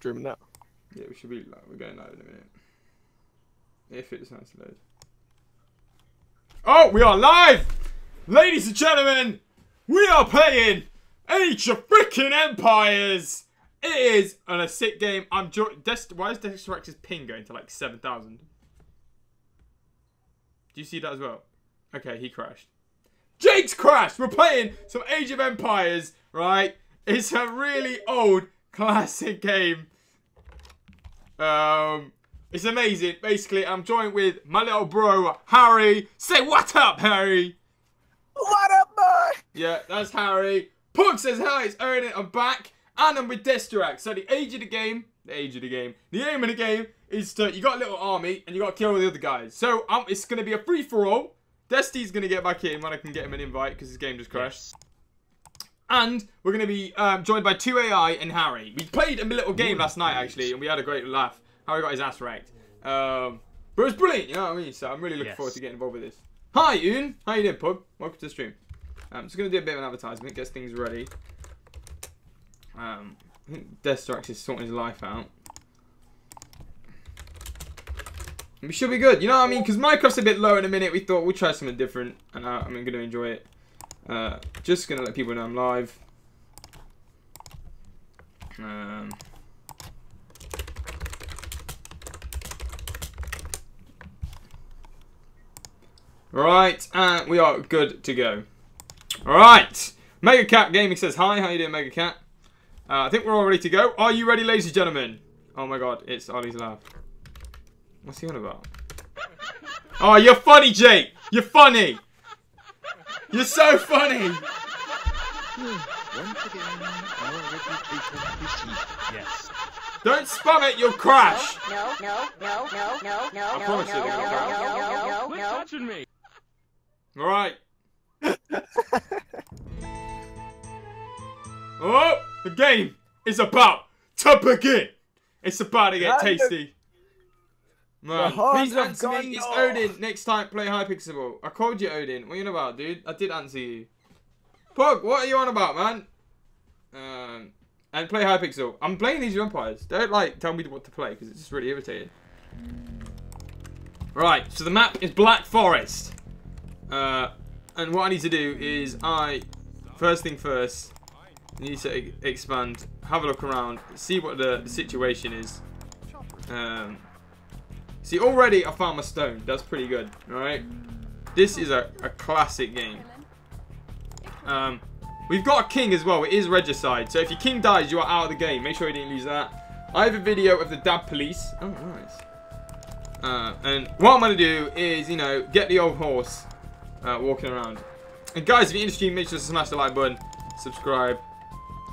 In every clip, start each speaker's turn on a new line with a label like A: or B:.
A: streaming now.
B: Yeah, we should be like, we're going live in a minute. If it decides to load. Oh, we are live! Ladies and gentlemen, we are playing Age of Freaking Empires! It is on a sick game. Why is Destrex's ping going to like 7,000? Do you see that as well? Okay, he crashed. Jake's crashed! We're playing some Age of Empires, right? It's a really old classic game. It's amazing. Basically, I'm joined with my little bro, Harry. Say what up, Harry?
A: What up, boy?
B: Yeah, that's Harry. Pug says hi, it's Ernie, I'm back. And I'm with Destrax. So the aim of the game is to, you got a little army and you got to kill all the other guys. So it's going to be a free-for-all. Desty's going to get back in when I can get him an invite because his game just crashed. Yes. And we're going to be joined by 2 AI and Harry. We played a little game last night, actually, and we had a great laugh. Harry got his ass wrecked. But it was brilliant, you know what I mean? So I'm really looking forward to getting involved with this. Hi, Oon. How you doing, Pug? Welcome to the stream. I'm just going to do a bit of an advertisement, get things ready. I think Destrax is sorting his life out. We should be good, you know what I mean? Because Minecraft's a bit low in a minute. We thought we'll try something different, and I'm going to enjoy it. Just going to let people know I'm live. Right, and we are good to go. Alright, Mega Cat Gaming says hi. How you doing, Mega Cat? I think we're all ready to go. Are you ready, ladies and gentlemen? Oh my god, it's Ollie's laugh. What's he on about? Oh, you're funny, Jake! You're funny! You're so funny!
C: Yes.
B: Don't spam it, you'll crash!
D: No.
B: I promise you,
D: No.
C: Quit touching me!
B: Alright. Oh, the game is about to begin. It's about to get tasty. Man, please answer me. It's Odin. Next time, play Hypixel. I called you Odin. What are you on about, dude? I did answer you. Pug, what are you on about, man? And play Hypixel. I'm playing these Empires. Don't like tell me what to play because it's just really irritating. Right, so the map is Black Forest. And what I need to do is first thing first, need to expand, have a look around, see what the situation is. See, already I found my stone. That's pretty good. Alright. This is a classic game. We've got a king as well. It is regicide. So if your king dies, you are out of the game. Make sure you didn't lose that. I have a video of the dab police. Oh, nice. And what I'm going to do is, you know, get the old horse walking around. And guys, if you're in the stream, make sure to smash the like button. Subscribe.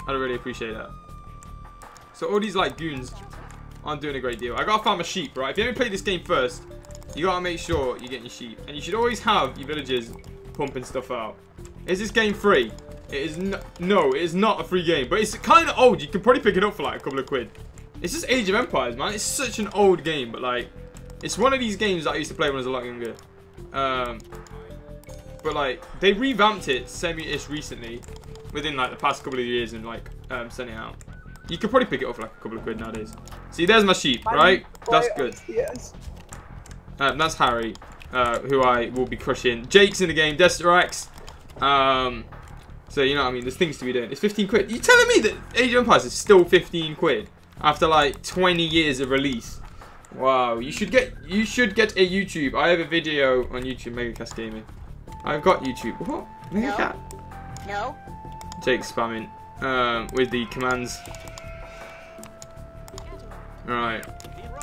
B: I'd really appreciate that. So all these like goons aren't doing a great deal. I gotta find my sheep, right? If you haven't played this game first, you gotta make sure you get your sheep. And you should always have your villagers pumping stuff out. Is this game free? It is no, it is not a free game. But it's kind of old. You can probably pick it up for like a couple of quid. It's just Age of Empires, man. It's such an old game. But like, it's one of these games that I used to play when I was a lot younger. But like, they revamped it semi-ish recently. Within like the past couple of years and like sending it out. You could probably pick it up for like a couple of quid nowadays. See, there's my sheep, right? That's good.
A: Yes.
B: That's Harry, who I will be crushing. Jake's in the game, Destrax. So you know what I mean, there's things to be doing. It's 15 quid. You telling me that Age of Empires is still 15 quid after like 20 years of release? Wow, you should get a YouTube. I have a video on YouTube, MegaCast Gaming. I've got YouTube. What? MegaCat?
D: No.
B: Jake's spamming with the commands. Alright.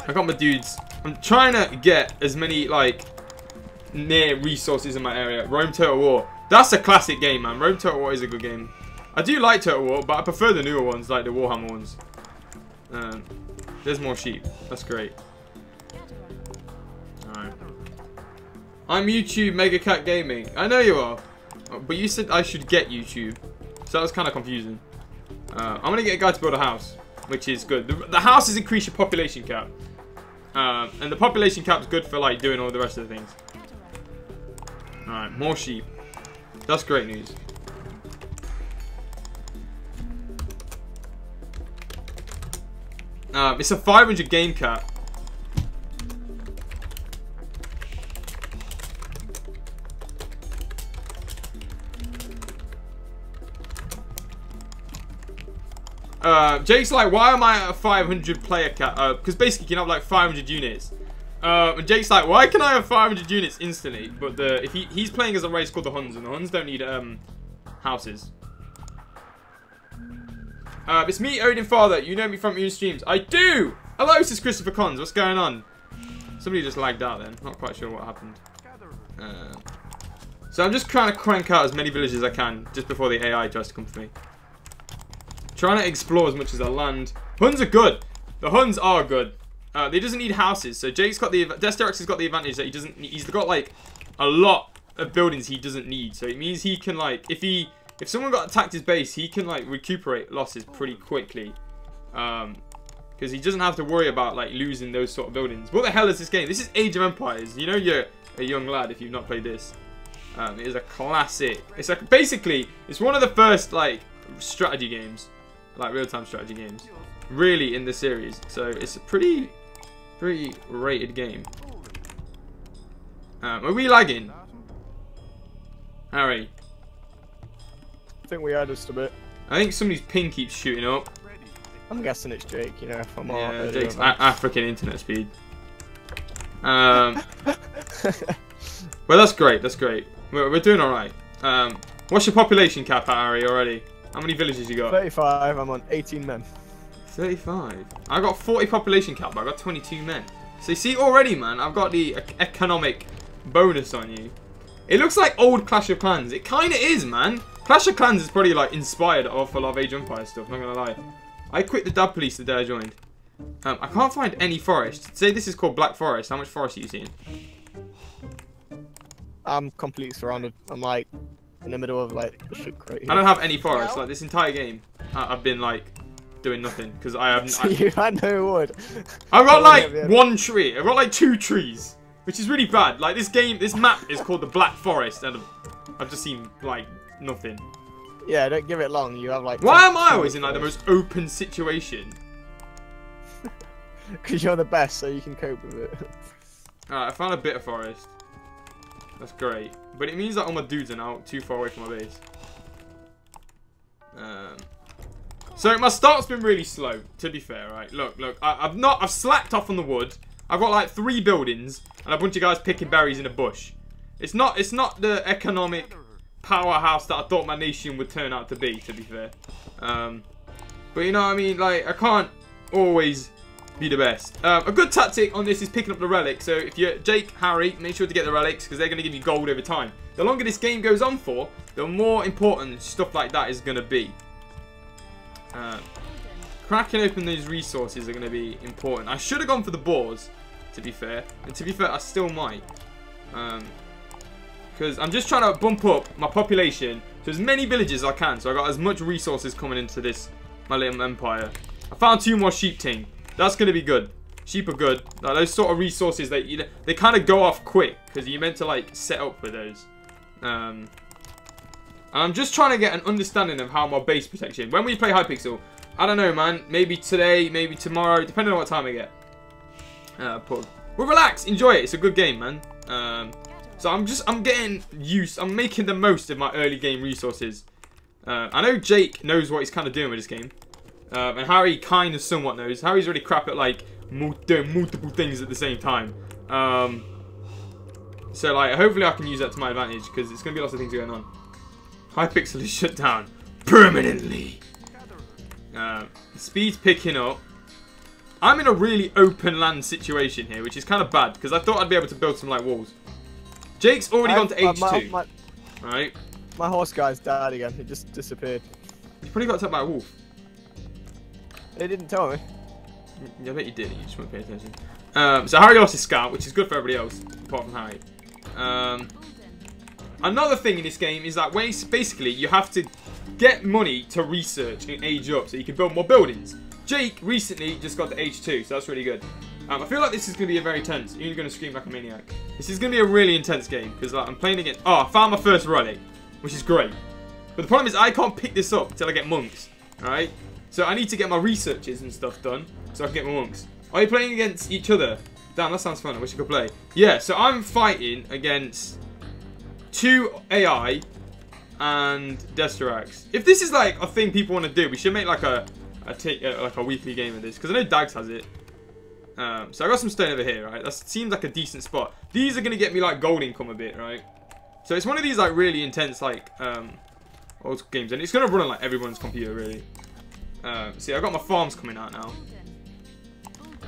B: I got my dudes. I'm trying to get as many like near resources in my area. Rome Total War. That's a classic game, man. Rome Total War is a good game. I do like Total War, but I prefer the newer ones, like the Warhammer ones. There's more sheep. That's great. Alright. I'm YouTube Mega Cat Gaming. I know you are. But you said I should get YouTube. So that was kind of confusing. I'm going to get a guy to build a house, which is good. The house has increased your population cap. And the population cap is good for like doing all the rest of the things. Alright, more sheep. That's great news. It's a 500 game cap. Jake's like, why am I at a 500 player cap? Because basically you can have like 500 units. And Jake's like, why can I have 500 units instantly? But if he's playing as a race called the Huns, and the Huns don't need houses. It's me, Odin Father. You know me from your streams. I do! Hello, this is Christopher Cons. What's going on? Somebody just lagged out then. Not quite sure what happened. So I'm just trying to crank out as many villages as I can just before the AI tries to come for me. Trying to explore as much as I land. Huns are good. The Huns are good. They doesn't need houses. So Jake's got the... Desterix has got the advantage that he doesn't... He's got like a lot of buildings he doesn't need. So it means he can like... If someone got attacked his base, he can like recuperate losses pretty quickly. Because he doesn't have to worry about like losing those sort of buildings. What the hell is this game? This is Age of Empires. You know you're a young lad if you've not played this. It is a classic. It's like basically it's one of the first like strategy games, like real-time strategy games, really in the series. So it's a pretty rated game. Are we lagging, Harry?
A: I think we are just a bit.
B: I think somebody's ping keeps shooting up.
A: I'm guessing it's Jake, you know, if I'm all
B: Yeah, Jake's African internet speed. Well, that's great. That's great. We're doing all right. What's your population cap, Harry? Already? How many villages you got?
A: 35. I'm on 18 men.
B: 35. I got 40 population cap, but I got 22 men. So you see already, man, I've got the economic bonus on you. It looks like old Clash of Clans. It kind of is, man. Clash of Clans is probably like inspired off a lot of Age of Empires stuff. Not gonna lie. I quit the Dad Police the day I joined. I can't find any forest. Say this is called Black Forest. How much forest are you seeing?
A: I'm completely surrounded. I'm like in the middle of like a shit crate here.
B: I don't have any forest. Like this entire game, I've been like doing nothing because I haven't.
A: You had no wood.
B: I've got like one tree. I've got like 2 trees, which is really bad. Like this map is called the Black Forest, and I've just seen like nothing.
A: Yeah, don't give it long. You have like.
B: Why am I always in like the most open situation?
A: Because you're the best, so you can cope with it.
B: Alright, I found a bit of forest. That's great. But it means that all my dudes are now too far away from my base. So my start's been really slow, to be fair, right? Look, I've slacked off on the wood. I've got like 3 buildings and a bunch of guys picking berries in a bush. It's not the economic powerhouse that I thought my nation would turn out to be fair. But you know what I mean? Like, I can't always be the best. A good tactic on this is picking up the relics. So if you're Jake, Harry, make sure to get the relics because they're going to give you gold over time. The longer this game goes on for, the more important stuff like that is going to be. Cracking open those resources are going to be important. I should have gone for the boars, to be fair. And to be fair, I still might. Because I'm just trying to bump up my population to as many villages as I can. So I got as much resources coming into this, my little empire. I found 2 more sheep ting. That's going to be good. Sheep are good. Like, those sort of resources, they kind of go off quick. Because you're meant to like set up for those. And I'm just trying to get an understanding of how my base protection. When we play Hypixel, I don't know, man. Maybe today, maybe tomorrow. Depending on what time I get. But relax. Enjoy it. It's a good game, man. So I'm getting used. I'm making the most of my early game resources. I know Jake knows what he's kind of doing with this game. And Harry kind of somewhat knows. Harry's really crap at like doing multiple things at the same time. So like hopefully I can use that to my advantage because it's going to be lots of things going on. Hypixel is shut down permanently. Speed's picking up. I'm in a really open land situation here, which is kind of bad because I thought I'd be able to build some like walls. Jake's already gone to H2. Right.
A: My horse guy's died again. He just disappeared.
B: He's probably got attacked by a wolf.
A: They didn't tell me.
B: Yeah, I bet you did. You just weren't paying attention. So Harry lost his scout, which is good for everybody else, apart from Harry. Another thing in this game is that basically you have to get money to research and age up so you can build more buildings. Jake recently just got to H2, so that's really good. I feel like this is going to be a very tense. You're going to scream like a maniac. This is going to be a really intense game because like, I'm playing against. Oh, I found my first relic, which is great. But the problem is I can't pick this up until I get monks. All right. So I need to get my researches and stuff done so I can get my monks. Are you playing against each other? Damn, that sounds fun. I wish I could play. Yeah, so I'm fighting against 2 AI and Desterax. If this is like a thing people want to do, we should make like a weekly game of this, because I know Dags has it. So I got some stone over here, right? That seems like a decent spot. These are gonna get me like gold income a bit, right? So it's one of these like really intense like old games, and it's gonna run on like everyone's computer really. See, I've got my farms coming out now,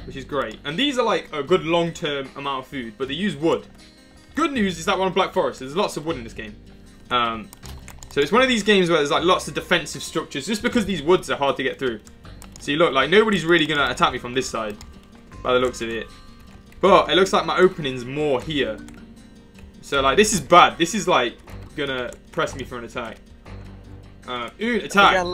B: which is great. And these are like a good long-term amount of food, but they use wood. Good news is that we're on Black Forest. There's lots of wood in this game. So it's one of these games where there's like lots of defensive structures, just because these woods are hard to get through. See, look, like nobody's really gonna attack me from this side, by the looks of it. But it looks like my opening's more here. So like this is bad. This is like gonna press me for an attack. Attack.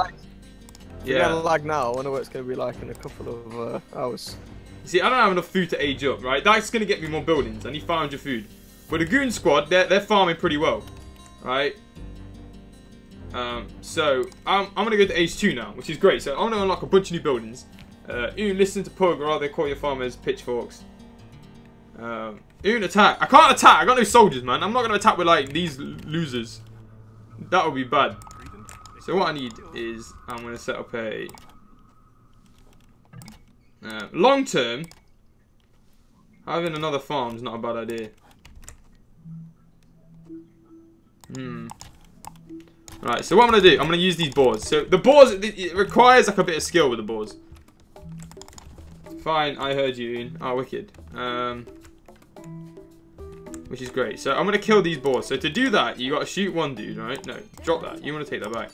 A: You're gonna lag now. I wonder what it's gonna be like in a couple of hours.
B: See, I don't have enough food to age up, right? That's gonna get me more buildings. I need 500 food. But the goon squad, they're farming pretty well, right? So I'm gonna go to age 2 now, which is great. So I'm gonna unlock a bunch of new buildings. Listen to Pug, or rather call your farmers pitchforks. Attack. I can't attack. I got no soldiers, man. I'm not gonna attack with like these losers. That would be bad. So what I need is I'm gonna set up a long term. Having another farm is not a bad idea. Right, so what I'm gonna do, I'm gonna use these boards. So the boards, it requires like a bit of skill with the boards. Fine, I heard you, Ian. Oh, wicked. Which is great. So I'm gonna kill these boards. So to do that, you gotta shoot one dude, right? No, drop that. You wanna take that back.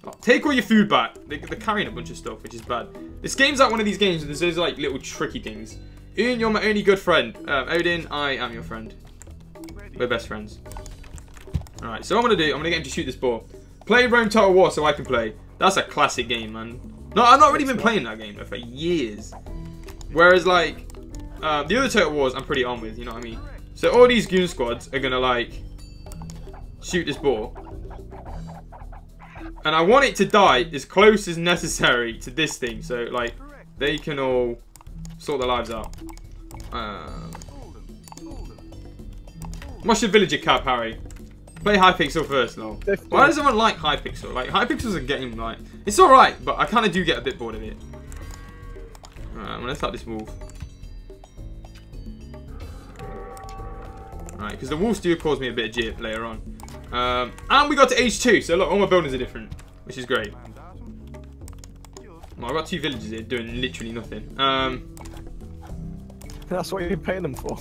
B: Oh, take all your food back. They're carrying a bunch of stuff, which is bad. This game's like one of these games where there's those like little tricky things. Ian, you're my only good friend. Odin, I am your friend. We're best friends. Alright, so what I'm gonna do, I'm gonna get him to shoot this ball. Play Rome Total War so I can play. That's a classic game, man. No, I've not really been playing that game for years. Whereas, like, the other Total Wars I'm pretty on with, you know what I mean? So all these goon squads are gonna, like, shoot this ball. And I want it to die as close as necessary to this thing. So, like, they can all sort their lives out. What's your villager cap, Harry? Play Hypixel first, though. Why does everyone like Hypixel? Like, Hypixel's a game, like, it's alright, but I kind of do get a bit bored of it. Alright, I'm gonna start this wolf. Alright, because the wolves do cause me a bit of jip later on. And we got to age 2, so look, all my buildings are different, which is great. Well, I've got 2 villages here doing literally nothing.
A: That's what you're paying them for.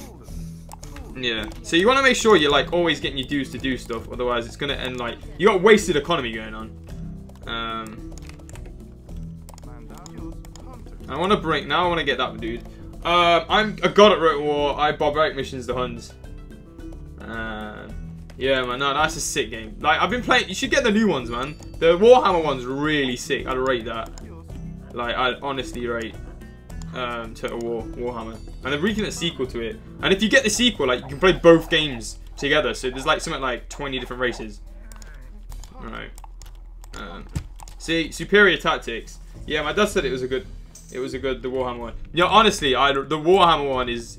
B: Yeah, so you want to make sure you're like always getting your dues to do stuff, otherwise it's gonna end like you got wasted economy going on. I want to break now. I want to get that dude. I'm a god at Road War. I barbaric missions the Huns. Yeah, man, no, that's a sick game. Like I've been playing. You should get the new ones, man. The Warhammer one's really sick. I'd rate that. Like I'd honestly rate Total War Warhammer, and they're making a sequel to it. And if you get the sequel, like you can play both games together. So there's like something like 20 different races. All right. See, superior tactics. Yeah, my dad said it was a good. The Warhammer one. Yeah, honestly, the Warhammer one is.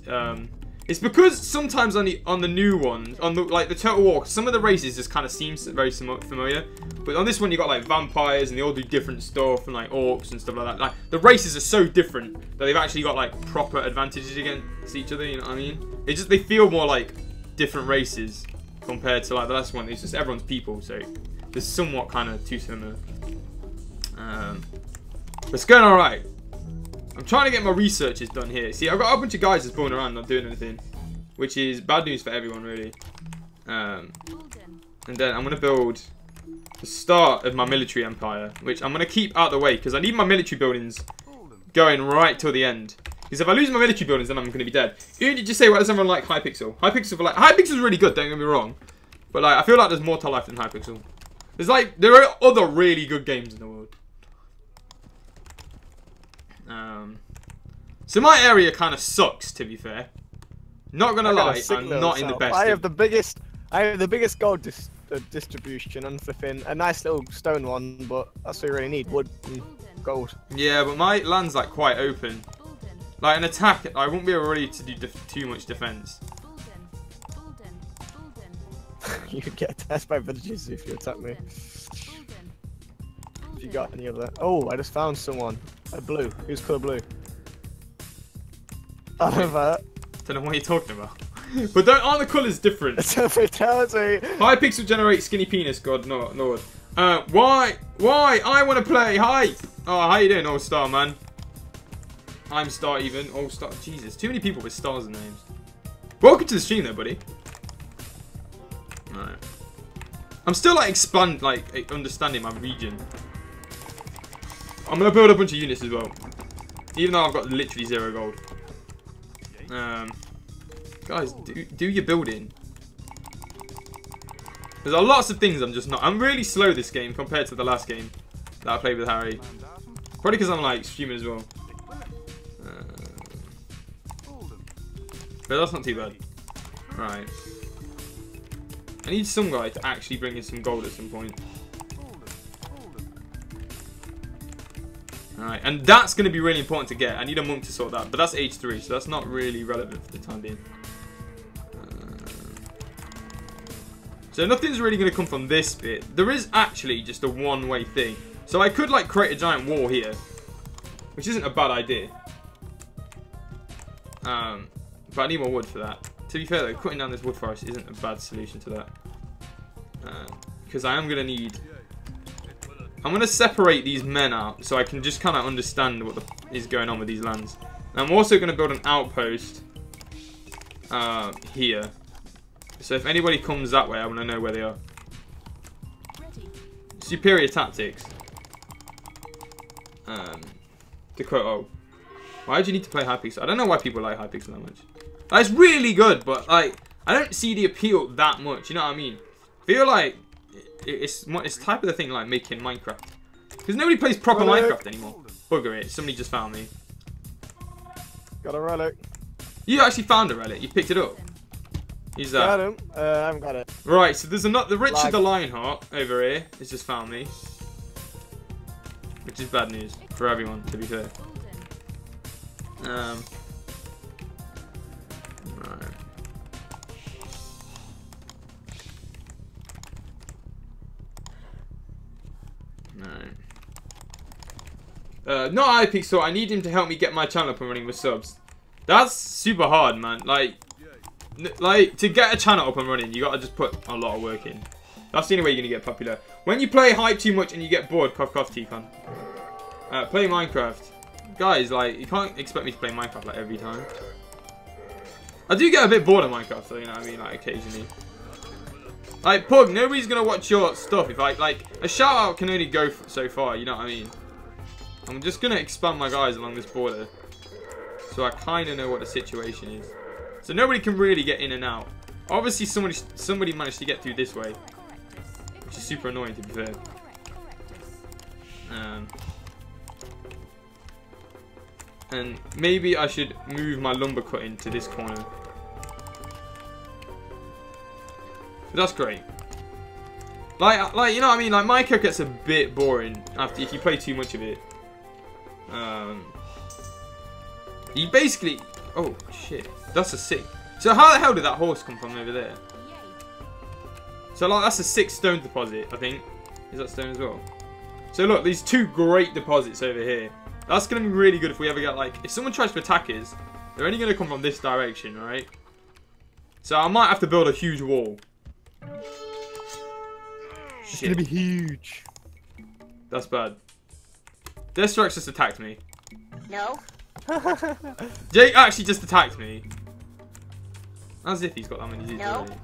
B: It's because sometimes on the new ones, on the like the Total War, some of the races just kind of seem very familiar. But on this one, you got like vampires and they all do different stuff, and like orcs and stuff like that. Like the races are so different that they've actually got like proper advantages against each other. You know what I mean? It just they feel more like different races compared to like the last one. It's just everyone's people, so they're somewhat kind of too similar. But it's going all right. I'm trying to get my researches done here. See, I've got a bunch of guys just going around not doing anything, which is bad news for everyone, really. And then I'm going to build the start of my military empire, which I'm going to keep out of the way, because I need my military buildings going right till the end. Because if I lose my military buildings, then I'm going to be dead. You did just say, why does everyone like Hypixel? Hypixel's really good, don't get me wrong. But like, I feel like there's more to life than Hypixel. There are other really good games in the world. So my area kind of sucks, to be fair. Not gonna lie, I'm not in the best.
A: I have the biggest gold distribution and flipping a nice little stone one, but that's what you really need. Wood. gold.
B: Yeah, but my land's like quite open. Like an attack, I won't be ready to do too much defense.
A: You could get attacked by villages if you attack me. If you got any of that. Oh, I just found someone. A blue. Who's colour blue? I don't know that.
B: Don't know what you're talking about. But aren't the colours different?
A: It's a fatality.
B: Hypixel generate skinny penis, God, no, Lord. Why? I want to play. Hi. Oh, how you doing, All Star, man? I'm Star even. All Star. Jesus, too many people with stars in names. Welcome to the stream, though, buddy. Alright. I'm still like understanding my region. I'm gonna build a bunch of units as well, even though I've got literally 0 gold. Guys, do your building. There's lots of things I'm just not. I'm really slow this game compared to the last game that I played with Harry. Probably because I'm like streaming as well. But that's not too bad. Right. I need some guy to actually bring in some gold at some point. Alright, and that's going to be really important to get. I need a monk to sort that, but that's age 3, so that's not really relevant for the time being. So nothing's really going to come from this bit. There is actually just a one-way thing. So I could like create a giant wall here, which isn't a bad idea. But I need more wood for that. To be fair though, cutting down this wood forest isn't a bad solution to that. Because I am going to need... I'm going to separate these men out so I can just kind of understand what is going on with these lands. And I'm also going to build an outpost here. So if anybody comes that way, I want to know where they are. Superior tactics. To quote, oh, why do you need to play Hypixel? I don't know why people like Hypixel that much. Like, it's really good, but like I don't see the appeal that much. You know what I mean? I feel like it's type of the thing like making Minecraft, because nobody plays proper Minecraft anymore. Bugger it! Somebody just found me.
A: Got a relic.
B: You actually found a relic. You picked it up. Who's that?
A: Got him. I haven't got it.
B: Right. So there's the Richard the Lionheart over here has just found me, which is bad news for everyone, to be fair. Right. Not Hypixel, I need him to help me get my channel up and running with subs. That's super hard, man. Like to get a channel up and running, you gotta just put a lot of work in. That's the only way you're gonna get popular. When you play Hype too much and you get bored, cough cough TKON. Play Minecraft. Guys, like, you can't expect me to play Minecraft like every time. I do get a bit bored of Minecraft though, you know what I mean, like occasionally. Like, Pug, nobody's gonna watch your stuff if like a shout out can only go so far, you know what I mean? I'm just gonna expand my guys along this border, so I kind of know what the situation is. So nobody can really get in and out. Obviously, somebody managed to get through this way, which is super annoying to be fair. And maybe I should move my lumber cutting to this corner. But that's great. Like you know what I mean? Like Minecraft gets a bit boring if you play too much of it. You basically... Oh, shit. That's a 6. So how the hell did that horse come from over there? So, like, that's a 6 stone deposit, I think. Is that stone as well? So, look, these 2 great deposits over here. That's going to be really good if we ever get, like... If someone tries to attack us, they're only going to come from this direction, alright? So, I might have to build a huge wall.
A: It's going to be huge.
B: That's bad. Destruct just attacked me.
D: No.
B: Jake actually just attacked me. As if he's got that many diseases already.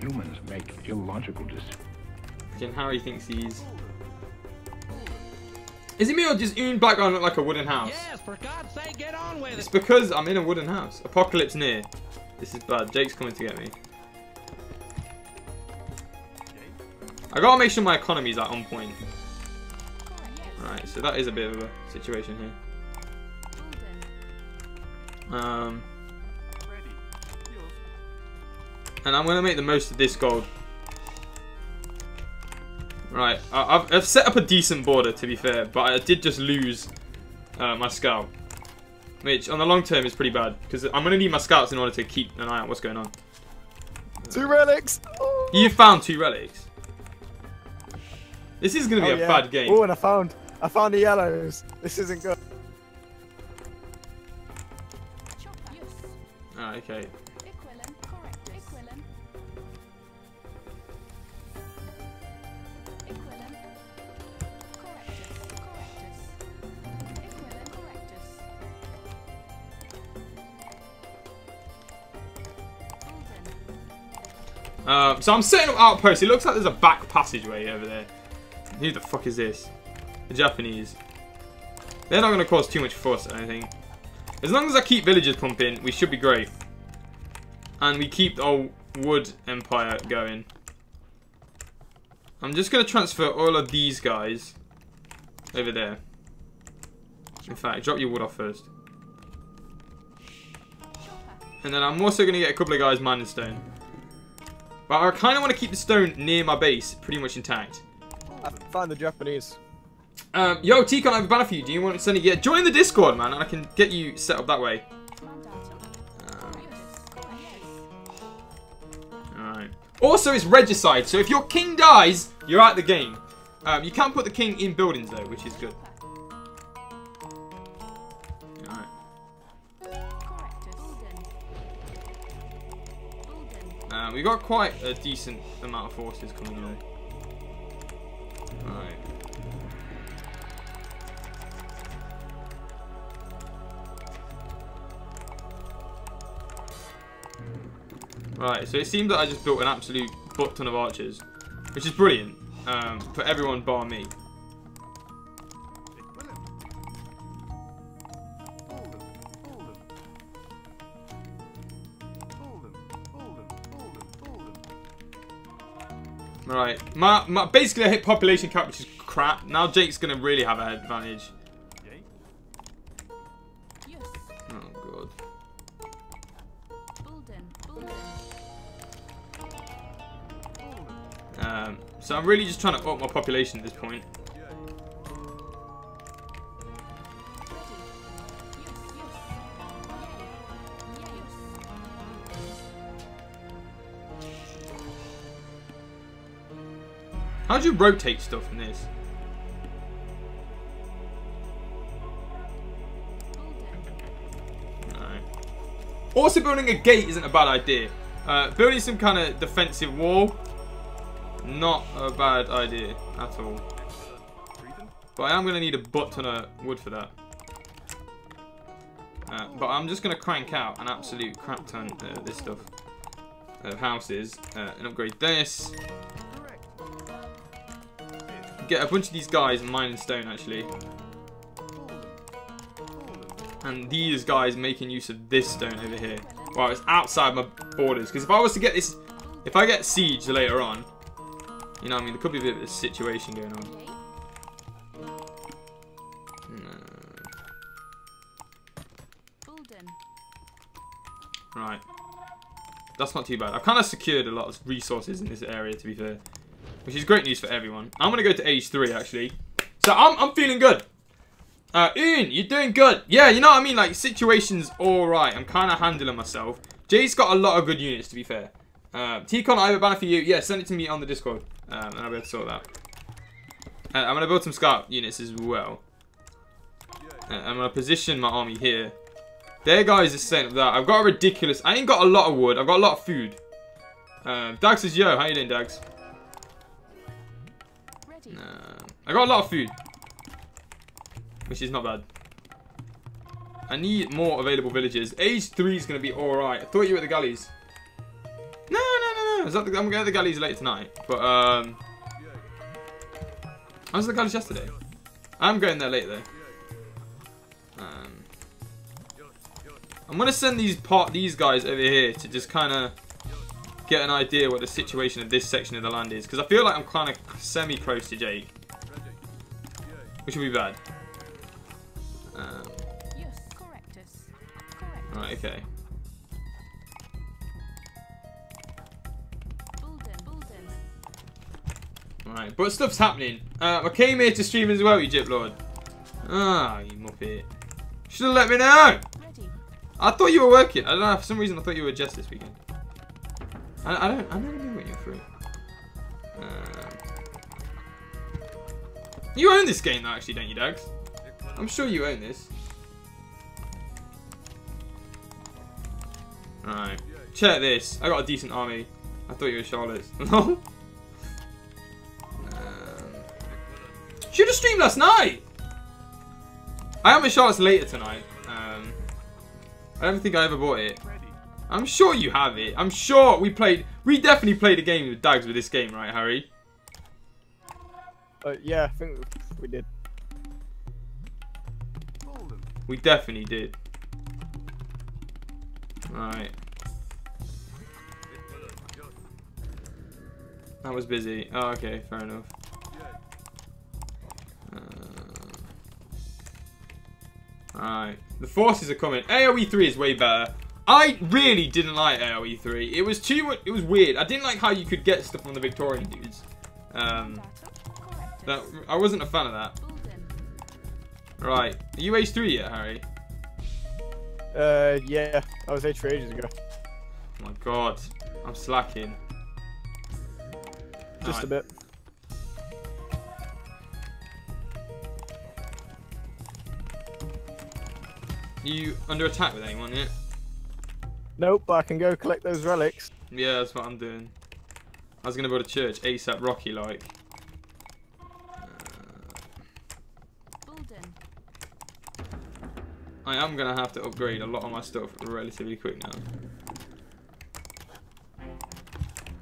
C: Humans make illogical decisions.
B: Again, Harry thinks he's... Is it me or does Oon background look like a wooden house?
C: Yes, for God's sake, get on with it.
B: It's because I'm in a wooden house. Apocalypse near. This is bad. Jake's coming to get me. I gotta make sure my economy is like on point. Right, so that is a bit of a situation here. And I'm gonna make the most of this gold. Right, I've set up a decent border, to be fair, but I did just lose my scout. Which, on the long term, is pretty bad. Because I'm going to need my scouts in order to keep an eye on what's going on.
A: 2 relics! Oh.
B: You found 2 relics. This is going to be a bad game.
A: Oh, and I found the yellows. This isn't good.
B: Ah, okay. So I'm setting up outposts. It looks like there's a back passageway over there. Who the fuck is this? The Japanese. They're not going to cause too much fuss, I think. As long as I keep villagers pumping, we should be great. And we keep the old wood empire going. I'm just going to transfer all of these guys over there. In fact, drop your wood off first. And then I'm also going to get a couple of guys mining stone. But I kind of want to keep the stone near my base pretty much intact.
A: I found the Japanese.
B: Yo, TKON, I have a banner for you. Do you want to send it? Yeah, join the Discord, man, and I can get you set up that way. Alright. Also, it's regicide, so if your king dies, you're out of the game. You can't put the king in buildings, though, which is good. We got quite a decent amount of forces coming in. Alright. Right, so it seems that I just built an absolute butt ton of archers, which is brilliant for everyone bar me. Right, basically I hit population cap, which is crap. Now Jake's gonna really have an advantage. Oh god. So I'm really just trying to up my population at this point. How do you rotate stuff in this? No. Also, building a gate isn't a bad idea. Building some kind of defensive wall, not a bad idea at all. But I am going to need a butt ton of wood for that. But I'm just going to crank out an absolute crap ton of this stuff. Houses. And upgrade this. Get a bunch of these guys mining stone, actually. And these guys making use of this stone over here. Wow, it's outside my borders. Because if I was to get this... If I get siege later on... You know what I mean? There could be a bit of a situation going on. Right. That's not too bad. I've kind of secured a lot of resources in this area, to be fair. Which is great news for everyone. I'm going to go to age 3, actually. So I'm feeling good. Ian, you're doing good. Yeah, you know what I mean? Like, situation's alright. I'm kind of handling myself. Jay's got a lot of good units, to be fair. TKON, I have a banner for you. Yeah, send it to me on the Discord. And I'll be able to sort that. I'm going to build some scout units as well. I'm going to position my army here. Their guys are setting up that. I've got a ridiculous... I ain't got a lot of wood. I've got a lot of food. Dags says, yo, how you doing, Dags? I got a lot of food, which is not bad. I need more available villagers. Age 3 is going to be alright. I thought you were at the galleys. No. I'm going to the galleys later tonight. But, I was at the galleys yesterday. I'm going there later, though. I'm going to send these guys over here to just kind of get an idea what the situation of this section of the land is. Because I feel like I'm kind of semi-close to Jake. Which will be bad. Right, okay. Right, Alright, but stuff's happening. I came here to stream as well, Egypt Lord. Ah, you muppet. Should have let me know. I thought you were working. I don't know, for some reason I thought you were just this weekend. I never knew what you're through. You own this game though, actually, don't you, Dags? I'm sure you own this. Alright. Check this. I got a decent army. I thought you were Charlotte's. Should have streamed last night. I am a Charlotte's later tonight. I don't think I ever bought it. I'm sure you have it. I'm sure we definitely played a game with Dags with this game, right, Harry?
A: Yeah, I think we did.
B: We definitely did. Alright. That was busy. Oh, okay, fair enough. Alright. The forces are coming. AoE 3 is way better. I really didn't like AoE 3. It was too much. It was weird. I didn't like how you could get stuff from the Victorian dudes. I wasn't a fan of that. Right. Are you age 3 yet, Harry?
A: Yeah. I was age 3 ages ago.
B: Oh my god. I'm slacking.
A: Just a bit.
B: You under attack with anyone yet?
A: Nope, but I can go collect those relics.
B: Yeah, that's what I'm doing. I was gonna build a church ASAP Rocky like. I am gonna have to upgrade a lot of my stuff relatively quick now.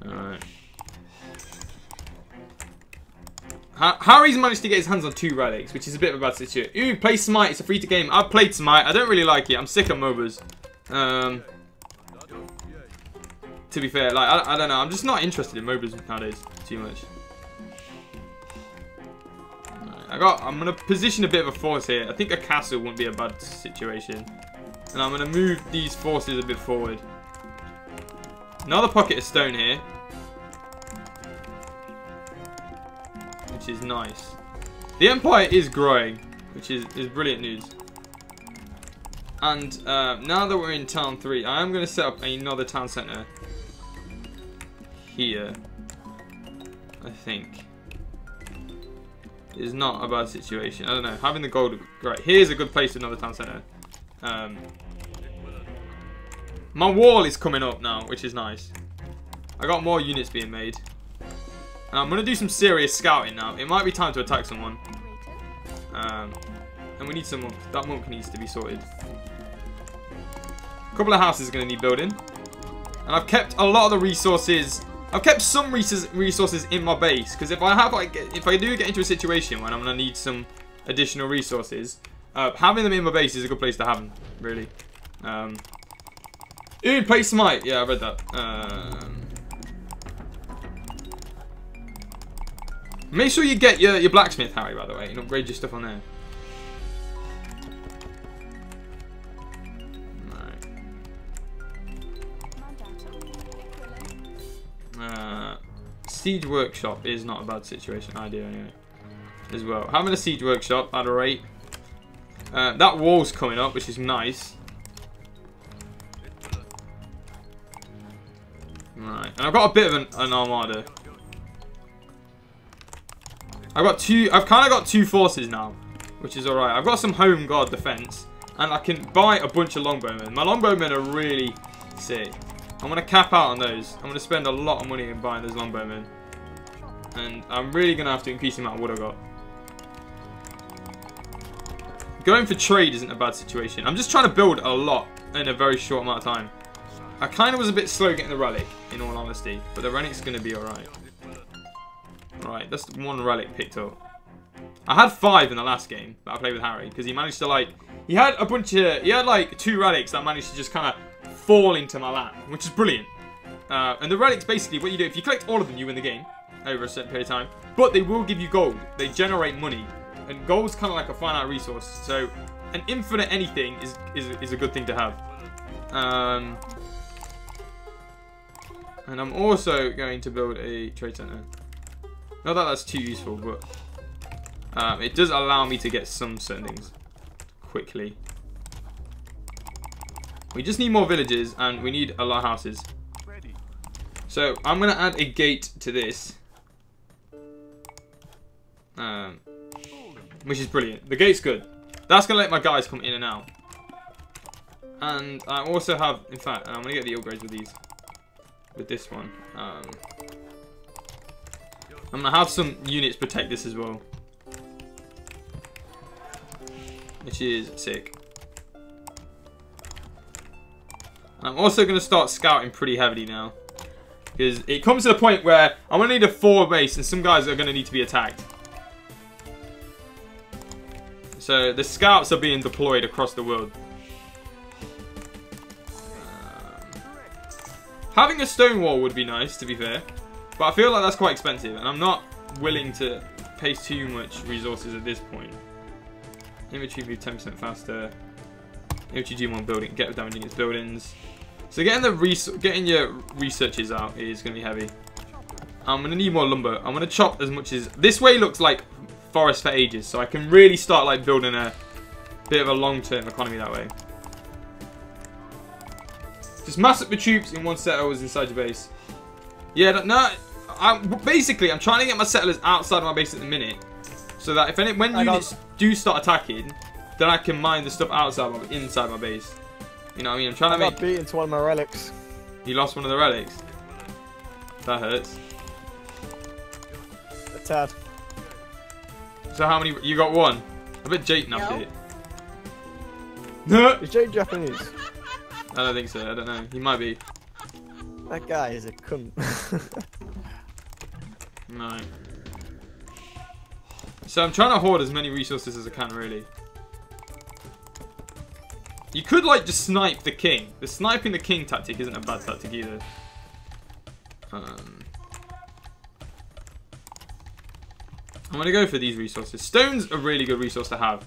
B: Alright. Harry's managed to get his hands on 2 relics, which is a bit of a bad situation. You play Smite, it's a free to game. I've played Smite, I don't really like it. I'm sick of MOBAs. To be fair, like I don't know, I'm just not interested in MOBAs nowadays too much. I'm gonna position a bit of a force here. I think a castle wouldn't be a bad situation. And I'm gonna move these forces a bit forward. Another pocket of stone here. Which is nice. The Empire is growing, which is brilliant news. And now that we're in town 3, I am gonna set up another town centre here. I think. Is not a bad situation. I don't know. Having the gold, right? Here's a good place for another town centre. My wall is coming up now, which is nice. I got more units being made. And I'm gonna do some serious scouting now. It might be time to attack someone. And we need some monk. That monk needs to be sorted. A couple of houses are gonna need building. And I've kept a lot of the resources. I've kept some resources in my base, because if I do get into a situation when I'm gonna need some additional resources, having them in my base is a good place to have them, really. Ooh, play Smite. Yeah, I read that. Make sure you get your blacksmith, Harry, by the way, and upgrade your stuff on there. Siege workshop is not a bad situation idea anyway. As well, having a siege workshop at a rate. That wall's coming up, which is nice. Right, and I've got a bit of an armada. I've kind of got 2 forces now, which is alright. I've got some home guard defense, and I can buy a bunch of longbowmen. My longbowmen are really sick. I'm going to cap out on those. I'm going to spend a lot of money in buying those longbowmen. And I'm really going to have to increase the amount of wood I got. Going for trade isn't a bad situation. I'm just trying to build a lot in a very short amount of time. I kind of was a bit slow getting the relic, in all honesty. But the relic's going to be alright. Right, that's 1 relic picked up. I had 5 in the last game that I played with Harry. Because he managed to he had a bunch of, he had like 2 relics that managed to just kind of fall into my lap, which is brilliant. And the relics, basically, what you do, if you collect all of them, you win the game over a certain period of time. But they will give you gold. They generate money. And gold's kind of like a finite resource. So an infinite anything is a good thing to have. And I'm also going to build a trade center. Not that that's too useful, but it does allow me to get some certain things quickly. We just need more villages, and we need a lot of houses. So I'm gonna add a gate to this, which is brilliant. The gate's good. That's gonna let my guys come in and out. And I also have, in fact, I'm gonna get the upgrades with these, with this one. I'm gonna have some units protect this as well, which is sick. I'm also gonna start scouting pretty heavily now, because it comes to the point where I'm gonna need a forward base, and some guys are gonna need to be attacked. So the scouts are being deployed across the world. Having a stone wall would be nice, to be fair, but I feel like that's quite expensive, and I'm not willing to pay too much resources at this point. Infantry move 10% faster. Infantry do more building, get damaging its buildings. So getting your researches out is going to be heavy. I'm going to need more lumber. I'm going to chop as much as... This way looks like forest for ages, so I can really start like building a bit of a long-term economy that way. Just mass up the troops in one settlers inside your base. Yeah, no, basically I'm trying to get my settlers outside of my base at the minute, so that when units do start attacking, then I can mine the stuff inside my base. You know what I mean? I'm trying to make...
A: I got beat into one of my relics.
B: You lost one of the relics? That hurts.
A: A tad.
B: So how many... You got one? I bet Jake nabbed it.
A: Is Jake Japanese?
B: I don't think so. I don't know. He might be.
A: That guy is a cunt.
B: No. So I'm trying to hoard as many resources as I can, really. You could, like, just snipe the king. The sniping the king tactic isn't a bad tactic either. I'm going to go for these resources. Stone's a really good resource to have,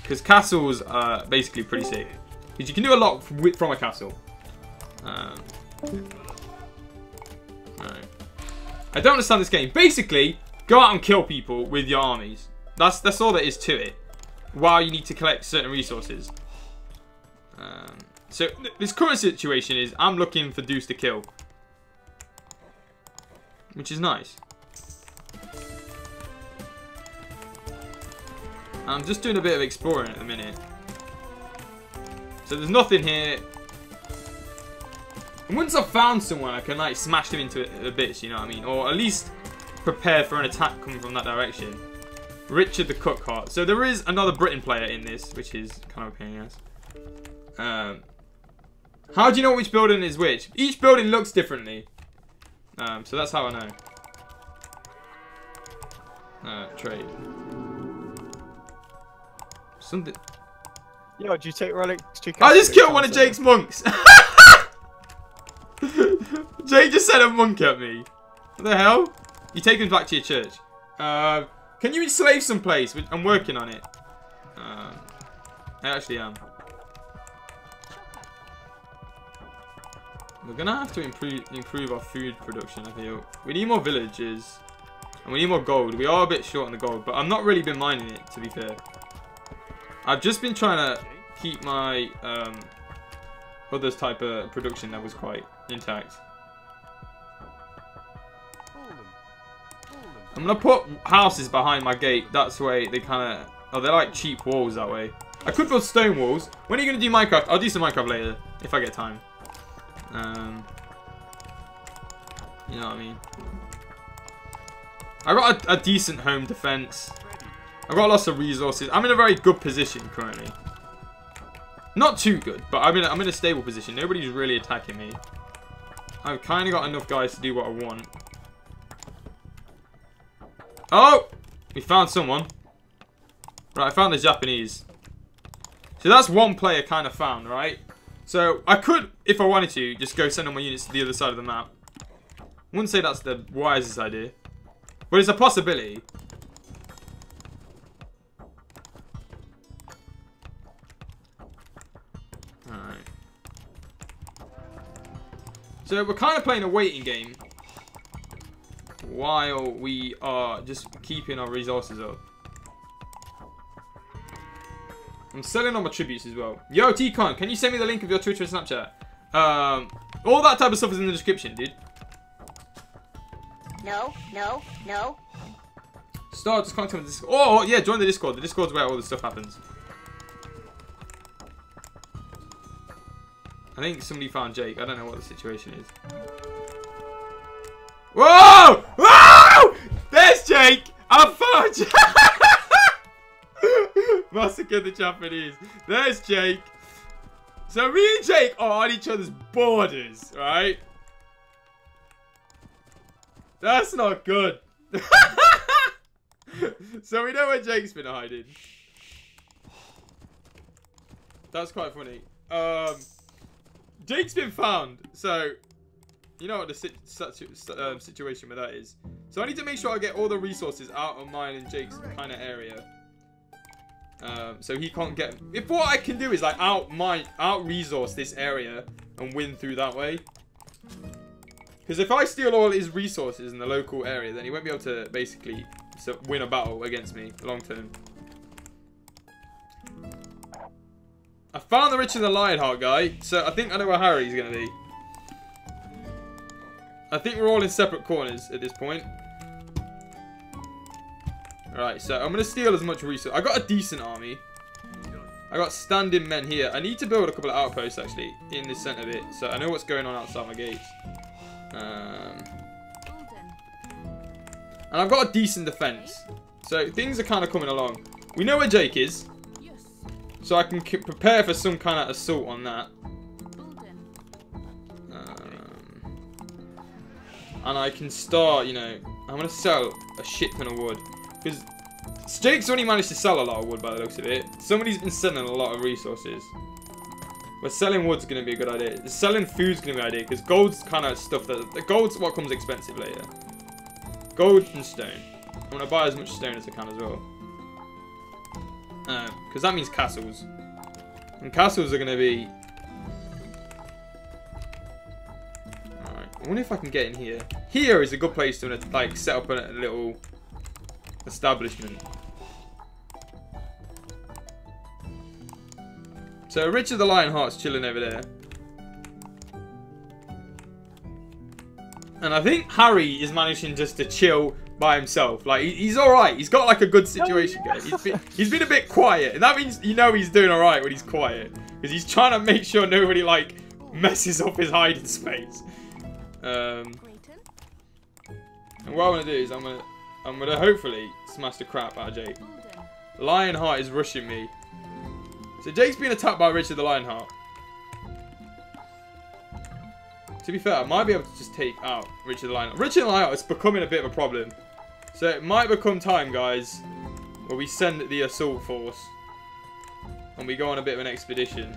B: because castles are basically pretty sick. Because you can do a lot from a castle. Right. I don't understand this game. Basically, go out and kill people with your armies. That's all there is to it. While you need to collect certain resources. So this current situation is I'm looking for dudes to kill, which is nice. I'm just doing a bit of exploring at the minute. So there's nothing here. And once I've found someone, I can like smash them into bits, you know what I mean? Or at least prepare for an attack coming from that direction. Richard the Cook Hot. So there is another Britain player in this, which is kind of a pain in the ass. How do you know which building is which? Each building looks differently. So that's how I know. Trade. Something.
A: Yo, do you take relics?
B: I just killed one of Jake's monks. Jake just sent a monk at me. What the hell? You take him back to your church. Can you enslave some place? I'm working on it. I actually am. We're gonna have to improve our food production, I feel. We need more villages. And we need more gold. We are a bit short on the gold, but I've not really been mining it, to be fair. I've just been trying to keep my others type of production levels quite intact. I'm gonna put houses behind my gate. That's the way they kind of... Oh, they're like cheap walls that way. I could build stone walls. When are you gonna do Minecraft? I'll do some Minecraft later if I get time. You know what I mean? I got a decent home defense. I've got lots of resources. I'm in a very good position currently. Not too good, but I'm in a stable position. Nobody's really attacking me. I've kind of got enough guys to do what I want. Oh! We found someone. Right, I found the Japanese. So that's one player kind of found, right? So I could, if I wanted to, just go send all my units to the other side of the map. I wouldn't say that's the wisest idea. But it's a possibility. Alright. So we're kind of playing a waiting game. while we are just keeping our resources up. I'm selling all my tributes as well. Yo, TKON, can you send me the link of your Twitter and Snapchat? All that type of stuff is in the description, dude.
D: No, no, no.
B: Start just contact with Discord. Oh, yeah, join the Discord. The Discord's where all this stuff happens. I think somebody found Jake. I don't know what the situation is. Whoa! Whoa! There's Jake! I found Jake! Massacre the Japanese. There's Jake. So me and Jake are on each other's borders, right? That's not good. So we know where Jake's been hiding. That's quite funny. Jake's been found. So you know what the situation with that is. So I need to make sure I get all the resources out of mine and Jake's kind of area. So he can't get. If what I can do is like out resource this area and win through that way. Because if I steal all his resources in the local area, then he won't be able to basically win a battle against me long term. I found the Richard the Lionheart guy, so I think I know where Harry's gonna be. I think we're all in separate corners at this point. Alright, so I'm gonna steal as much resource. I got a decent army. I got standing men here. I need to build a couple of outposts actually in the centre bit, so I know what's going on outside my gates. And I've got a decent defence, so things are kind of coming along. We know where Jake is, so I can prepare for some kind of assault on that. And I can start, you know, I'm going to sell a shit ton of wood. Because Jake's only managed to sell a lot of wood by the looks of it. Somebody's been selling a lot of resources. But selling wood's going to be a good idea. Selling food's going to be a good idea. Because gold's kind of stuff that... The gold's what comes expensive later. Gold and stone. I'm going to buy as much stone as I can as well. Because that means castles. And castles are going to be... Alright. I wonder if I can get in here. Here is a good place to like set up a little establishment. So Richard the Lionheart's chilling over there. And I think Harry is managing just to chill by himself. Like, he's alright. He's got like a good situation going. He's been a bit quiet. And that means, you know, he's doing alright when he's quiet. Because he's trying to make sure nobody, like, messes up his hiding space. And what I'm going to do is I'm gonna hopefully smash the crap out of Jake. Lionheart is rushing me. So Jake's being attacked by Richard the Lionheart. To be fair, I might be able to just take out Richard the Lionheart. Richard the Lionheart is becoming a bit of a problem. So it might become time, guys, where we send the assault force. And we go on a bit of an expedition.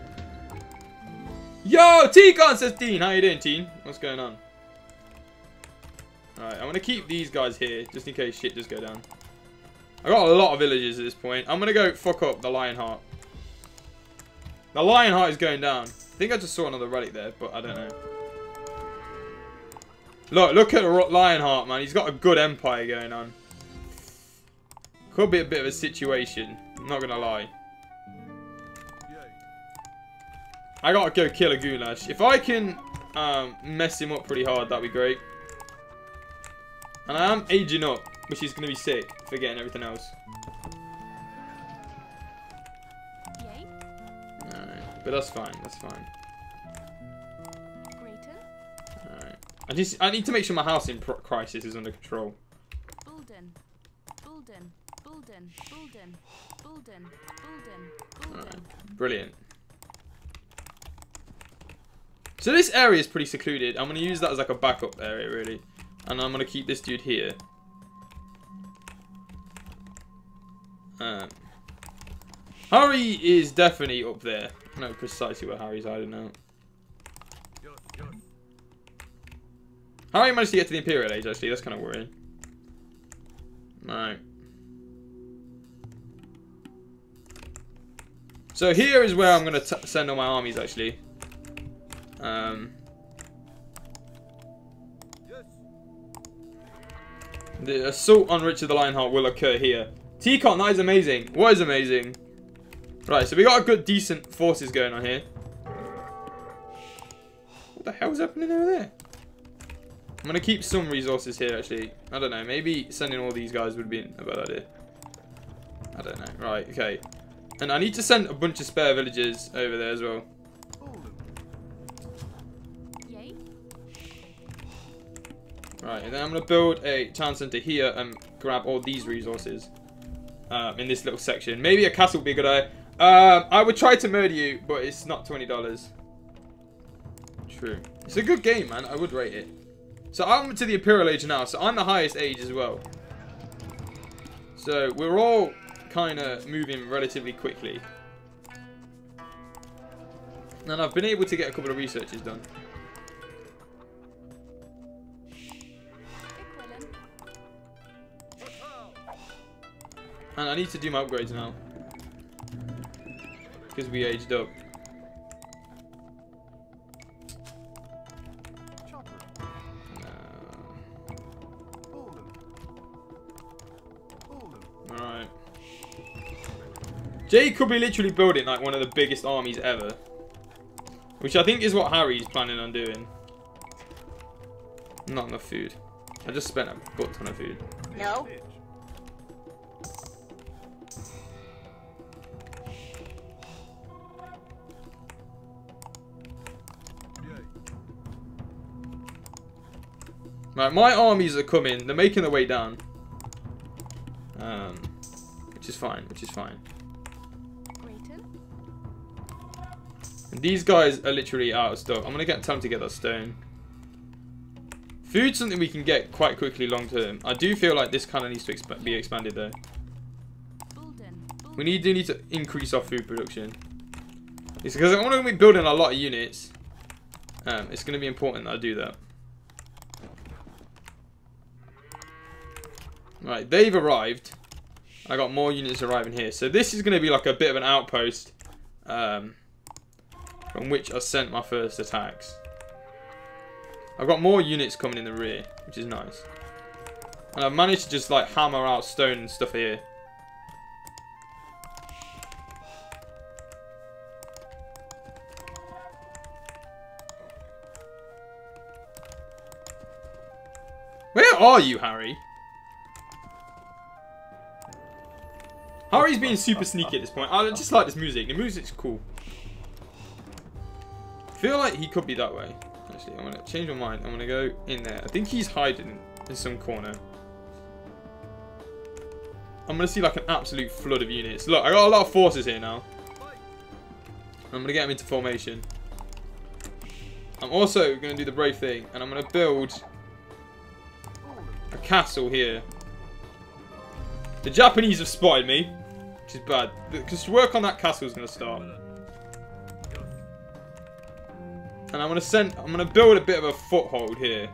B: Yo, TKON says Dean. How you doing, Teen? What's going on? Alright, I'm going to keep these guys here, just in case shit does go down. I got a lot of villagers at this point. I'm going to go fuck up the Lionheart. The Lionheart is going down. I think I just saw another relic there, but I don't know. Look at the Lionheart, man. He's got a good empire going on. Could be a bit of a situation. I'm not going to lie. I got to go kill a Goulash. If I can mess him up pretty hard, that'd be great. And I am aging up, which is going to be sick, forgetting everything else. Alright, but that's fine, that's fine. Alright. I need to make sure my housing crisis is under control. Alright, brilliant. So this area is pretty secluded. I'm going to use that as like a backup area, really. And I'm going to keep this dude here. Harry is definitely up there. I know precisely where Harry's hiding now. Harry managed to get to the Imperial Age, actually. That's kind of worrying. Right. So here is where I'm going to send all my armies, actually. The assault on Richard the Lionheart will occur here. TKON, that is amazing. What is amazing? Right, so we got a good, decent forces going on here. What the hell's happening over there? I'm going to keep some resources here, actually. I don't know. Maybe sending all these guys would be a bad idea. I don't know. Right, okay. And I need to send a bunch of spare villagers over there as well. Right, and then I'm going to build a town centre here and grab all these resources in this little section. Maybe a castle would be a good idea. I would try to murder you, but it's not $20. True. It's a good game, man. I would rate it. So I'm to the Imperial Age now, so I'm the highest age as well. So we're all kind of moving relatively quickly. And I've been able to get a couple of researches done. And I need to do my upgrades now. Because we aged up. Alright. Jay could be literally building like one of the biggest armies ever. Which I think is what Harry's planning on doing. Not enough food. I just spent a butt ton of food.
D: No.
B: Right, my armies are coming. They're making their way down. Which is fine, which is fine. And these guys are literally out of stock. I'm going to get time to get that stone. Food's something we can get quite quickly long term. I do feel like this kind of needs to be expanded though. We need to increase our food production. It's because I'm going to be building a lot of units. It's going to be important that I do that. Right, they've arrived. I got more units arriving here. So this is going to be like a bit of an outpost from which I sent my first attacks. I've got more units coming in the rear, which is nice. And I've managed to just like hammer out stone and stuff here. Where are you, Harry? Harry's being super sneaky at this point. I just like this music. The music's cool. I feel like he could be that way. Actually, I'm going to change my mind. I'm going to go in there. I think he's hiding in some corner. I'm going to see like an absolute flood of units. Look, I got a lot of forces here now. I'm going to get them into formation. I'm also going to do the brave thing. And I'm going to build a castle here. The Japanese have spotted me, which is bad. Because work on that castle is going to start. And I'm going to build a bit of a foothold here.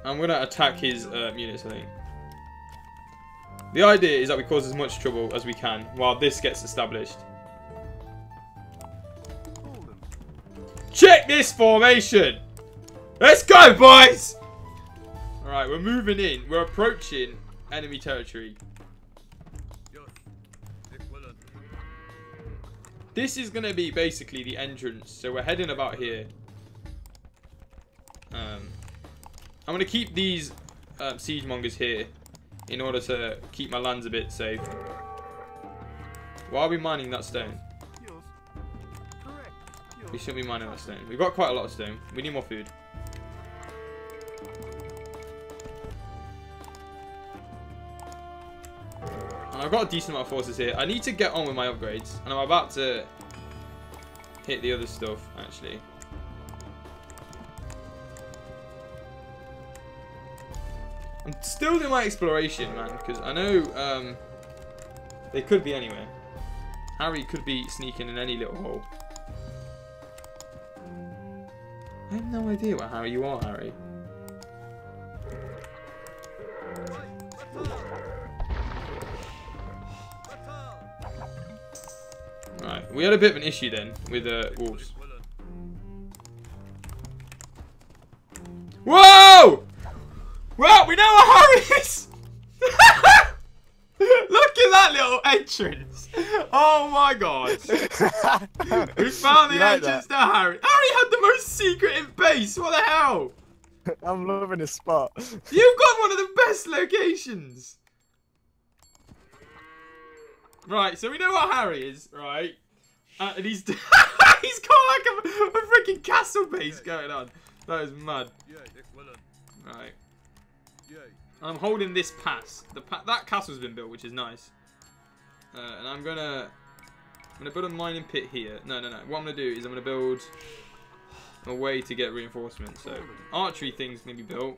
B: I'm going to attack his units, I think. The idea is that we cause as much trouble as we can while this gets established. Check this formation! Let's go, boys! Alright, we're moving in. We're approaching enemy territory. This is going to be basically the entrance. So we're heading about here. I'm going to keep these siege mongers here in order to keep my lands a bit safe. Why are we mining that stone? We shouldn't be mining that stone. We've got quite a lot of stone. We need more food. And I've got a decent amount of forces here. I need to get on with my upgrades. And I'm about to hit the other stuff, actually. I'm still doing my exploration, man. Because I know they could be anywhere. Harry could be sneaking in any little hole. I have no idea what Harry you are, Harry. Right, we had a bit of an issue then with wolves. Whoa! Well, we know what Harry is. Look at that little entrance. Oh my god. We found the entrance to Harry. Harry had the most secretive base. What the hell?
A: I'm loving this spot.
B: You've got one of the best locations. Right, so we know what Harry is, right? And he's he's got like a freaking castle base going on. That is mad. Right. I'm holding this pass. That castle's been built, which is nice. And I'm gonna build a mining pit here. No. What I'm gonna do is I'm gonna build a way to get reinforcements. So archery thing's gonna be built.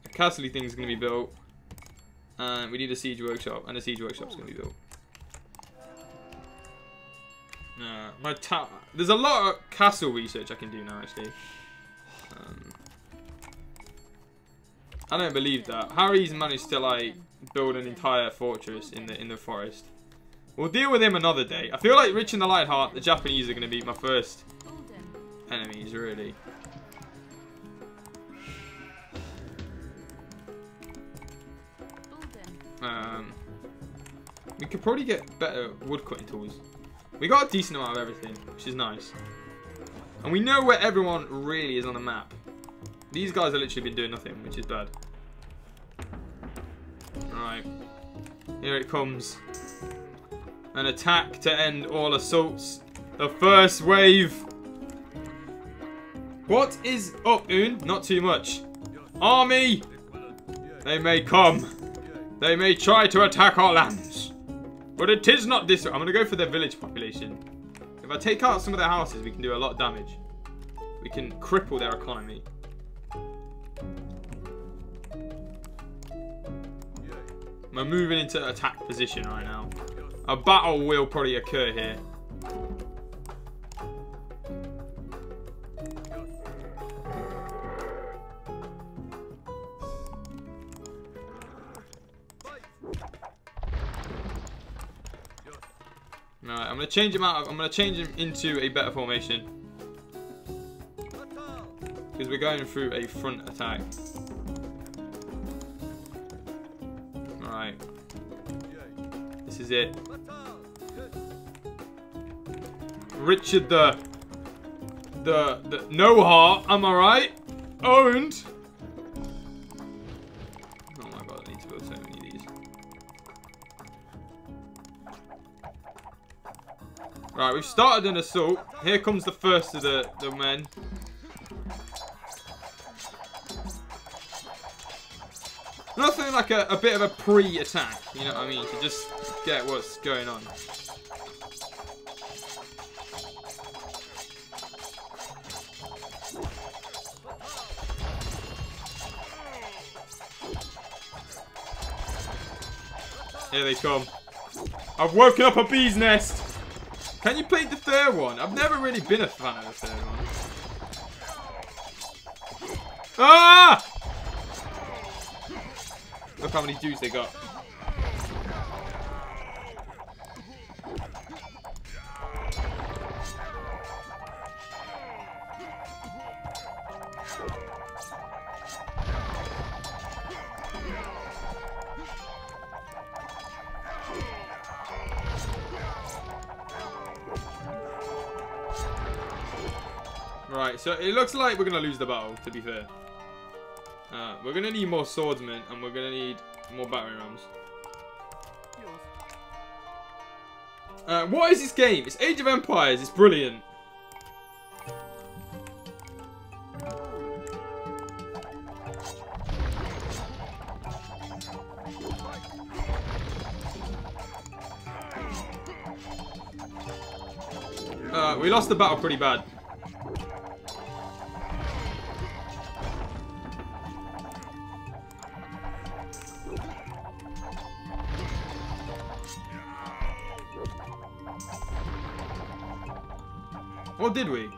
B: A castle thing's gonna be built. And we need a siege workshop, and a siege workshop's gonna be built. There's a lot of castle research I can do now, actually. I don't believe that. Harry's managed to like build an entire fortress in the forest. We'll deal with him another day. I feel like Rich and the Lightheart, the Japanese, are going to be my first enemies, really. We could probably get better wood cutting tools. We got a decent amount of everything, which is nice. And we know where everyone really is on the map. These guys have literally been doing nothing, which is bad. Alright. Here it comes. An attack to end all assaults. The first wave. What is up, Un? Not too much. Army! They may come. They may try to attack our lands. But it is not this. I'm going to go for their village population. If I take out some of their houses, we can do a lot of damage. We can cripple their economy. We're moving into attack position right now. A battle will probably occur here. Alright, I'm gonna change him out. I'm gonna change him into a better formation. Because we're going through a front attack. Alright. This is it. Richard the no heart, am I right? Owned. Oh my god, I need to build so many of these. Right, we've started an assault. Here comes the first of the men. Nothing like a bit of a pre-attack, you know what I mean? To just get what's going on. Here they come. I've woken up a bee's nest. Can you play the third one? I've never really been a fan of the third one. Ah! Look how many dudes they got. Right, so it looks like we're going to lose the battle, to be fair. We're going to need more swordsmen, and we're going to need more battering rams. What is this game? It's Age of Empires. It's brilliant. We lost the battle pretty bad. Or did we?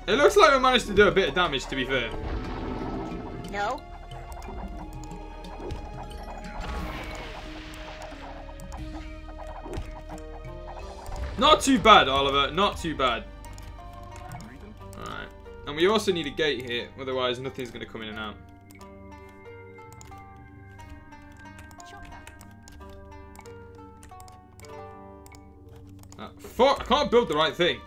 B: It looks like we managed to do a bit of damage, to be fair.
D: No.
B: Not too bad, Oliver. Not too bad. Alright. And we also need a gate here. Otherwise, nothing's going to come in and out. Fuck! I can't build the right thing.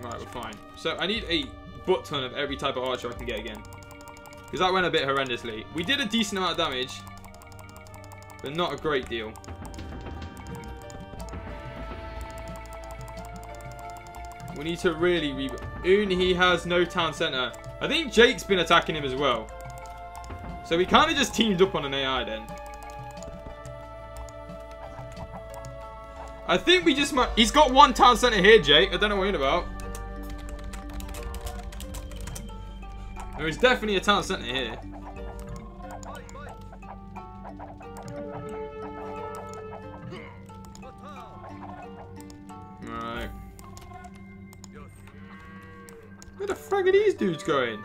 B: Right, we're fine. So I need a butt ton of every type of archer I can get again. Because that went a bit horrendously. We did a decent amount of damage. But not a great deal. We need to really he has no town centre. I think Jake's been attacking him as well. So we kind of just teamed up on an AI then. I think we just might... He's got one town centre here, Jake. I don't know what you're about. There is definitely a town centre here. Right. Where the frig are these dudes going?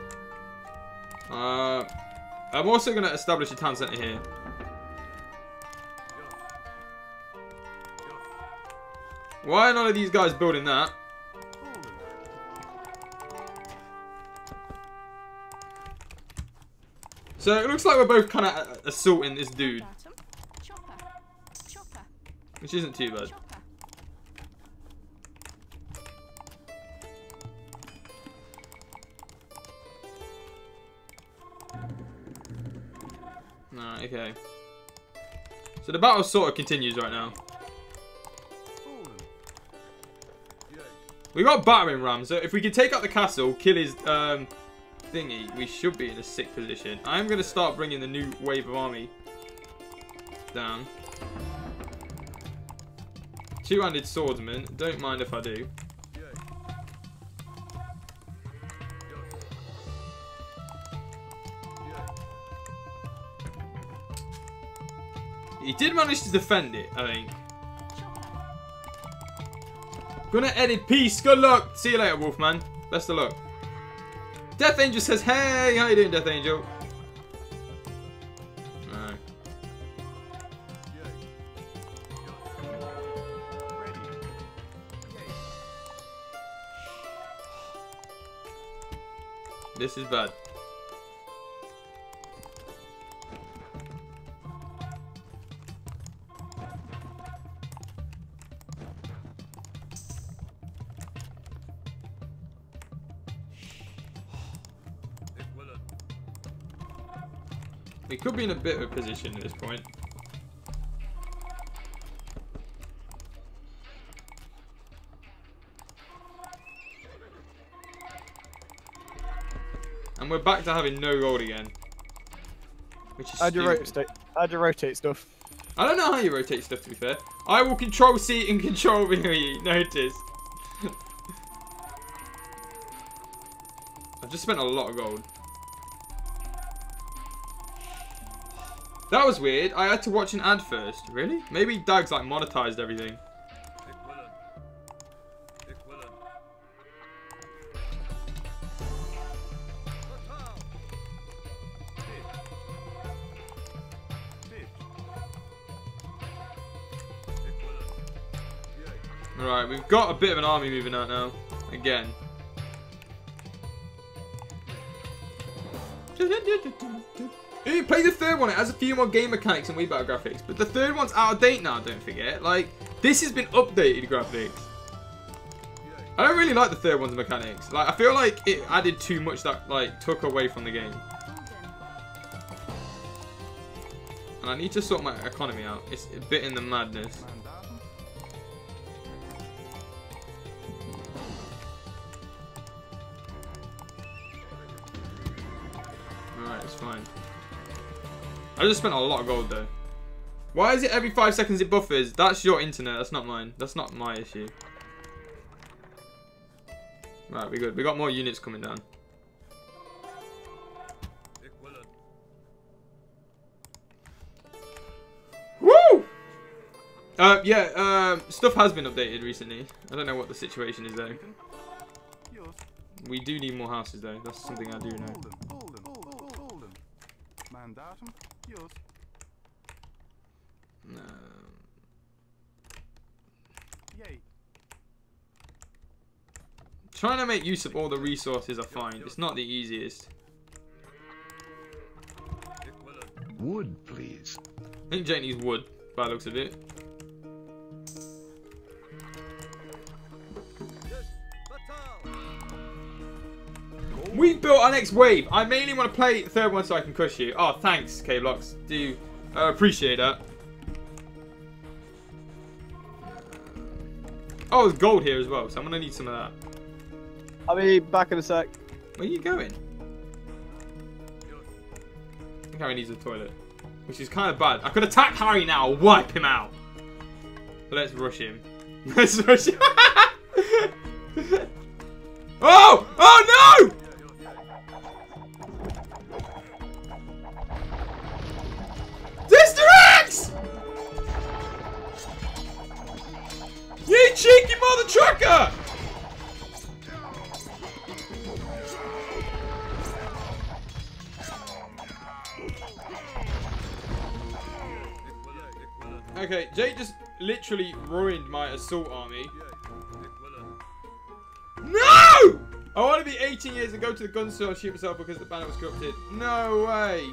B: I'm also going to establish a town centre here. Why are none of these guys building that? So it looks like we're both kind of assaulting this dude. Which isn't too bad. Alright, okay. So the battle sort of continues right now. We got battering ram, so if we can take out the castle, kill his thingy, we should be in a sick position. I'm going to start bringing the new wave of army down. Two-handed swordsman, don't mind if I do. He did manage to defend it, I think. Gonna edit. Peace. Good luck. See you later, Wolfman. Best of luck. Death Angel says, hey, how you doing, Death Angel? Alright. This is bad. We could be in a bit of a position at this point. And we're back to having no gold again. Which is
A: How'd you rotate stuff?
B: I don't know how you rotate stuff, to be fair. I will control C and control V. Notice. I've just spent a lot of gold. That was weird. I had to watch an ad first. Really? Maybe Dag's like monetized everything. Alright, we've got a bit of an army moving out now. Again. Ooh, play the third one. It has a few more game mechanics and way better graphics. But the third one's out of date now, don't forget. Like, this has been updated graphics. I don't really like the third one's mechanics. Like, I feel like it added too much that, like, took away from the game. And I need to sort my economy out. It's a bit in the madness. Alright, it's fine. I just spent a lot of gold though. Why is it every 5 seconds it buffers? That's your internet, that's not mine. That's not my issue. Right, we're good. We got more units coming down. Woo! Yeah, stuff has been updated recently. I don't know what the situation is though. We do need more houses though. That's something I do know. Trying to make use of all the resources I find. It's not the easiest.
C: Wood, please.
B: I think Jake needs wood, by the looks of it. We've built our next wave. I mainly want to play the third one so I can crush you. Oh, thanks, K-Blocks. Do appreciate that. Oh, there's gold here as well, so I'm going to need some of that.
A: I'll be back in a sec.
B: Where are you going? I think Harry needs a toilet. Which is kind of bad. I could attack Harry now, wipe him out. But let's rush him. Let's rush him. Oh! Oh no! Sister X! You cheeky mother trucker! Okay, Jake just literally ruined my assault army. No! I want to be 18 years and go to the gun store and shoot myself because the banner was corrupted. No way.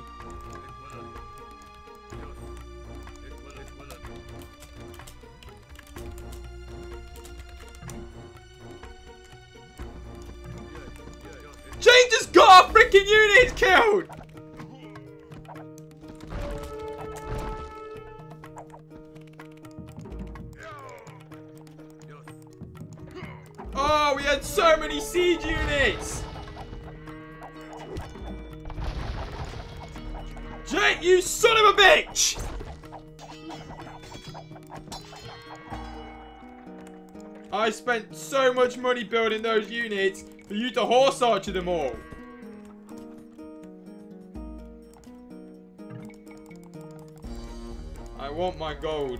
B: Jake just got our freaking units killed! Oh, we had so many siege units! Jake, you son of a bitch! I spent so much money building those units for you to horse archer them all. I want my gold.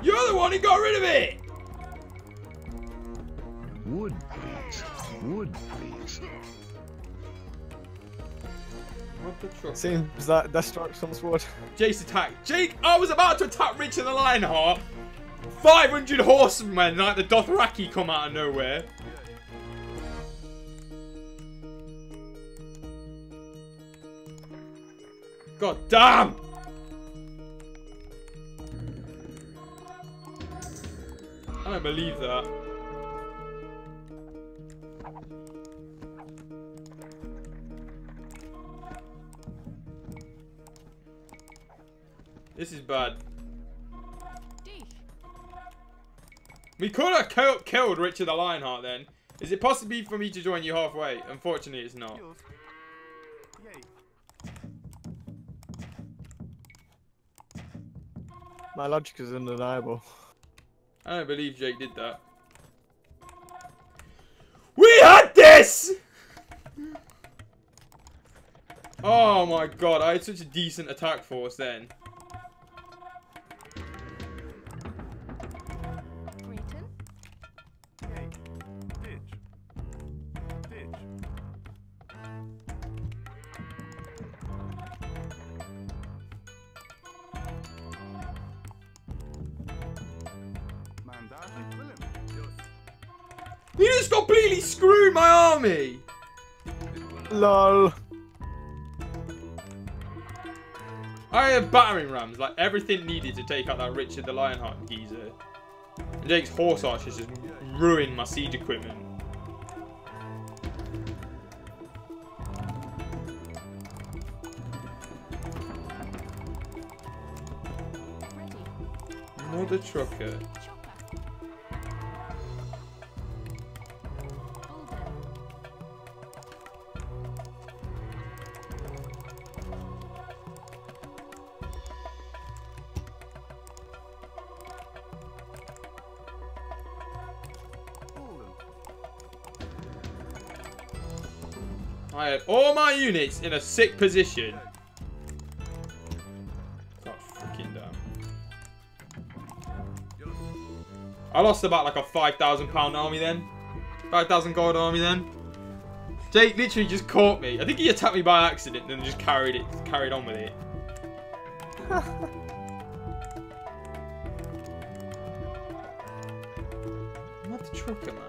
B: You're the one who got rid of it!
C: Wood, please. Wood, please.
B: What the truck?
A: Seems that destruction's wood.
B: Jake's attack. Jake, I was about to attack Richard the Lionheart. 500 horsemen like the Dothraki come out of nowhere. God damn! I don't believe that. This is bad. We could have killed Richard the Lionheart then. Is it possible for me to join you halfway? Unfortunately, it's not.
A: My logic is undeniable.
B: I don't believe Jake did that. We had this! Oh my god, I had such a decent attack force then. You just completely screwed my army!
A: LOL.
B: I had battering rams, like everything needed to take out that Richard the Lionheart geezer. And Jake's horse archers just ruined my siege equipment. Another trucker. I had all my units in a sick position. God freaking damn. I lost about like a £5,000 army then. 5,000 gold army then. Jake literally just caught me. I think he attacked me by accident and then just carried on with it. I'm not the trucker, man.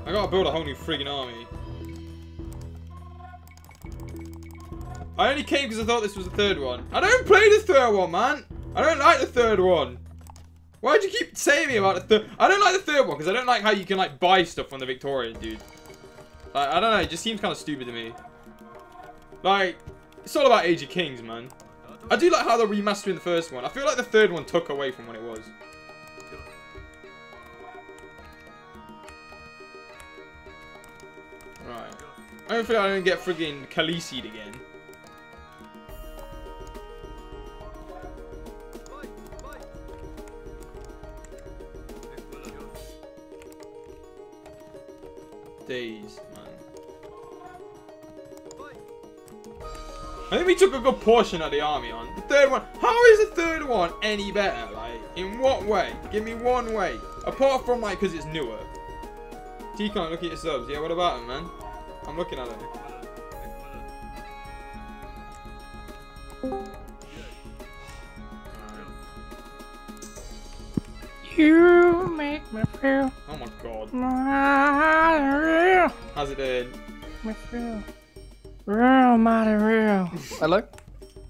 B: I gotta build a whole new friggin' army. I only came because I thought this was the third one. I don't play the third one, man. I don't like the third one. Why'd you keep saying me about the third? I don't like the third one because I don't like how you can like buy stuff from the Victorian, dude. Like, I don't know. It just seems kind of stupid to me. Like, it's all about Age of Kings, man. I do like how they're remastering the first one. I feel like the third one took away from what it was. Right. Hopefully I don't get friggin' Khaleesi'd again. Days, man. I think we took a good portion of the army on. The third one. How is the third one any better? Like, in what way? Give me one way. Apart from, like, because it's newer. TKON, look at your subs. Yeah, what about them, man? I'm looking at them.
E: You make me feel.
B: Oh my god.
E: Mighty real.
B: How's it doing?
E: Me feel real, mighty real. Hello?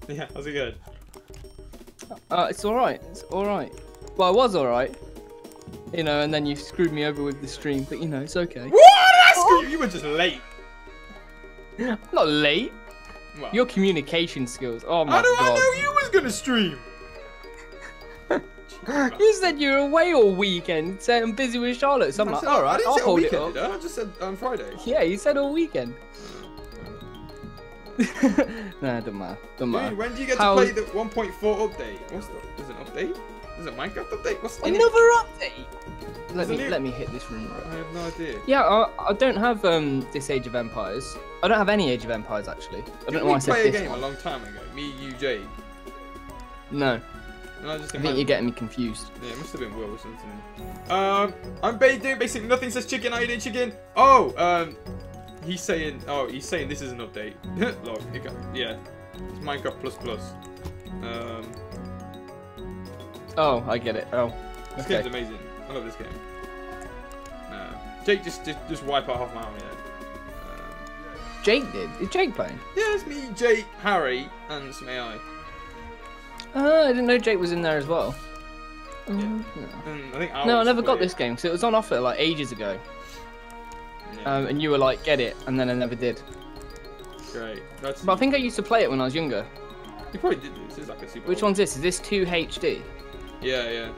B: Yeah, how's it good?
E: It's alright. It's alright. Well, I was alright. You know, and then you screwed me over with the stream, but you know, it's okay.
B: What? You were just late.
E: I'm not late.
B: Well,
E: Your communication skills. Oh my
B: how do
E: god.
B: I know you was gonna stream?
E: You said you were away all weekend, saying I'm busy with Charlotte. So I'm like, alright, I'll hold it up.
B: I just said on Friday.
E: Yeah, you said all weekend. Nah, don't matter. Don't matter.
B: Dude, when do you get to play the 1.4 update? What's the? Is it an update? Is it Minecraft update? What's in
E: Another
B: it?
E: update? Let me hit this room. Right?
B: I have no idea.
E: Yeah, I don't have this Age of Empires. I don't have any Age of Empires actually. I don't know why I said
B: this. We
E: this
B: played a game
E: one.
B: a long time ago. Me, you, Jay.
E: No.
B: I
E: think you're getting me confused.
B: Yeah, it must have been Will or something. I'm doing basically nothing. Says chicken. How you doing, chicken? Oh, he's saying this is an update. Look, yeah, it's Minecraft plus plus.
E: Oh, I get it. Oh,
B: this
E: okay.
B: game's amazing. I love this game. Jake just wipe out half my army there.
E: Jake did. Is Jake playing?
B: Yeah, it's me, Jake, Harry, and some AI.
E: I didn't know Jake was in there as well.
B: Yeah.
E: No.
B: And I think
E: No, I never got this game because it was on offer like ages ago.
B: Yeah.
E: And you were like, get it, and then I never did.
B: Great.
E: But I think I used to play it when I was younger.
B: You probably did. This is like a super.
E: Which one's this? Is this 2 HD?
B: Yeah, yeah.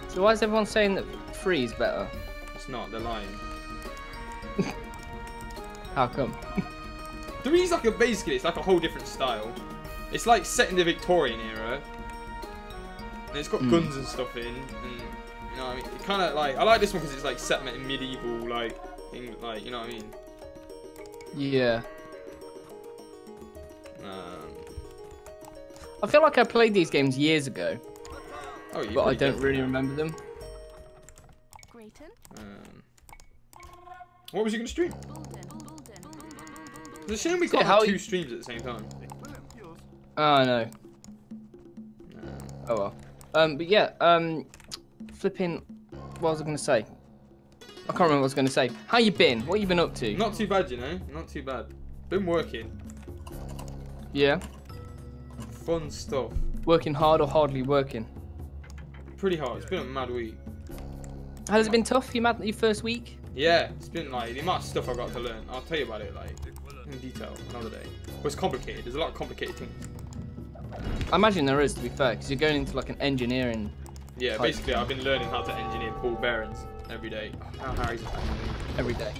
E: So why is everyone saying that 3 is better?
B: It's not. They're lying.
E: How come?
B: 3 is like basically it's like a whole different style. It's like set in the Victorian era, and it's got guns and stuff in, and you know what I mean. It kind of like I like this one because it's like set in medieval, like you know what I mean.
E: Yeah. I feel like I played these games years ago, but I don't really remember them.
B: What was you gonna stream? It's a shame we can't have 2 streams at the same time.
E: Oh no. Oh well. But yeah. Flipping. What was I gonna say? I can't remember what I was gonna say. How you been? What you been up to?
B: Not too bad, you know. Not too bad. Been working.
E: Yeah.
B: Fun stuff.
E: Working hard or hardly working?
B: Pretty hard. It's been a mad week.
E: Has it been tough? Your first week?
B: Yeah, it's been like the amount of stuff I've got to learn. I'll tell you about it like in detail another day. But it's complicated. There's a lot of complicated things.
E: I imagine there is, to be fair, because you're going into like an engineering.
B: Yeah, basically I've been learning how to engineer ball bearings every day. Oh, Harry's
E: every day.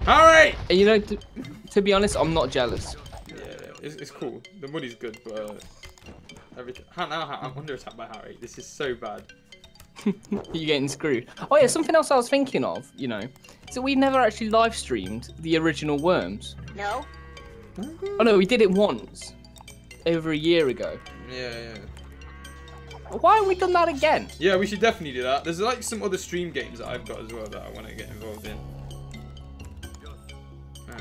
B: Harry!
E: And you know, to be honest, I'm not jealous.
B: Yeah, it's cool. The money's good, but everything. Now I'm under attack by Harry. This is so bad.
E: You're getting screwed. Oh yeah, something else I was thinking of, you know, so we never actually live streamed the original Worms.
D: No.
E: Oh no, we did it once, over a year ago.
B: Yeah.
E: Why have we done that again?
B: Yeah, we should definitely do that. There's like some other stream games that I've got as well that I want to get involved in.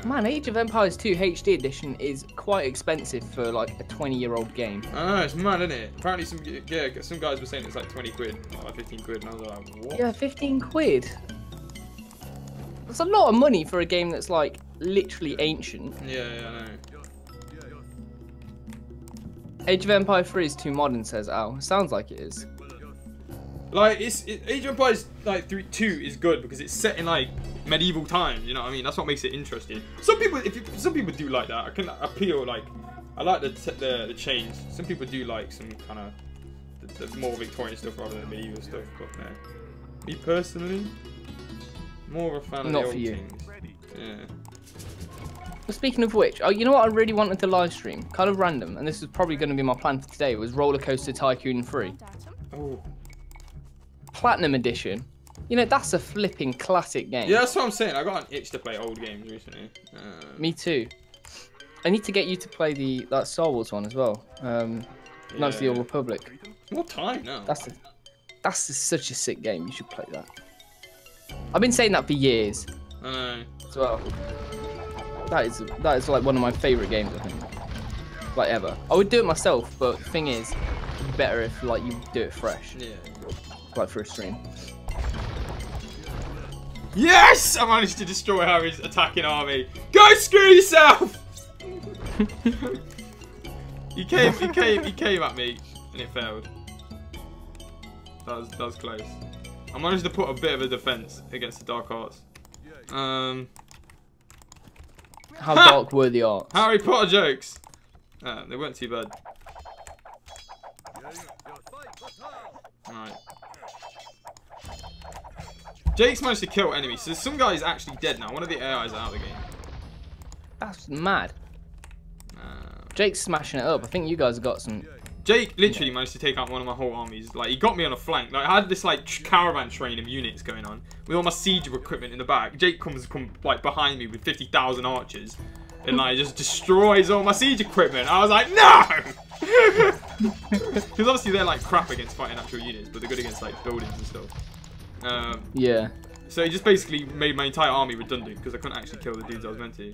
E: Man, Age of Empires 2 HD edition is quite expensive for like a 20-year-old game.
B: I know, it's mad, isn't it? Apparently some guys were saying it's like 20 quid, or like 15 quid, and I was like, what?
E: Yeah, 15 quid. That's a lot of money for a game that's like literally ancient.
B: Yeah, I know.
E: Age of Empire 3 is too modern, says Al. Sounds like it is.
B: Like Age of Empires like 2 is good because it's set in like medieval times. You know what I mean? That's what makes it interesting. Some people do like that. I can appeal like I like the change. Some people do like some kind of the more Victorian stuff rather than medieval stuff. But no, me personally, more of a fan of the old things. Yeah.
E: Well, speaking of which, you know what I really wanted to live stream? Kind of random, and this is probably going to be my plan for today, was Roller Coaster Tycoon 3.
B: Oh.
E: Platinum Edition. You know, that's a flipping classic game.
B: Yeah, that's what I'm saying. I got an itch to play old games recently.
E: Me too. I need to get you to play that Star Wars one as well. Knights of the Old Republic.
B: What time now?
E: That's such a sick game. You should play that. I've been saying that for years.
B: I know.
E: As well. That is like one of my favourite games, I think. Like ever. I would do it myself, but the thing is, it's better if like you do it fresh.
B: Yeah.
E: Like for a stream.
B: Yes! I managed to destroy Harry's attacking army. Go screw yourself! he came at me and it failed. That was close. I managed to put a bit of a defense against the dark arts.
E: How dark were the arts?
B: Harry Potter jokes. They weren't too bad. Alright. Jake's managed to kill enemies, so some guy is actually dead now. One of the AIs are out of the game.
E: That's mad. Jake's smashing it up. I think you guys have got some...
B: Jake literally managed to take out one of my whole armies. Like, he got me on a flank. Like, I had this, like, caravan train of units going on with all my siege equipment in the back. Jake comes like, behind me with 50,000 archers and, like, just destroys all my siege equipment. I was like, no! Because obviously they're, like, crap against fighting actual units, but they're good against, like, buildings and stuff.
E: Yeah.
B: So he just basically made my entire army redundant because I couldn't actually kill the dudes I was meant to.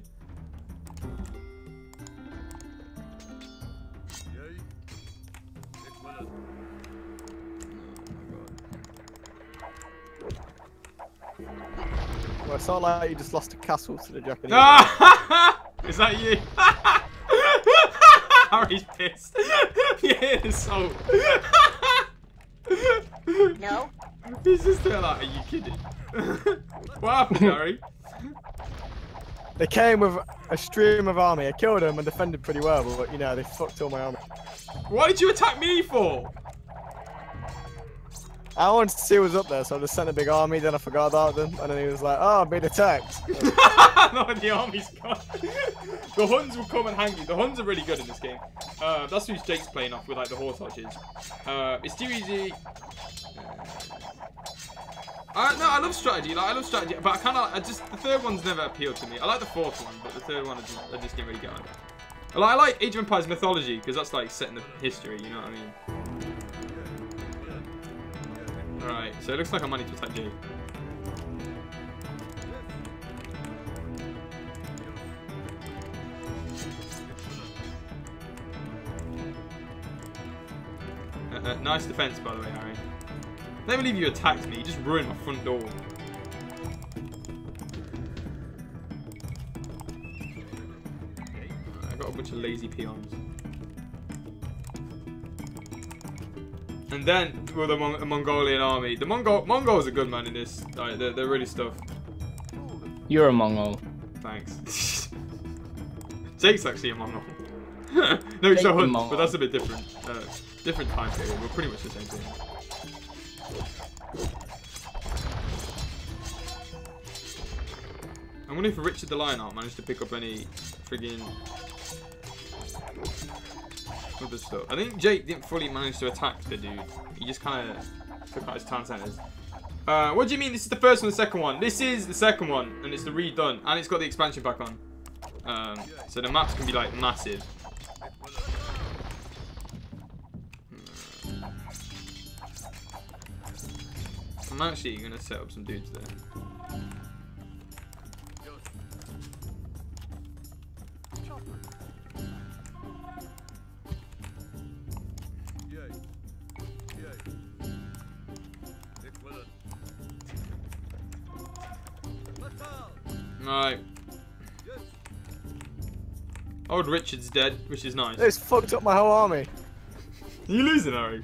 A: Well, it's not like you just lost a castle to the Japanese.
B: Is that you? Harry's pissed. Yeah, the salt.
D: No.
B: He's just there like, are you kidding? What happened, Harry?
A: They came with a stream of army. I killed them and defended pretty well, but you know, they fucked all my army.
B: What did you attack me for?
A: I wanted to see who was up there, so I just sent a big army, then I forgot about them, and then he was like, oh, I've been attacked.
B: No, the army's gone. The Huns will come and hang you. The Huns are really good in this game. That's who Jake's playing off with, like, the horse archers. It's too easy. No, I love strategy. Like, I love strategy, but I kind of, the third one's never appealed to me. I like the fourth one, but the third one, I just didn't really get on. I like Age of Empires mythology, because that's, like, set in the history, you know what I mean? Alright, so it looks like I might need to attack Jake. Nice defense, by the way, Harry. I can't believe you attacked me. You just ruined my front door. I got a bunch of lazy peons. And then with a Mongolian army. The Mongols are good, man, in this. Like, they're really stuffed.
E: You're a Mongol.
B: Thanks. Jake's actually a Mongol. No, he's a Hunt, but that's a bit different. Different time period. We're pretty much the same thing. I wonder if Richard the Lionheart managed to pick up any friggin' other stuff. I think Jake didn't fully manage to attack the dude. He just kind of took out his town centers. What do you mean this is the first one, the second one? This is the second one, and it's the redone, and it's got the expansion pack on. So the maps can be like massive. I'm actually gonna set up some dudes there. Alright. Old Richard's dead, which is nice.
A: It's fucked up my whole army.
B: Are you losing, Harry?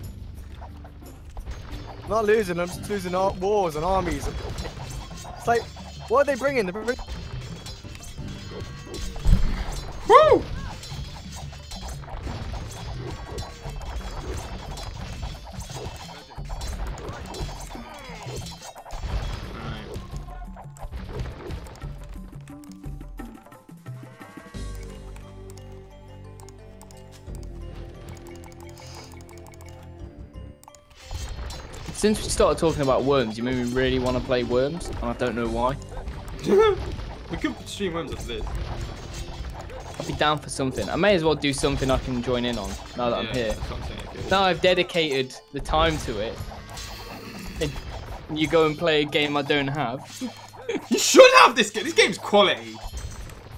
A: I'm not losing, I'm just losing wars and armies. It's like, what are they bringing? They're bringing...
B: Woo!
E: Since we started talking about worms, you made me really want to play worms, and I don't know why.
B: We could stream worms after this.
E: I'd be down for something. I may as well do something I can join in on now that I'm here.
B: That's what I'm saying, okay.
E: Now I've dedicated the time to it, and you go and play a game I don't have.
B: You should have this game. This game's quality.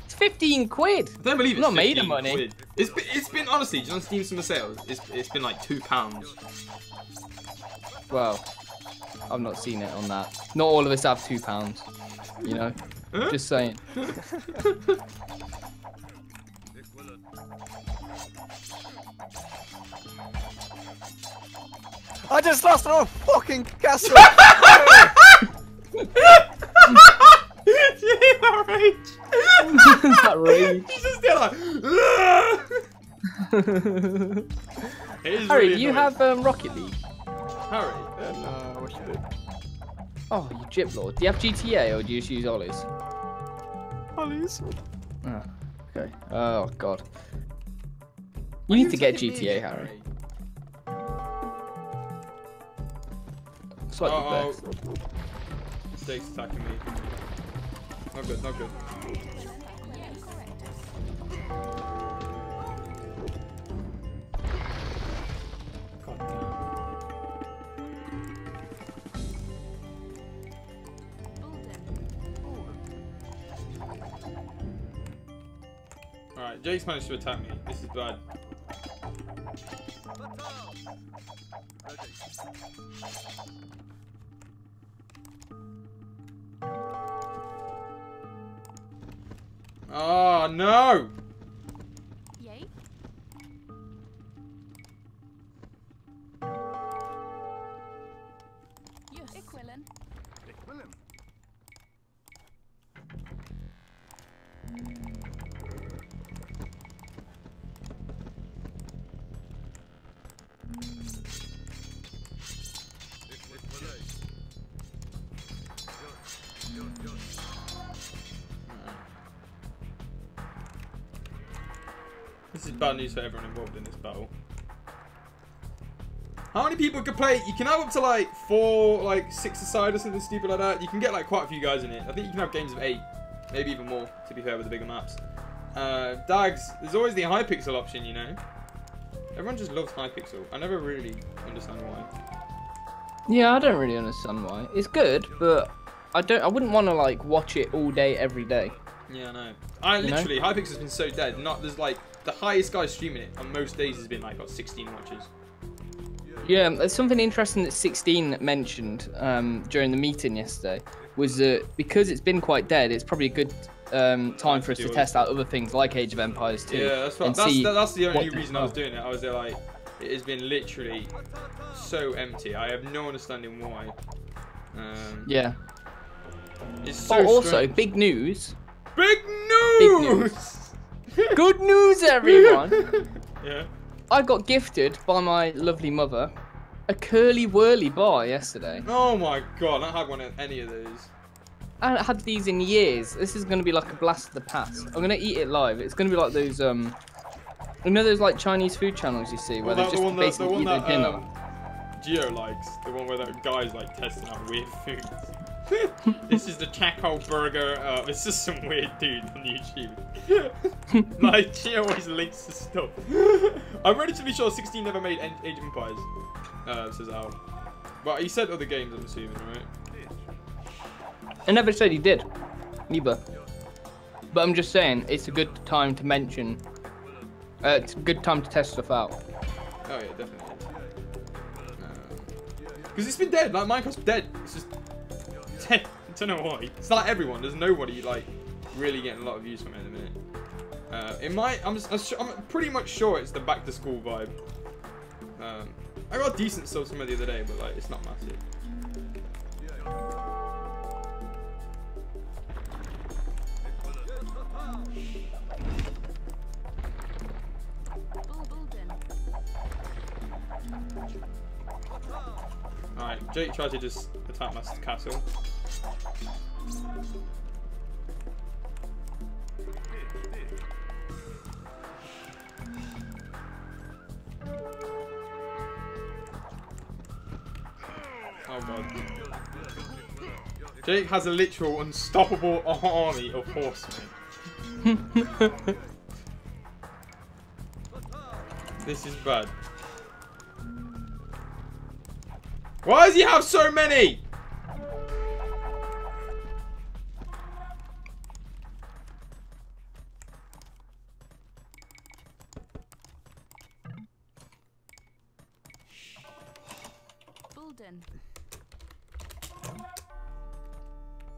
E: It's 15 quid.
B: I don't believe it's
E: I'm not made of
B: 15
E: money.
B: quid. It's been honestly, just on Steam Summer Sales, it's been like £2.
E: Well, I've not seen it on that. Not all of us have £2, you know.
B: Huh?
E: Just saying.
A: I just lost on a fucking castle!
B: That rage!
E: That rage.
B: He's just there like. It is
E: Harry,
B: really
E: do you
B: annoying.
E: have Rocket League?
B: Harry?
A: No, I wish you did.
E: Oh, you gyp lord. Do you have GTA or do you just use Ollie's?
A: Please.
E: Oh, okay. Oh god. You need to get GTA, Harry. It's like the best.
B: Snake's attacking me. Not good, not good. God damn. Alright, Jake's managed to attack me. This is bad. Oh no!
D: Yay. Yes. Equilin.
B: This is bad news for everyone involved in this battle. How many people can play? You can have up to like 4, like 6 aside or something stupid like that. You can get like quite a few guys in it. I think you can have games of 8, maybe even more, to be fair, with the bigger maps. Dags, there's always the high pixel option, you know. Everyone just loves high pixel. I never really understand why.
E: Yeah, I don't really understand why. It's good, but I wouldn't want to like watch it all day, every day.
B: Yeah, I know. I
E: You know?
B: literally, high pixel's been so dead. There's like the highest guy streaming it on most days has been like got 16 watches.
E: Yeah, there's something interesting that 16 mentioned during the meeting yesterday was that because it's been quite dead, it's probably a good time for us to test out other things like Age of Empires 2.
B: Yeah, that's what, that's the only reason I was doing it. I was there like, it has been literally so empty. I have no understanding why.
E: Yeah.
B: It's so
E: Oh, also,
B: strange.
E: big news.
B: Big news!
E: Good news, everyone!
B: Yeah.
E: I got gifted by my lovely mother a curly whirly bar yesterday.
B: Oh my god, I haven't had any of those.
E: I haven't had these in years. This is going to be like a blast of the past. I'm going to eat it live. It's going to be like those, you know those like Chinese food channels you see where they just basically eat their dinner.
B: Geo likes, the one where that guy's like testing out weird foods. This is the Taco Burger. This is some weird dude on YouTube. Like, Geo always links to stuff. I'm relatively sure 16 never made Age of Empires. Says Al. But he said other games, I'm assuming, right?
E: I never said he did, either. But I'm just saying, it's a good time to mention. It's a good time to test stuff out.
B: Oh yeah, definitely. Because it's been dead. Like Minecraft's dead. It's just dead. I don't know why. It's like everyone. There's nobody like really getting a lot of views from it at the minute. It might. I'm pretty much sure it's the back to school vibe. I got decent subs from it the other day, but like it's not massive. Alright, Jake tried to just attack my castle. Oh god. Jake has a literal unstoppable army of horsemen. This is bad. Why does he have so many?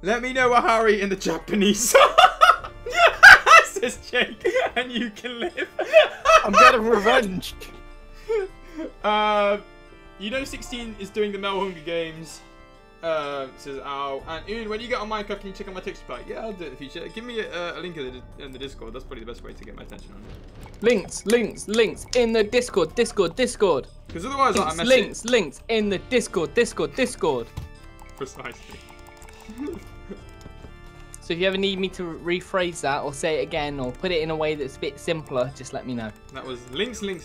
B: Let me know a Harry in the Japanese. Says Jake, and you can live.
A: I'm getting revenge.
B: You know 16 is doing the Mel Hunger Games. Says Al. And Ewan, when you get on Minecraft, can you check out my texture pack? Yeah, I'll do it in the future. Give me a link in the Discord. That's probably the best way to get my attention on it.
E: Links in the Discord.
B: Because otherwise, like, I mess
E: Links in the Discord.
B: Precisely.
E: So if you ever need me to rephrase that or say it again or put it in a way that's a bit simpler, just let me know.
B: That was links in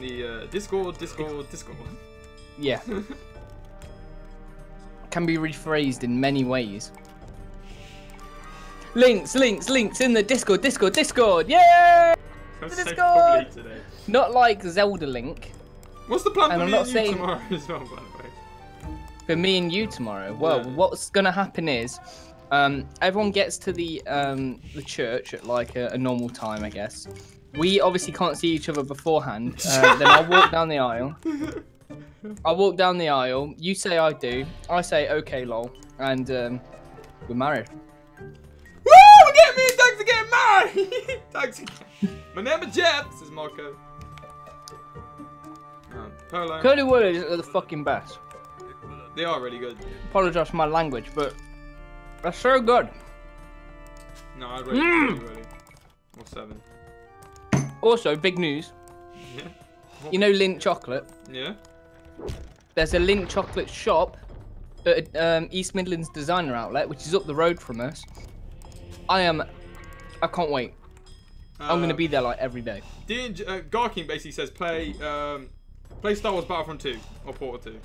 B: the Discord.
E: Yeah. Can be rephrased in many ways. Links in the Discord. Yeah! Discord!
B: Today.
E: Not like Zelda Link.
B: What's the plan for
E: I'm
B: me
E: not
B: and you
E: saying
B: tomorrow as well, by the way?
E: For me and you tomorrow? Well,
B: Yeah.
E: what's gonna happen is everyone gets to the church at like a normal time, I guess. We obviously can't see each other beforehand. Then I'll walk down the aisle. You say I do. I say okay, lol, and we're married.
B: Woo! Get me! Thanks for getting married! Thanks again. My name is Jeff, says Marco. Polo.
E: Curly Willies are the fucking best.
B: They are really good.
E: Apologise for my language, but they're so good.
B: No, I'd rate it really. Or 7.
E: Also, big news.
B: Yeah.
E: You know Lindt chocolate?
B: Yeah.
E: There's a Lindt chocolate shop at East Midlands Designer Outlet, which is up the road from us. I can't wait. I'm gonna be there like every day.
B: Garkin basically says play Star Wars Battlefront 2 or Portal 2.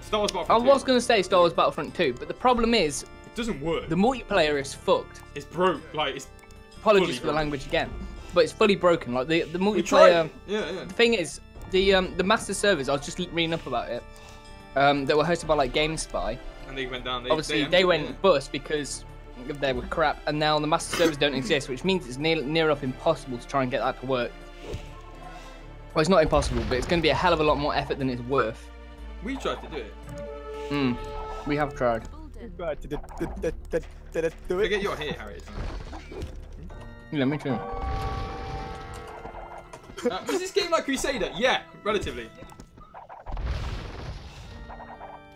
B: Star Wars Battlefront 2.
E: I was gonna say Star Wars Battlefront 2, but the problem is
B: it doesn't work.
E: the multiplayer is fucked.
B: It's broke. Like it's.
E: Apologies for the language again, but it's fully broken. Like the multiplayer.
B: Yeah.
E: The thing is, the master servers. I was just reading up about it. That were hosted by like GameSpy.
B: And they went down.
E: Obviously, they went bust because they were crap, and now the master servers don't exist, which means it's near up impossible to try and get that to work. Well, it's not impossible, but it's going to be a hell of a lot more effort than it's worth.
B: We tried to do it.
E: We have tried.
A: Right, do it.
B: Forget you're here, Harry.
E: Yeah, me too.
B: Was this game like Crusader? Yeah, relatively.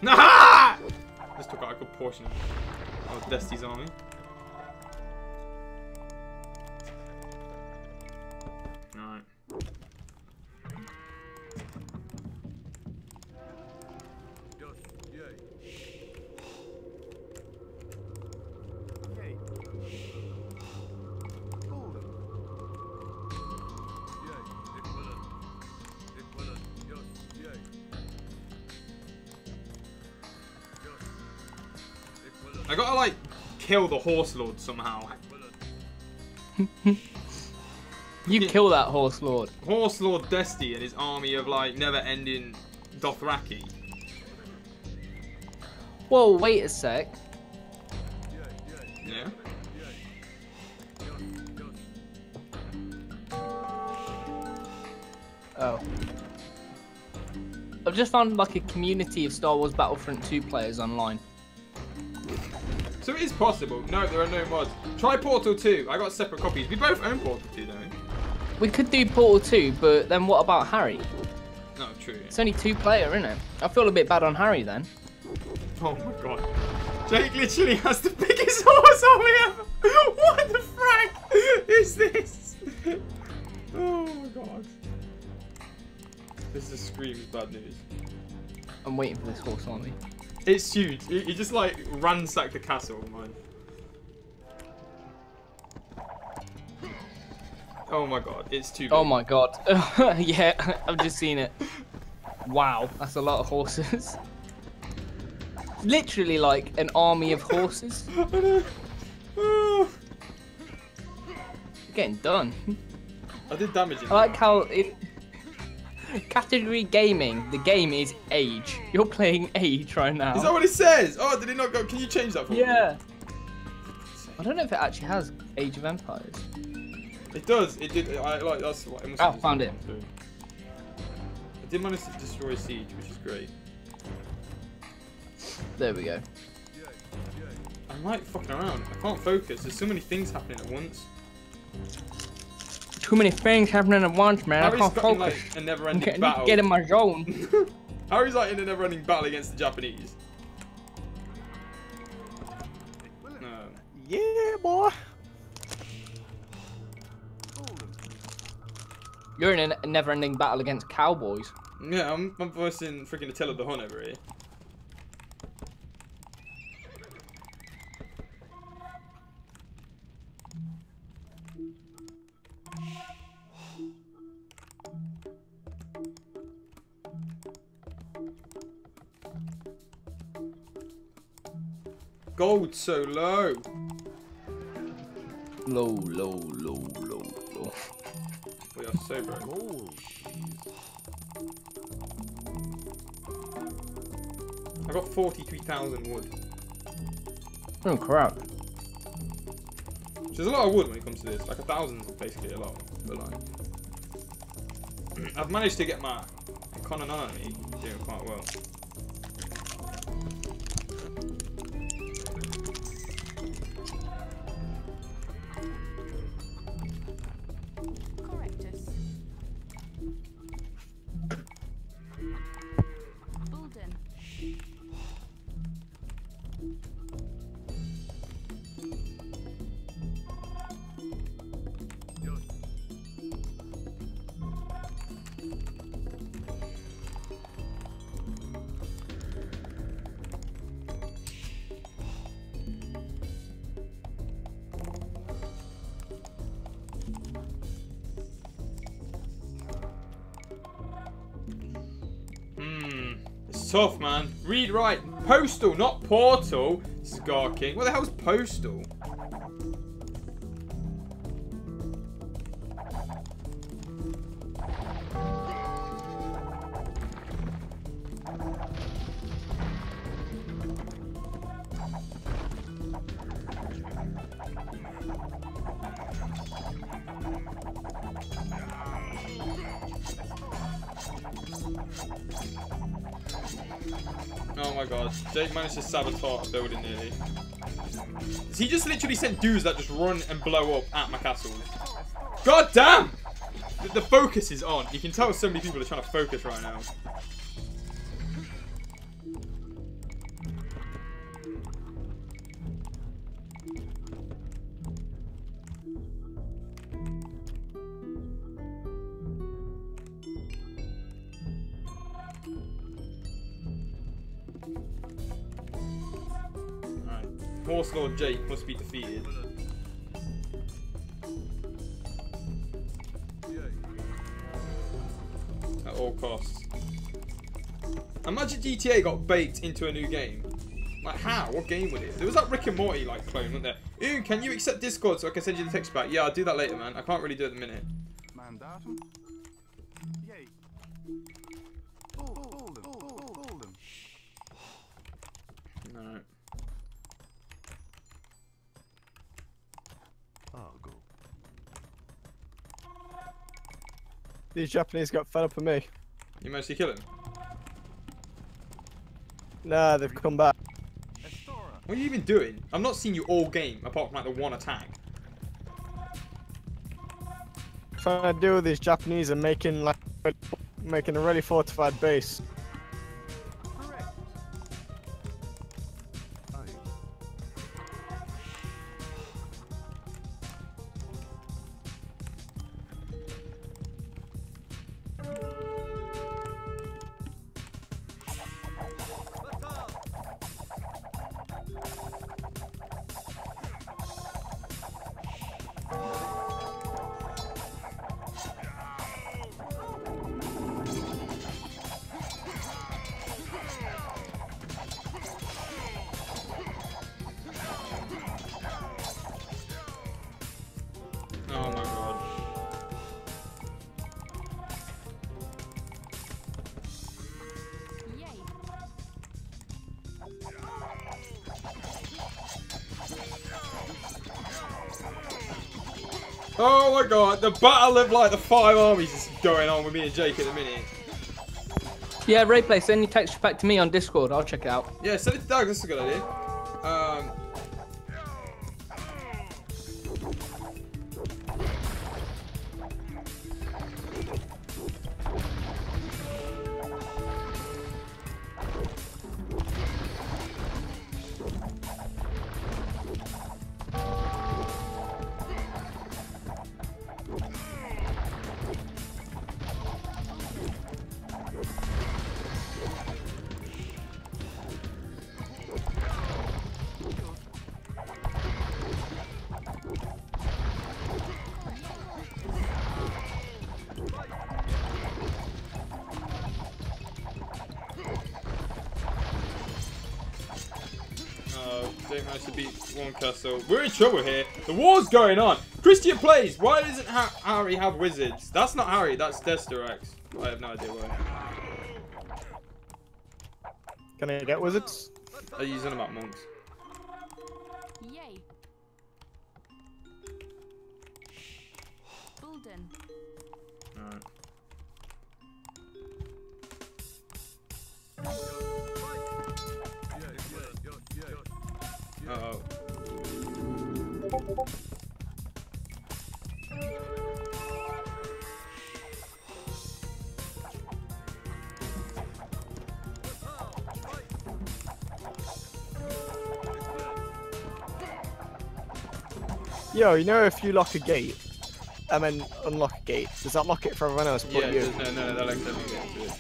B: Nah! Just took out a good portion of Destiny's army. Alright. I gotta like kill the Horse Lord somehow.
E: You kill that Horse Lord.
B: Horse Lord Desti and his army of like never-ending Dothraki.
E: Whoa, wait a sec.
B: Yeah.
E: Oh. I've just found like a community of Star Wars Battlefront 2 players online.
B: So it is possible. No, there are no mods. Try Portal 2. I got separate copies. We both own Portal 2, don't we?
E: We could do Portal 2, but then what about Harry?
B: No, true.
E: It's only 2-player, isn't it? I feel a bit bad on Harry then.
B: Oh my god. Jake literally has the biggest horse army ever. What the frack is this? Oh my god. This is screams bad news.
E: I'm waiting for this horse army.
B: It's huge. He just like ransacked the castle, man. Oh my god, it's too big.
E: Oh my god. Yeah, I've just seen it. Wow, that's a lot of horses. Literally like an army of horses.
B: Oh.
E: Getting done.
B: I did damage it.
E: I like how it... Category gaming. The game is age. You're playing age right now.
B: Is that what it says? Oh, did it not go? Can you change that for me?
E: Yeah. I don't know if it actually has Age of Empires.
B: It does. It did. I like that's what. It must have
E: Found it.
B: I did manage to destroy Siege, which is great.
E: There we go.
B: I'm like fucking around. I can't focus. There's so many things happening at once.
E: Too many things happening at once, man.
B: Harry's
E: I can't
B: got in,
E: focus.
B: like a never-ending
E: I need
B: battle.
E: to get in my zone.
B: Harry's like in a never-ending battle against the Japanese.
A: Yeah, boy.
E: You're in a never-ending battle against cowboys.
B: Yeah, I'm voicing freaking Attila the Hun over here. Gold so low.
E: Low.
B: We are so broke. I got 43,000 wood.
E: Oh crap.
B: Which is a lot of wood when it comes to this. Like 1,000 is basically a lot. But like, I've managed to get my economy doing quite well.
D: Correctus. Bulden.
B: It's tough, man. Read right. Postal, not portal. Scar King. What the hell's postal? Oh my god, Jake managed to sabotage a building nearly. He just literally sent dudes that just run and blow up at my castles. God damn! The focus is on. You can tell so many people are trying to focus right now. Horse Lord Jake must be defeated. At all costs. Imagine GTA got baked into a new game. Like how? What game was it? There was that Rick and Morty like clone, wasn't there? Ooh, can you accept Discord so I can send you the text back? Yeah, I'll do that later, man. I can't really do it at the minute.
F: Mandatum? Yay. Hold them.
B: No.
F: I'll go.
A: These Japanese got fed up with me.
B: You managed to kill him?
A: Nah, they've come back.
F: Estora.
B: What are you even doing? I've not seen you all game, apart from like the one attack.
A: Trying to deal with these Japanese and making a really fortified base.
F: Correct. Aye.
B: Oh my god.
D: Yay.
B: Oh my god, the battle of like the 5 armies is going on with me and Jake at the minute.
E: Yeah, Rayplay, send your texture pack to me on Discord. I'll check it out.
B: Yeah, send it to Doug, that's a good idea. Jake managed to beat one castle. We're in trouble here. The war's going on. Christian plays. Why doesn't Harry have wizards? That's not Harry. That's Desterax. I have no idea why.
A: Can I get wizards?
B: Are you using about monks?
D: Yay. Bulden.
B: Alright. Uh-oh.
A: Yo, you know if you lock a gate, and then unlock a gate, does that lock it for everyone else?
B: Yeah,
A: But you?
B: no, that like doesn't get into it.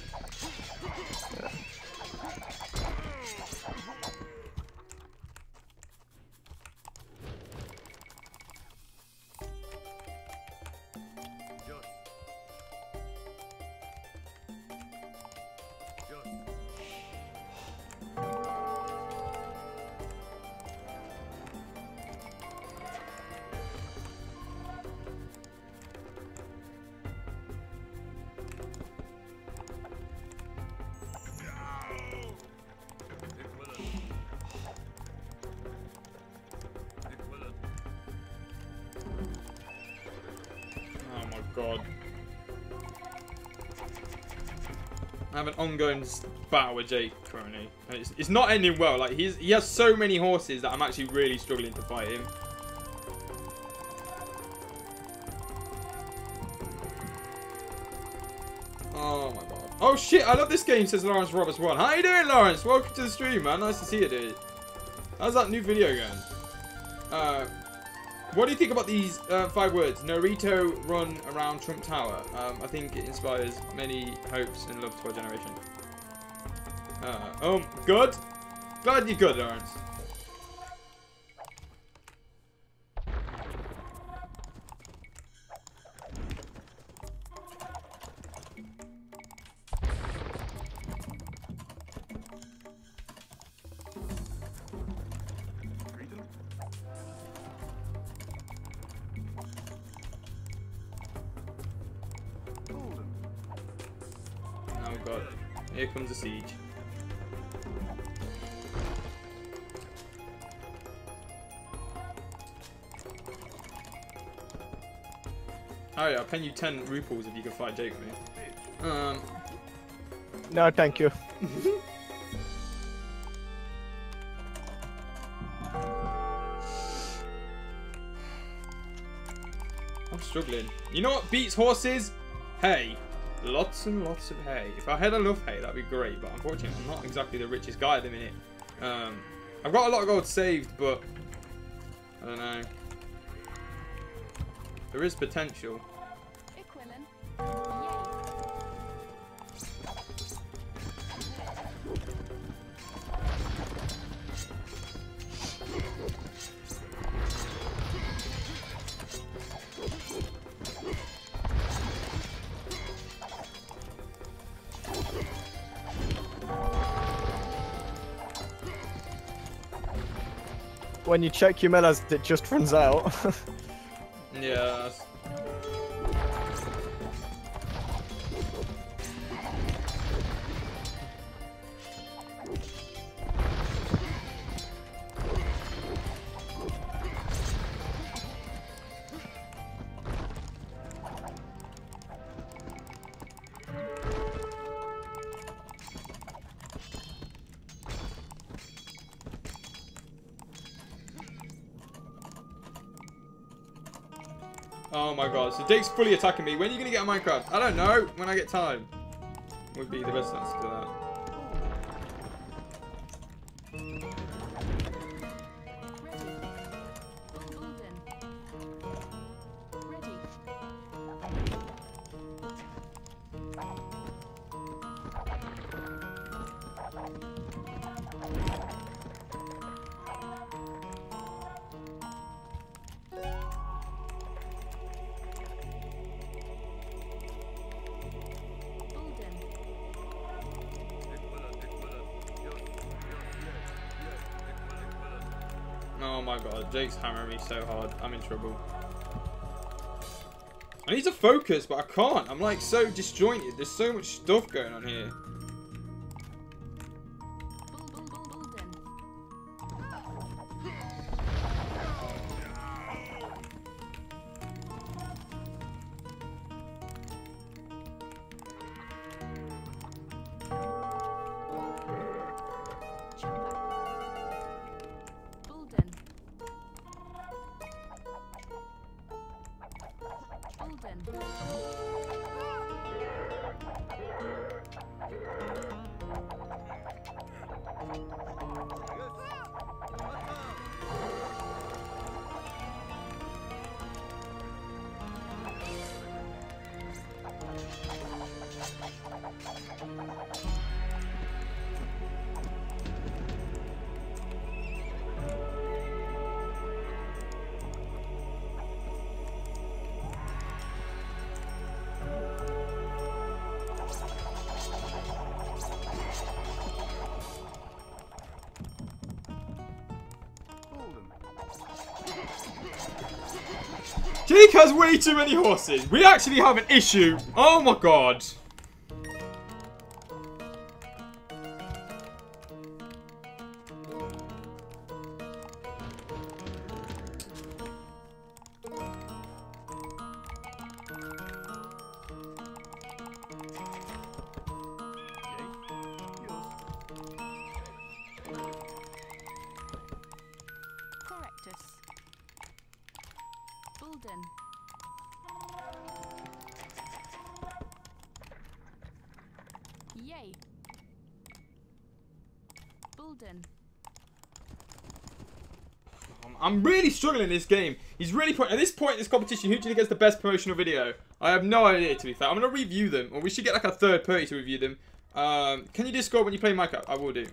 B: God. I have an ongoing battle with Jake currently. And it's not ending well. Like he has so many horses that I'm actually really struggling to fight him. Oh my god. Oh shit, I love this game, says Lawrence Roberts 1. How you doing, Lawrence? Welcome to the stream, man. Nice to see you, dude. How's that new video going? What do you think about these 5 words? Naruto run around Trump Tower. I think it inspires many hopes and love to our generation. Good. Glad you're good, Lawrence. Oh god, here comes the siege. Harry, I'll pay you 10 rupees if you can fight Jake with me.
A: No, thank you.
B: I'm struggling. You know what beats horses? Hay. Lots and lots of hay. If I had enough hay, that'd be great. But unfortunately, I'm not exactly the richest guy at the minute. I've got a lot of gold saved, but I don't know. There is potential.
D: Equilin. Yay.
A: When you check your mellas, it just runs out.
B: Yeah. Oh my god, so Jake's fully attacking me. When are you going to get a Minecraft? I don't know. When I get time. Would be the best answer to that. Oh my god, Jake's hammering me so hard. I'm in trouble. I need to focus, but I can't. I'm like so disjointed. There's so much stuff going on here. Jake has way too many horses. We actually have an issue. Oh my god.
D: Yay. Bulden.
B: I'm really struggling in this game. He's really at this point in this competition, who do you think gets the best promotional video? I have no idea, to be fair. I'm going to review them, or we should get like a third party to review them. Can you Discord when you play Minecraft? I will do.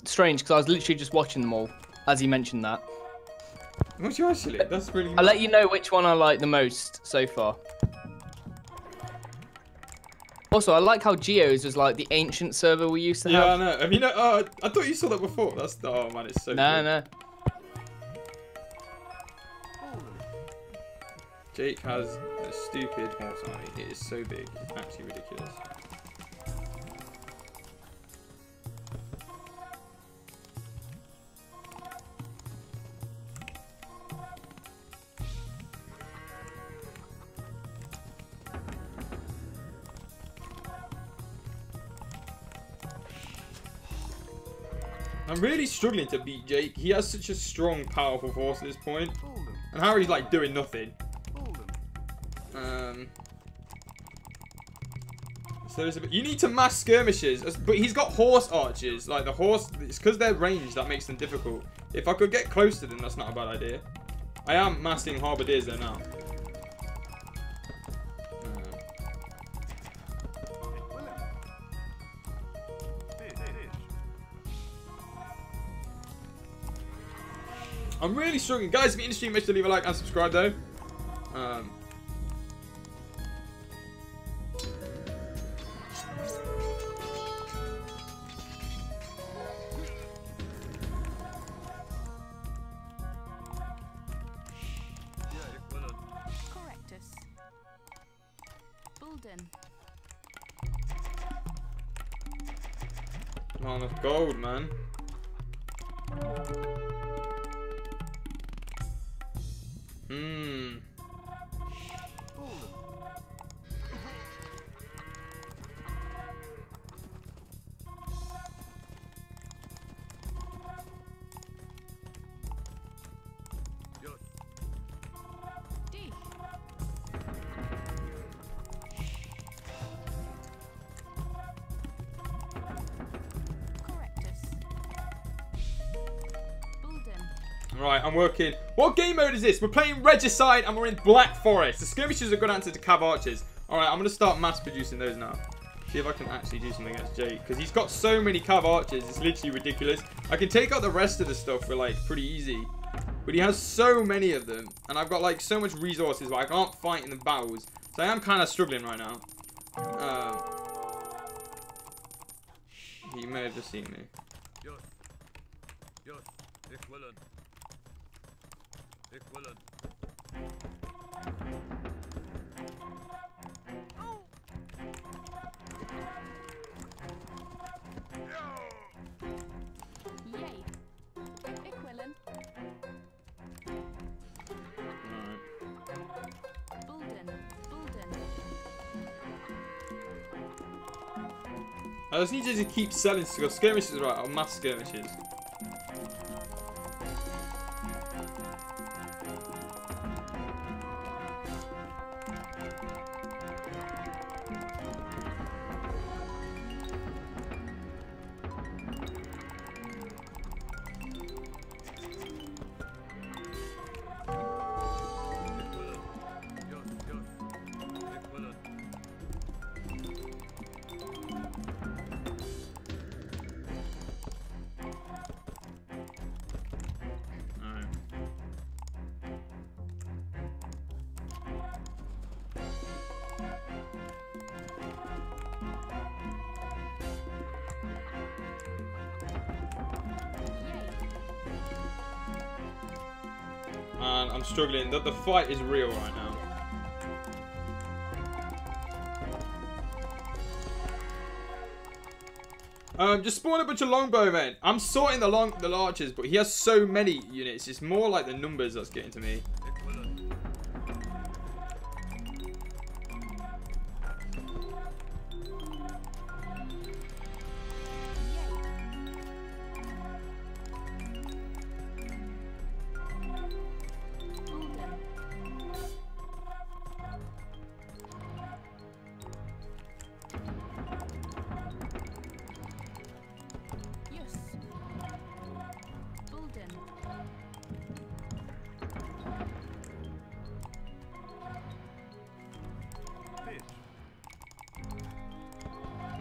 E: Strange, because I was literally just watching them all as he mentioned that.
B: What's you actually? That's really.
E: I'll let you know which one I like the most so far. Also, I like how Geo's was like the ancient server we used to have.
B: Yeah, I know. I mean, I thought you saw that before. That's oh man, it's so.
E: No,
B: cool.
E: no.
B: Jake has a stupid horse army. It is so big. It's actually ridiculous. I'm really struggling to beat Jake. He has such a strong, powerful force at this point.
F: Hold them.
B: And Harry's like doing nothing.
F: Hold them.
B: So there's a bit, you need to mass skirmishes, but he's got horse archers. Like the horse, it's because they're ranged that makes them difficult. If I could get close to them, that's not a bad idea. I am massing halberdiers there now. I'm really struggling. Guys, if you're interested, make sure to leave a like and subscribe though.
D: Correctus. Bulden.
B: Not enough gold, man.
D: D. Correctus. Bulden.
B: Right, I'm working. What game mode is this? We're playing Regicide and we're in Black Forest. The skirmishes are good answer to Cav Archers. Alright, I'm going to start mass producing those now. See if I can actually do something against Jake. Because he's got so many Cav Archers, it's literally ridiculous. I can take out the rest of the stuff for like pretty easy. But he has so many of them. And I've got like so much resources, but I can't fight in the battles. So I am kind of struggling right now. He may have just seen me.
D: Yay. Equilin. Bulden. Bulden.
B: I just need you to keep selling stuff. Skirmishes, right? I'll mass skirmishes. Man, I'm struggling. The fight is real right now. Just spawn a bunch of longbowmen. I'm sorting the archers, but he has so many units. It's more like the numbers that's getting to me.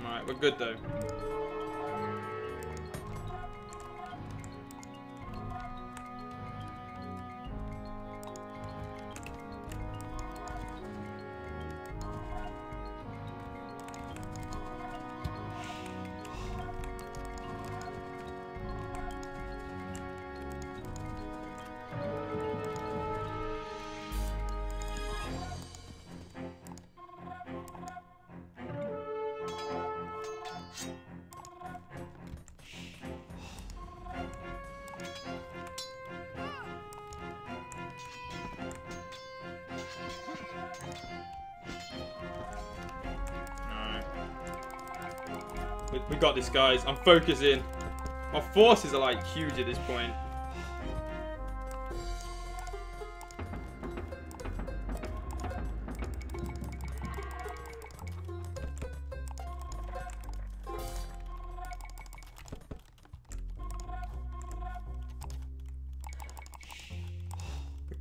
B: Alright, we're good though. We got this, guys. I'm focusing. Our forces are like huge at this point.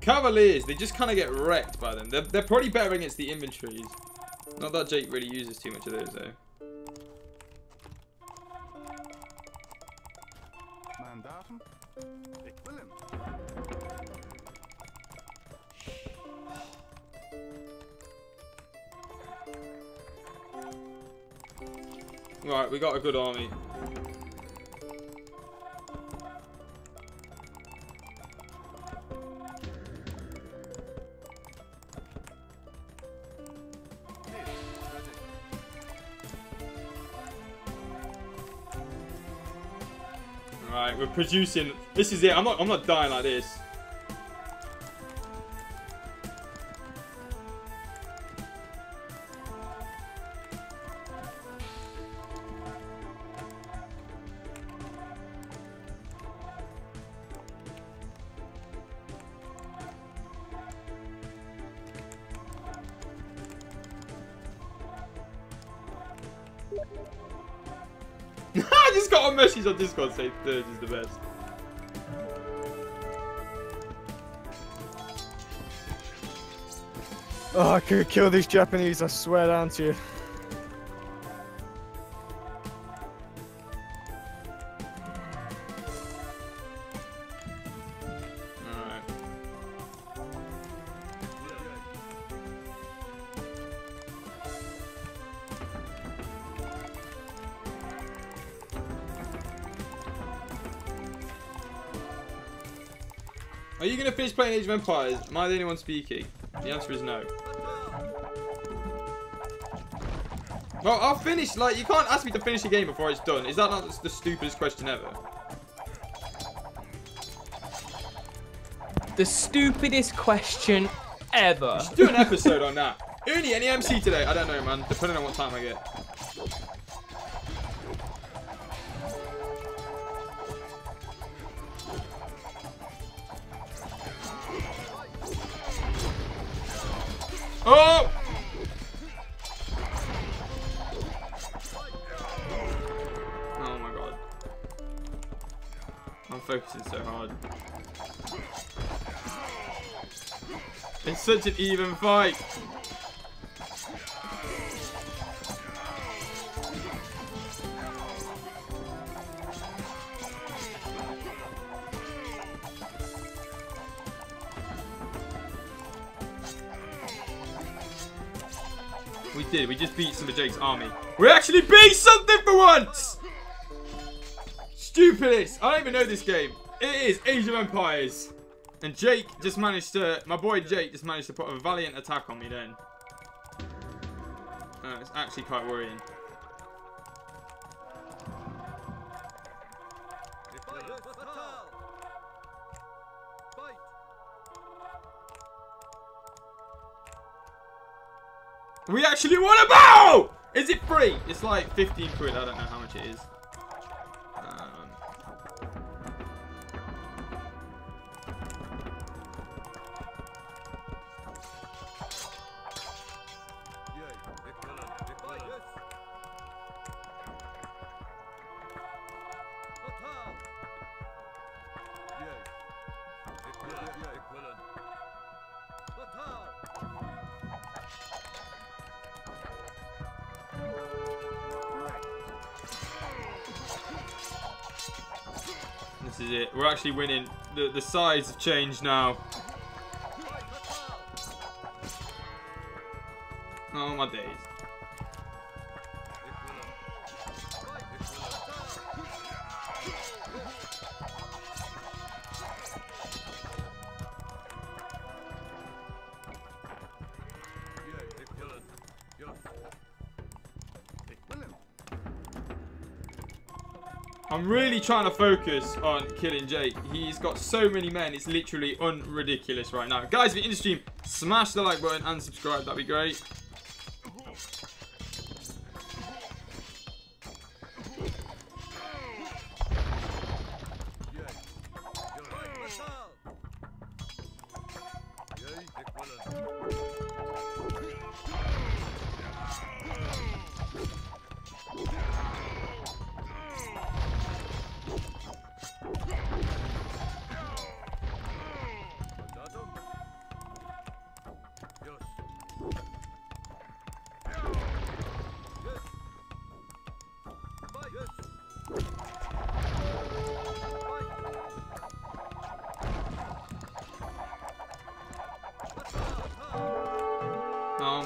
B: Cavaliers, they just kind of get wrecked by them. They're probably better against the inventories. Not that Jake really uses too much of those though.
F: Mandatum. Ik wil hem.
B: Right, we got a good army. Alright, we're producing. This is it. I'm not dying like this. I just got a message on Discord saying third is the best.
A: Oh, I could kill these Japanese, I swear down to you.
B: Alright. Are you going to finish playing Age of Empires? Am I the only one speaking? The answer is no. Well, I'll finish. Like, you can't ask me to finish the game before it's done. Is that not the stupidest question ever?
E: The stupidest question ever.
B: You should do an episode on that. Ernie, any MC today? I don't know, man. Depending on what time I get. Oh! Oh my god. I'm focusing so hard. It's such an even fight. We did. We just beat some of Jake's army. We actually beat something for once! Stupidest. I don't even know this game. It is Age of Empires. And Jake just managed to... My boy Jake just managed to put a valiant attack on me then. It's actually quite worrying. We actually won a battle! Is it free? It's like 15 quid. I don't know how much it is. This is it. We're actually winning. The sides have changed now. Oh my days. I'm really trying to focus on killing Jake. He's got so many men. It's literally unridiculous right now. Guys, if you're in the stream, smash the like button and subscribe. That'd be great.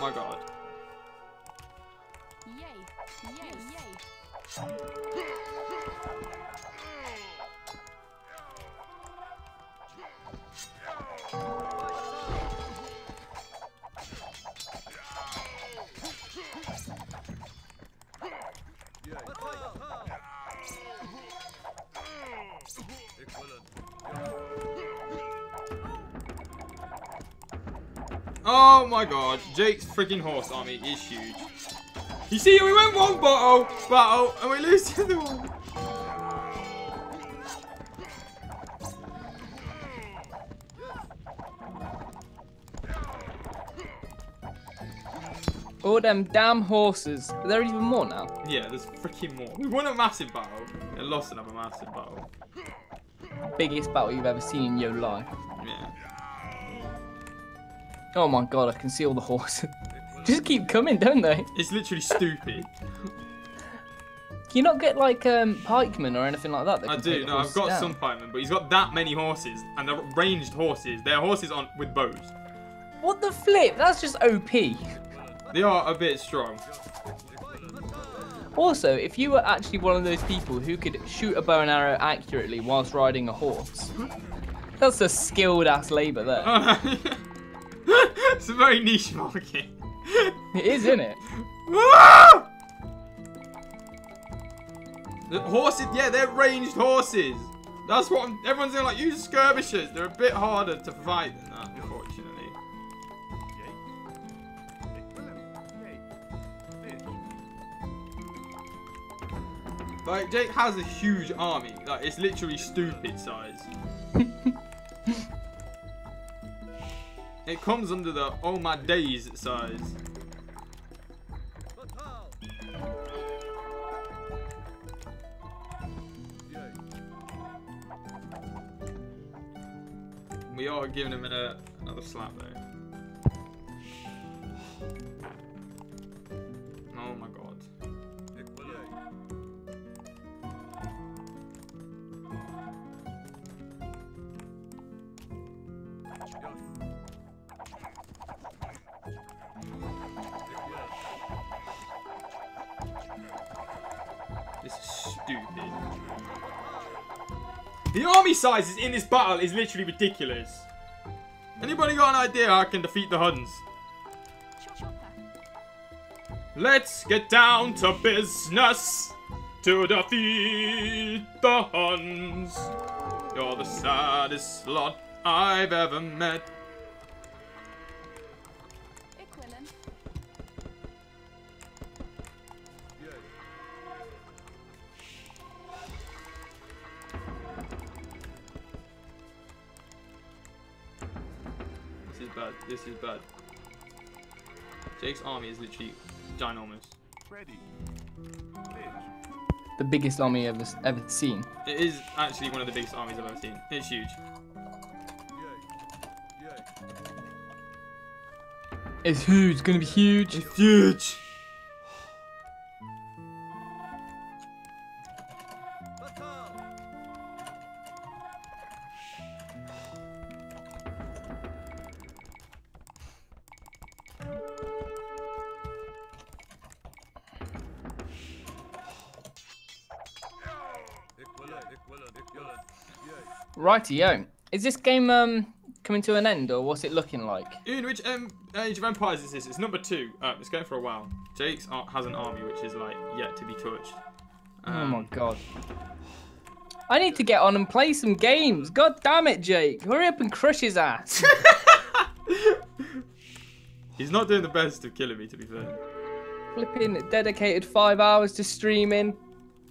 B: my god.
D: Yay. Yay. Yay.
B: Oh my god, Jake's freaking horse army is huge. You see, we went one battle, and we lose the other one.
E: All them damn horses. Are there even more now?
B: Yeah, there's freaking more. We won a massive battle and lost another massive battle.
E: Biggest battle you've ever seen in your life.
B: Yeah.
E: Oh my god, I can see all the horses. Just keep coming, don't they?
B: It's literally stupid.
E: Can you not get like pikemen or anything like that? That
B: I
E: can
B: do.
E: take the
B: No, I've
E: horses
B: got
E: down?
B: some pikemen, but he's got that many horses, and they're ranged horses. They're horses on with bows.
E: What the flip? That's just OP.
B: They are a bit strong.
E: Also, if you were actually one of those people who could shoot a bow and arrow accurately whilst riding a horse, that's a skilled ass labour there.
B: It's a very niche market.
E: It is, isn't it?
B: The horses, yeah, they're ranged horses. That's what everyone's saying. Like, use skirmishers. They're a bit harder to fight than that, unfortunately. Like, Jake has a huge army. Like, it's literally stupid size. It comes under the oh my days size. We are giving him another slap though. Oh my god. This is stupid. The army sizes in this battle is literally ridiculous. Anybody got an idea how I can defeat the Huns?
D: Chopper.
B: Let's get down to business to defeat the Huns. You're the saddest lot I've ever met.
D: Equivalent.
B: This is bad. This is bad. Jake's army is literally ginormous.
F: Ready.
E: The biggest army ever seen.
B: It is actually one of the biggest armies I've ever seen. It's huge.
E: It's huge. It's gonna be huge.
B: It's huge.
E: Rightio. Is this game coming to an end, or what's it looking like?
B: In which Age of Empires is this? It's number 2. It's going for a while. Jake's has an army which is like yet to be touched.
E: Oh my god. I need to get on and play some games. God damn it, Jake. Hurry up and crush his ass.
B: He's not doing the best of killing me, to be fair.
E: Flipping dedicated 5 hours to streaming.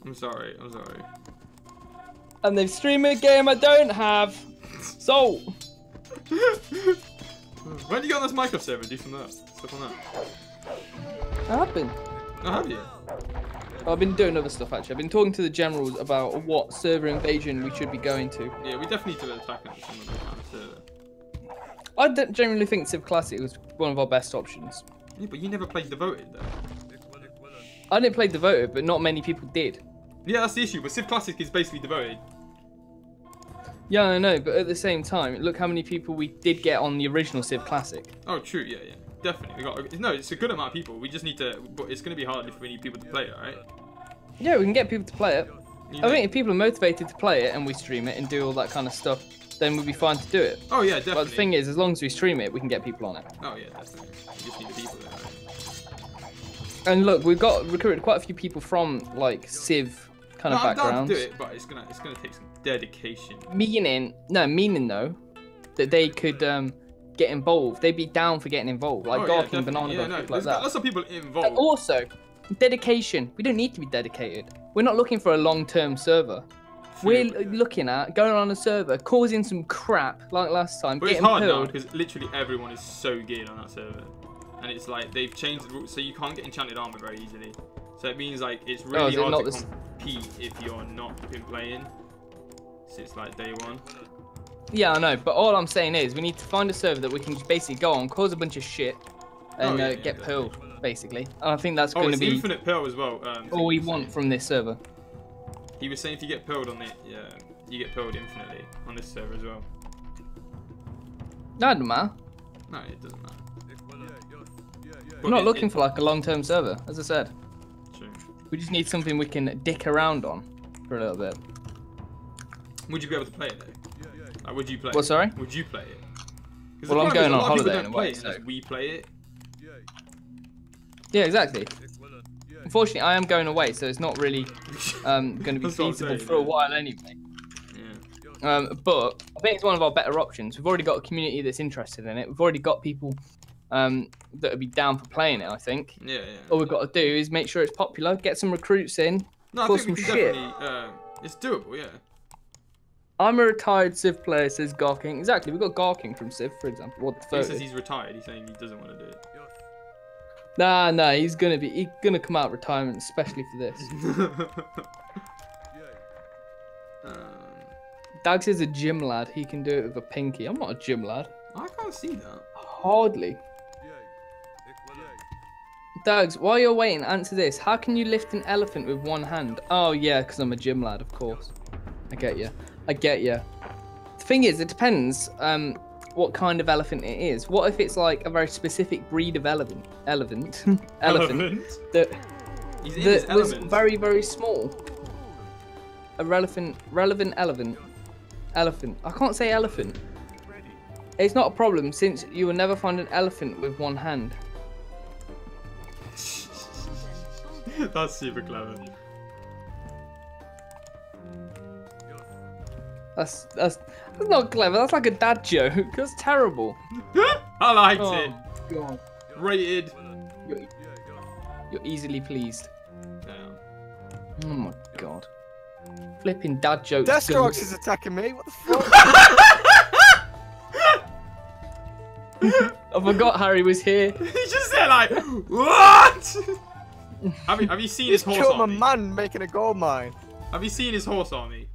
B: I'm sorry. I'm sorry.
E: And they've streamed a game I don't have. So.
B: When do you get on this Minecraft server? Do some of that stuff on that.
E: I have been.
B: Oh, have you?
E: I've been doing other stuff actually. I've been talking to the generals about what server invasion we should be going to.
B: Yeah, we definitely need to attack it some of the kind of server.
E: I generally think Civ Classic was one of our best options.
B: Yeah, but you never played Devoted though.
E: I didn't play Devoted, but not many people did.
B: Yeah, that's the issue. But Civ Classic is basically Devoted.
E: Yeah, I know, but at the same time, look how many people we did get on the original Civ Classic.
B: Oh, true. Yeah, yeah. definitely. We got. No, it's a good amount of people. We just need to. But it's gonna be hard if we need people to play it, right?
E: Yeah, we can get people to play it.
B: You
E: I
B: know?
E: think if people are motivated to play it and we stream it and do all that kind of stuff, then we'll be fine to do it.
B: Oh yeah, definitely.
E: But the thing is, as long as we stream it, we can get people on it.
B: Oh yeah, definitely. We just need the people there, right?
E: And look, we've got recruited quite a few people from like Civ kind of
B: I'm down
E: backgrounds.
B: to do it, but it's gonna take some dedication.
E: Meaning though, that they could get involved. They'd be down for getting involved, like
B: Oh, yeah,
E: Garking, Banana,
B: yeah, no,
E: people like
B: there's
E: that.
B: lots of people
E: And
B: involved.
E: also, dedication. We don't need to be dedicated. We're not looking for a long-term server. We're looking at going on a server, causing some crap like last time,
B: But it's
E: getting
B: hard now
E: pilled.
B: because literally everyone is so geared on that server, and it's like they've changed the rules, so you can't get enchanted armor very easily. So it means like it's really
E: is it
B: hard
E: not
B: to
E: this-
B: compete if you're not been playing since like day one.
E: Yeah, I know, but all I'm saying is we need to find a server that we can just basically go on, cause a bunch of shit, and
B: yeah,
E: get
B: definitely.
E: pilled, basically. And I think that's
B: Oh,
E: going to
B: it's
E: be
B: infinite pill as well.
E: all we want from this server.
B: He was saying if you get pilled on it, yeah, you get pilled infinitely on this server as well.
E: No, it doesn't matter.
B: No, it doesn't matter.
E: We're not looking for like a long-term server, as I said.
B: True.
E: We just need something we can dick around on for a little bit.
B: Would you be able to play it though? Like, would you play?
E: What, sorry?
B: Would you play it? 'Cause
E: Well,
B: the
E: I'm
B: problem is
E: going
B: a
E: on
B: lot of people
E: holiday
B: don't
E: in a
B: play
E: way,
B: it unless
E: so-
B: we play it.
E: Yeah, exactly. Unfortunately, I am going away, so it's not really going to be
B: That's what I'm
E: feasible
B: saying,
E: for a
B: yeah.
E: while anyway.
B: Yeah.
E: But I think it's one of our better options. We've already got a community that's interested in it. We've already got people that would be down for playing it, I think.
B: Yeah, yeah.
E: All we've got to do is make sure it's popular, get some recruits in,
B: No, I
E: cause
B: think we
E: some
B: can
E: shit.
B: definitely. It's doable, yeah.
E: I'm a retired Civ player, says Garking. Exactly, we've got Garking from Civ, for example. What the
B: He says
E: photo?
B: he's retired. He's saying he doesn't want to do it.
E: Nah, he's gonna come out of retirement, especially for this. Dags is a gym lad. He can do it with a pinky. I'm not a gym lad.
B: I can't see that.
E: Hardly. Dags, while you're waiting, answer this. How can you lift an elephant with one hand? Oh, yeah, because I'm a gym lad, of course. I get you. The thing is, it depends what kind of elephant it is. What if it's like a very specific breed of elephant
B: Elephant?
E: that,
B: He's in his
E: that was
B: element.
E: very, very small? A relevant elephant. I can't say elephant. It's not a problem since you will never find an elephant with one hand.
B: That's super clever.
E: That's not clever. That's like a dad joke. That's terrible.
B: I liked
E: Oh,
B: it.
E: God.
B: Rated.
E: You're easily pleased.
B: Yeah.
E: Oh my god. Flipping dad jokes.
A: Destrox is attacking me. What the fuck?
E: I forgot Harry was here.
B: He just said like, what? have you seen his
A: He's
B: horse
A: killed my
B: army?
A: man making a gold mine.
B: Have you seen his horse army?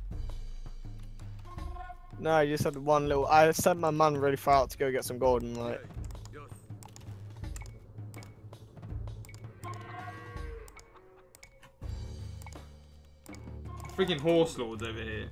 A: No, you just had one little. I sent my man really far out to go get some gold and like.
B: Freaking horse lords over here.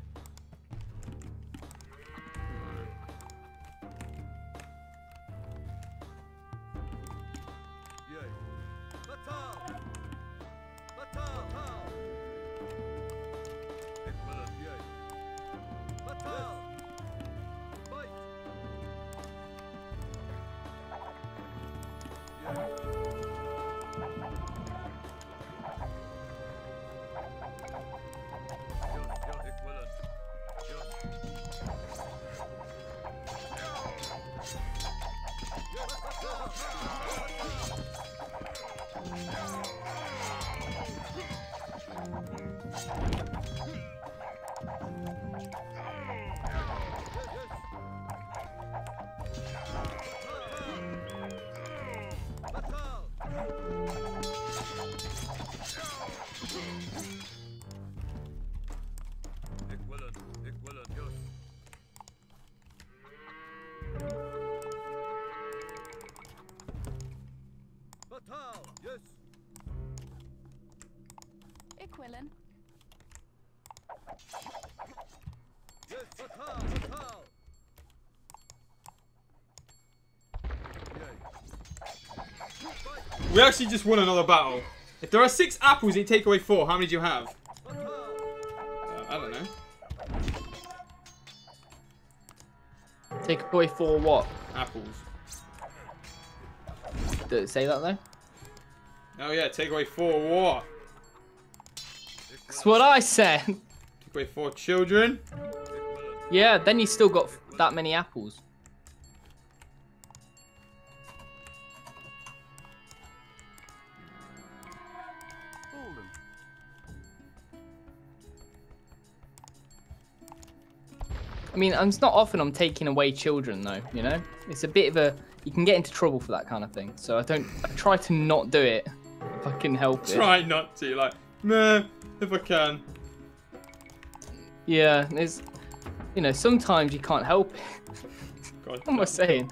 D: Equilin.
B: We actually just won another battle. If there are 6 apples and you take away 4, how many do you have? I don't know.
E: Take away 4 what?
B: Apples.
E: Did it say that though?
B: Oh yeah, take away 4 what?
E: That's what I said.
B: Take away 4 children.
E: Yeah, then you still got that many apples. I mean, it's not often I'm taking away children, though. You know, it's a bit of a. You can get into trouble for that kind of thing. So I try to not do it if I can help it.
B: Try not to, like, meh, if I can.
E: Yeah, there's, you know, sometimes you can't help it.
B: God,
E: What am I saying?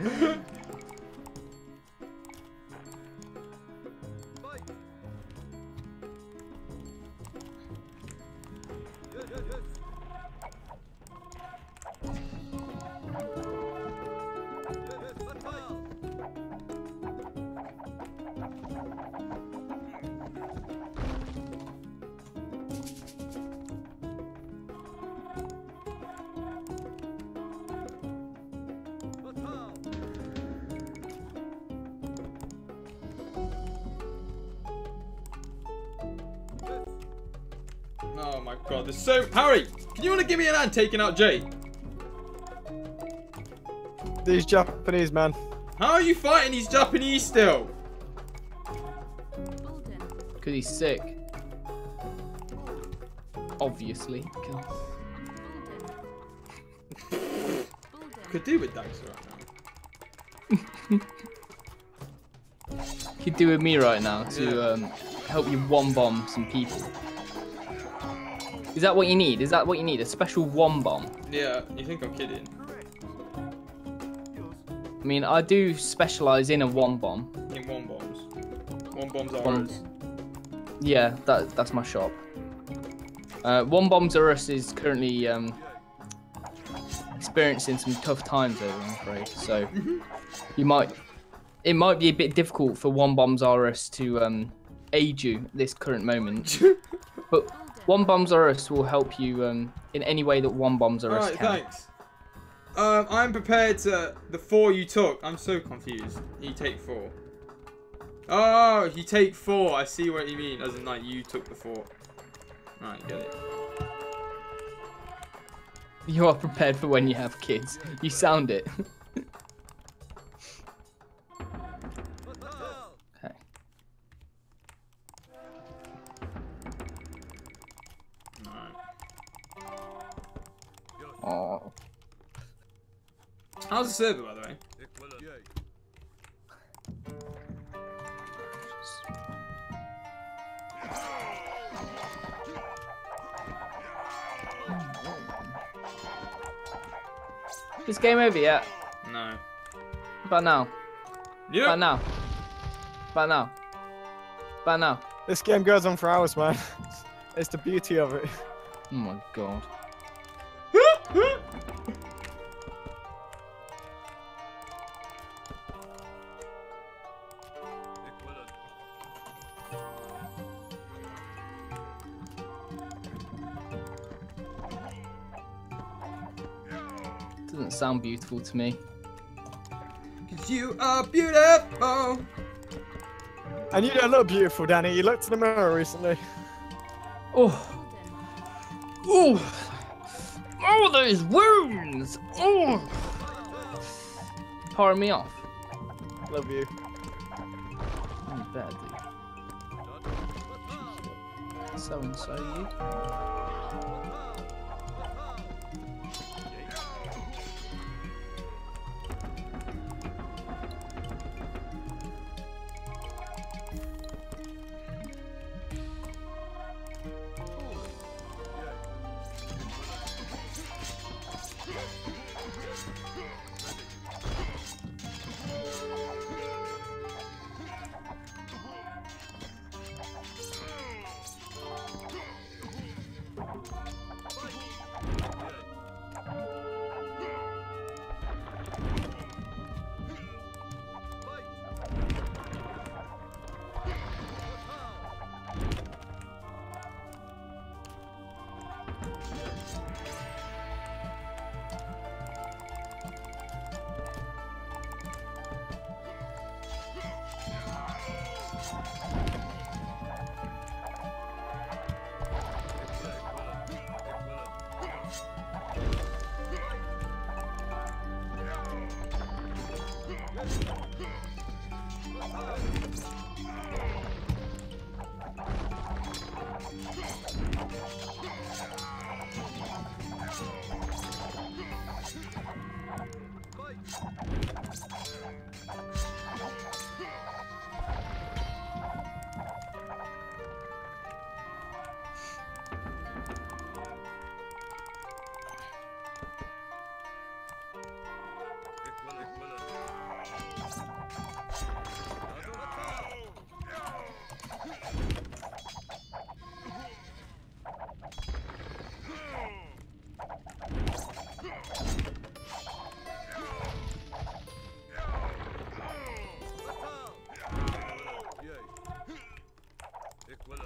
B: Oh my god, there's so... Harry, can you want to give me an hand taking out Jay?
A: These Japanese, man.
B: How are you fighting these Japanese still?
D: Bolden.
E: Because he's sick. Obviously.
D: Bolden.
B: Could do with Daxter right now.
E: Could do with me right now to help you one bomb some people. Is that what you need? Is that what you need? A special one bomb?
B: Yeah, you think I'm kidding?
E: I mean, I do specialize in a one bomb.
B: In 1 bombs. 1 bombs are
E: One-
B: ours.
E: Yeah, that's my shop. One Bombs R Us is currently experiencing some tough times over, I'm afraid. So it might be a bit difficult for One Bombs R Us to aid you at this current moment. But One Bombs R Us will help you in any way that One Bombs R Us
B: Alright,
E: can.
B: thanks. I'm prepared to... The 4 you took. I'm so confused. You take 4. Oh, you take 4. I see what you mean. As in, like, you took the 4. Alright, get it.
E: You are prepared for when you have kids. You sound it. Okay.
B: Alright.
E: Oh.
B: How's the server, by the way?
E: This game over yet?
B: No.
E: About now.
B: Yeah.
E: About now. About now. About now.
A: This game goes on for hours, man. It's the beauty of it.
E: Oh my god. Doesn't sound beautiful to me.
B: 'Cause you are beautiful.
A: And you don't look beautiful, Danny. You looked in the mirror recently.
E: Oh. Oh. Oh, those wounds. Oh. Powering me off.
A: Love you.
E: Oh, bad dude. So and so you.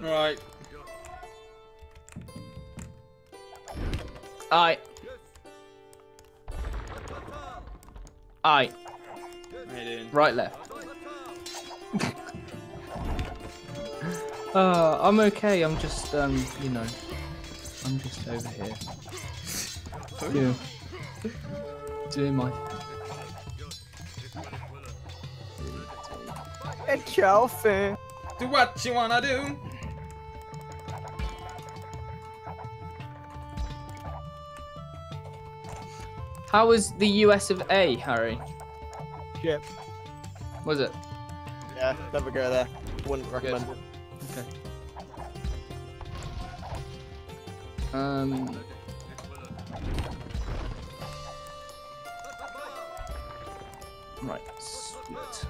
B: Right.
E: Aye. Aye. Right, left. I'm okay. I'm just, you know, I'm just over here. Yeah. Doing my.
A: It's your thing.
B: Do what you wanna do.
E: How was the US of A, Harry?
A: Shit.
E: Was it?
A: Yeah, never go there. Wouldn't recommend it.
E: Okay. Right, sweet.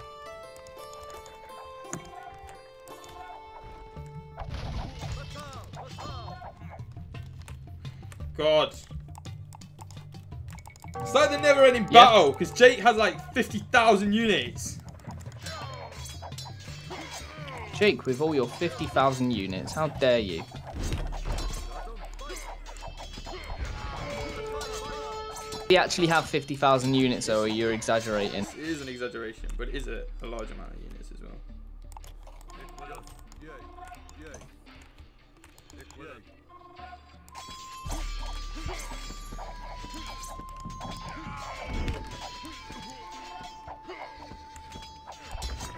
B: God. It's like the never-ending battle, because Jake has like 50,000 units.
E: Jake, with all your 50,000 units, how dare you? We actually have 50,000 units, though, or you're exaggerating.
B: It is an exaggeration, but it is a large amount of units as well.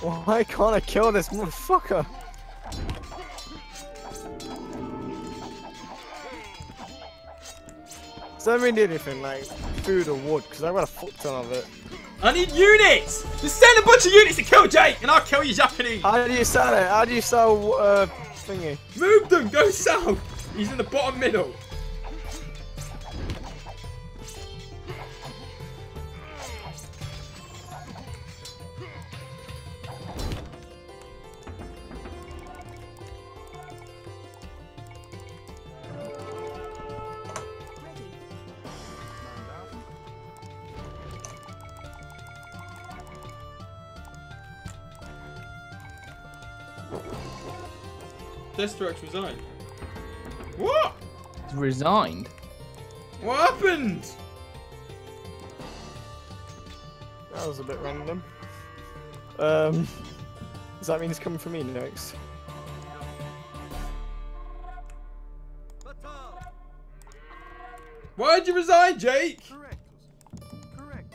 A: Why can't I kill this motherfucker? Does that mean anything like food or wood? Because I've got a fuck ton of it.
B: I need units! Just send a bunch of units to kill Jake, and I'll kill you Japanese!
A: How do you sell it? How do you sell thingy?
B: Move them! Go south! He's in the bottom middle. Destruct resigned. What?
E: Resigned?
B: What happened?
A: That was a bit random. Does that mean he's coming for me next?
B: Why'd you resign, Jake?
F: Correct.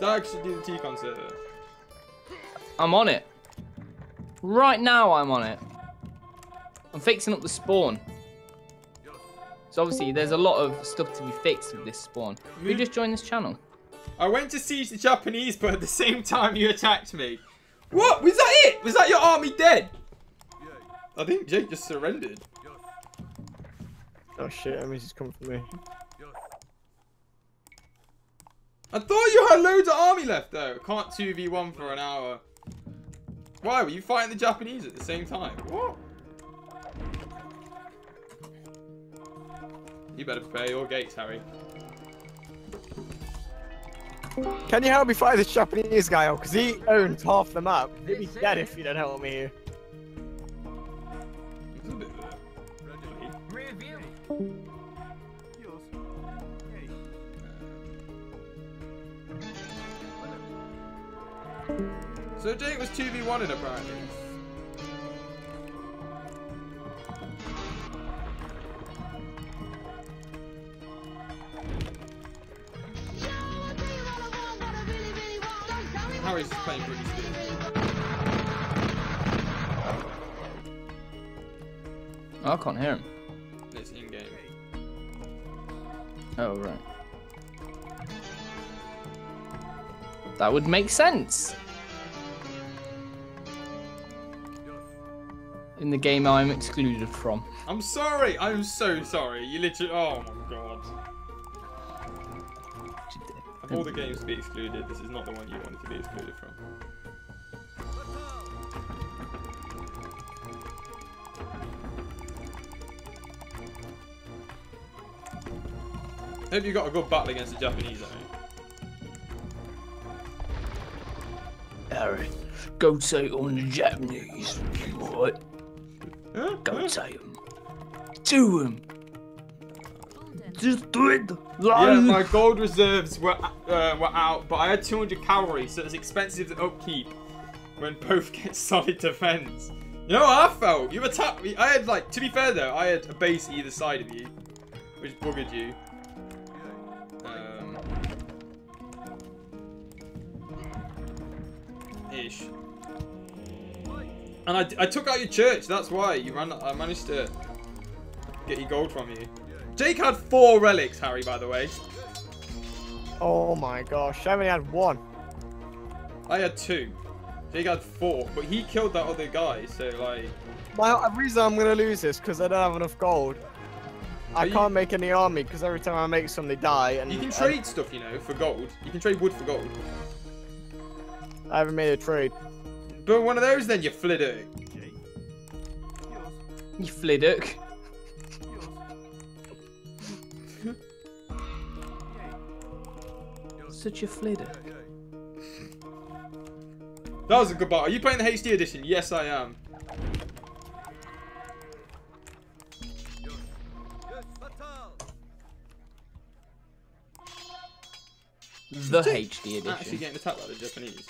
B: Dag should do the TKON server.
E: I'm on it. Right now, I'm on it. I'm fixing up the spawn. So obviously, there's a lot of stuff to be fixed with this spawn. Who just joined this channel?
B: I went to siege the Japanese, but at the same time you attacked me. What? Was that it? Was that your army dead? I think Jake just surrendered.
A: Oh shit, that means he's coming for me.
B: I thought you had loads of army left though. Can't 2v1 for an hour. Why? Were you fighting the Japanese at the same time? What? You better prepare your gates, Harry.
A: Can you help me fight this Japanese guy out? Because he owns half the map. He'll be dead if you don't help me here.
B: There's a bit of a...
F: Review. Yours. Hey.
B: So Jake was 2v1'ing apparently. Harry's just playing pretty stupid.
E: Oh, I can't hear him.
B: It's in-game.
E: Oh, right. That would make sense. In the game I'm excluded from.
B: I'm sorry. I'm so sorry. You literally... Oh my god. Of all the games to be excluded, this is not the one you wanted to be excluded from. Hope you got a good battle against the Japanese, I mean.
E: Harry, go say on the Japanese. What?
B: Huh?
E: Go to him. Do him.
D: Golden.
E: Just do it.
B: Yeah, my gold reserves were out, but I had 200 calories, so it's expensive to upkeep when both get solid defense. You know how I felt? You attacked me. I had, like, to be fair though, I had a base either side of you, which buggered you. Ish. And I took out your church. That's why I managed to get your gold from you. Jake had 4 relics, Harry. By the way.
A: Oh my gosh, I only had 1.
B: I had 2. Jake had 4, but he killed that other guy. So like.
A: The reason I'm gonna lose this because I don't have enough gold. I can't make any army because every time I make some, they die. And
B: you can trade stuff, you know, for gold. You can trade wood for gold.
A: I haven't made a trade.
B: But one of those, then you flidder.
F: Jake. Yours.
E: You fliddock.
F: Yours.
E: Such a flidder.
B: That was a good battle. Are you playing the HD edition? Yes, I am.
E: The HD edition.
B: Actually getting attacked by the Japanese.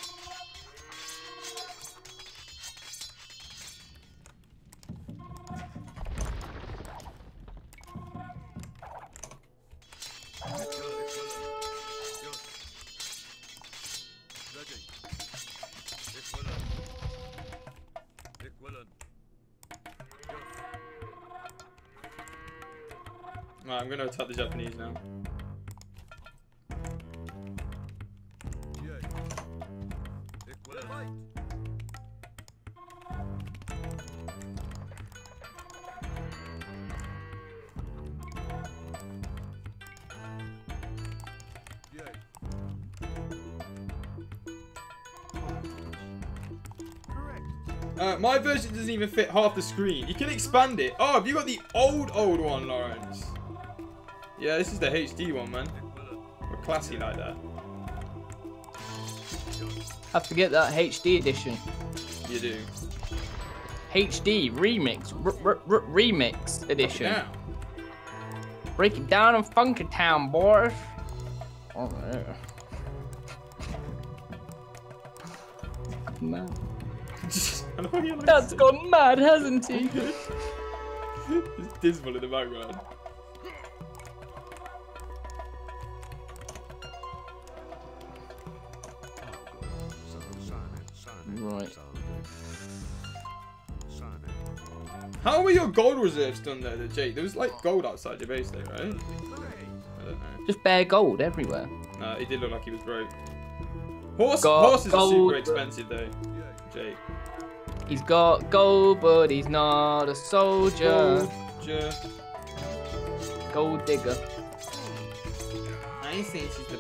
B: Right, I'm going to attack the Japanese now. My version doesn't even fit half the screen. You can expand it. Oh, have you got the old one, Lawrence? Yeah, this is the HD one, man. We're classy like that.
E: I forget that HD edition.
B: You do.
E: HD remix, remix edition.
B: Yeah.
E: Break it down in Funky Town, boys. Oh yeah. Man. That's gone mad, hasn't he?
B: It's dismal in the background.
E: Right.
B: How were your gold reserves done there, Jake? There was like gold outside your base there, right? I don't know.
E: Just bare gold everywhere.
B: No, it did look like he was broke. Horses are super expensive though, Jake.
E: He's got gold, but he's not a soldier. Gold digger.
B: I think she's the.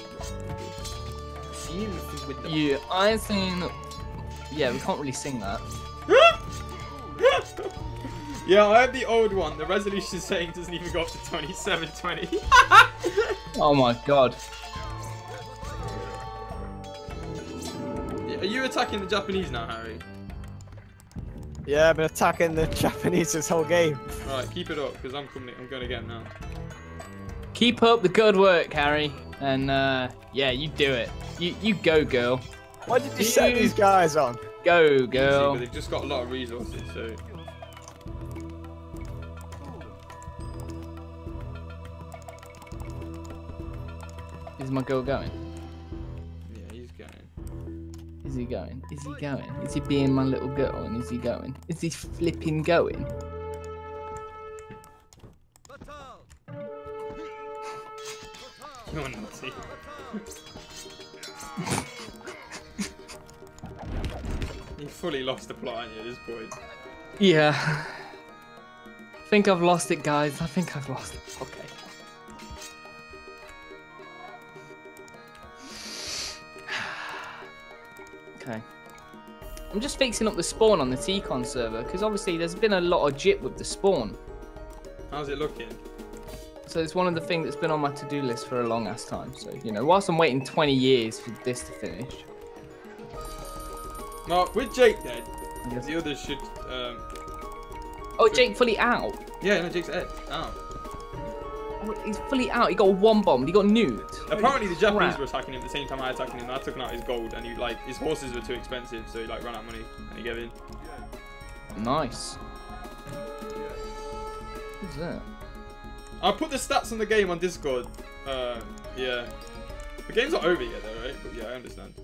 E: Yeah, I seen. Yeah, we can't really sing that.
B: Yeah, I have the old one. The resolution setting doesn't even go up to 2720.
E: Oh my god.
B: Are you attacking the Japanese now, Harry?
A: Yeah, I've been attacking the Japanese this whole game.
B: Right, keep it up, because I'm going to get him now.
E: Keep up the good work, Harry. And yeah, you do it. You go, girl.
A: Why did you set these guys on?
E: Go, girl.
B: But they've just got a lot of resources, so.
E: Is my girl going?
B: Yeah, he's going.
E: Is he going? Is he going? Is he being my little girl? And is he going? Is he flipping going?
B: You're naughty. You fully lost the plot, aren't you, at this point?
E: Yeah. I think I've lost it, guys. I think I've lost it. Okay. Okay. I'm just fixing up the spawn on the TKON server because obviously there's been a lot of jit with the spawn.
B: How's it looking?
E: So it's one of the things that's been on my to-do list for a long ass time. So, you know, whilst I'm waiting 20 years for this to finish.
B: No, with Jake dead, the others should
E: Oh, Jake fully out.
B: Yeah, no, Jake's dead. Oh.
E: Oh, he's fully out. He got one bomb. He got nuked.
B: Apparently the Japanese
E: crap.
B: were attacking him at the same time I was attacking him. I took out his gold, and he like his horses were too expensive, so he like ran out of money and he gave in.
E: Nice. Who's that?
B: I'll put the stats on the game on Discord. Yeah. The game's not over yet though, right? But yeah, I understand.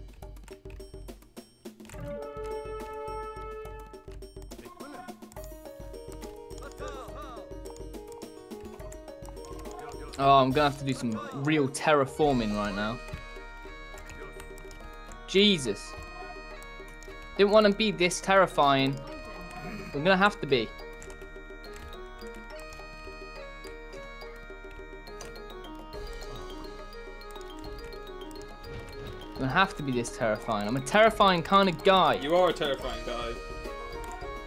E: Oh, I'm gonna have to do some real terraforming right now. Jesus. Didn't want to be this terrifying. We're gonna have to be. Gonna have to be this terrifying. I'm a terrifying kind of guy.
B: You are a terrifying guy.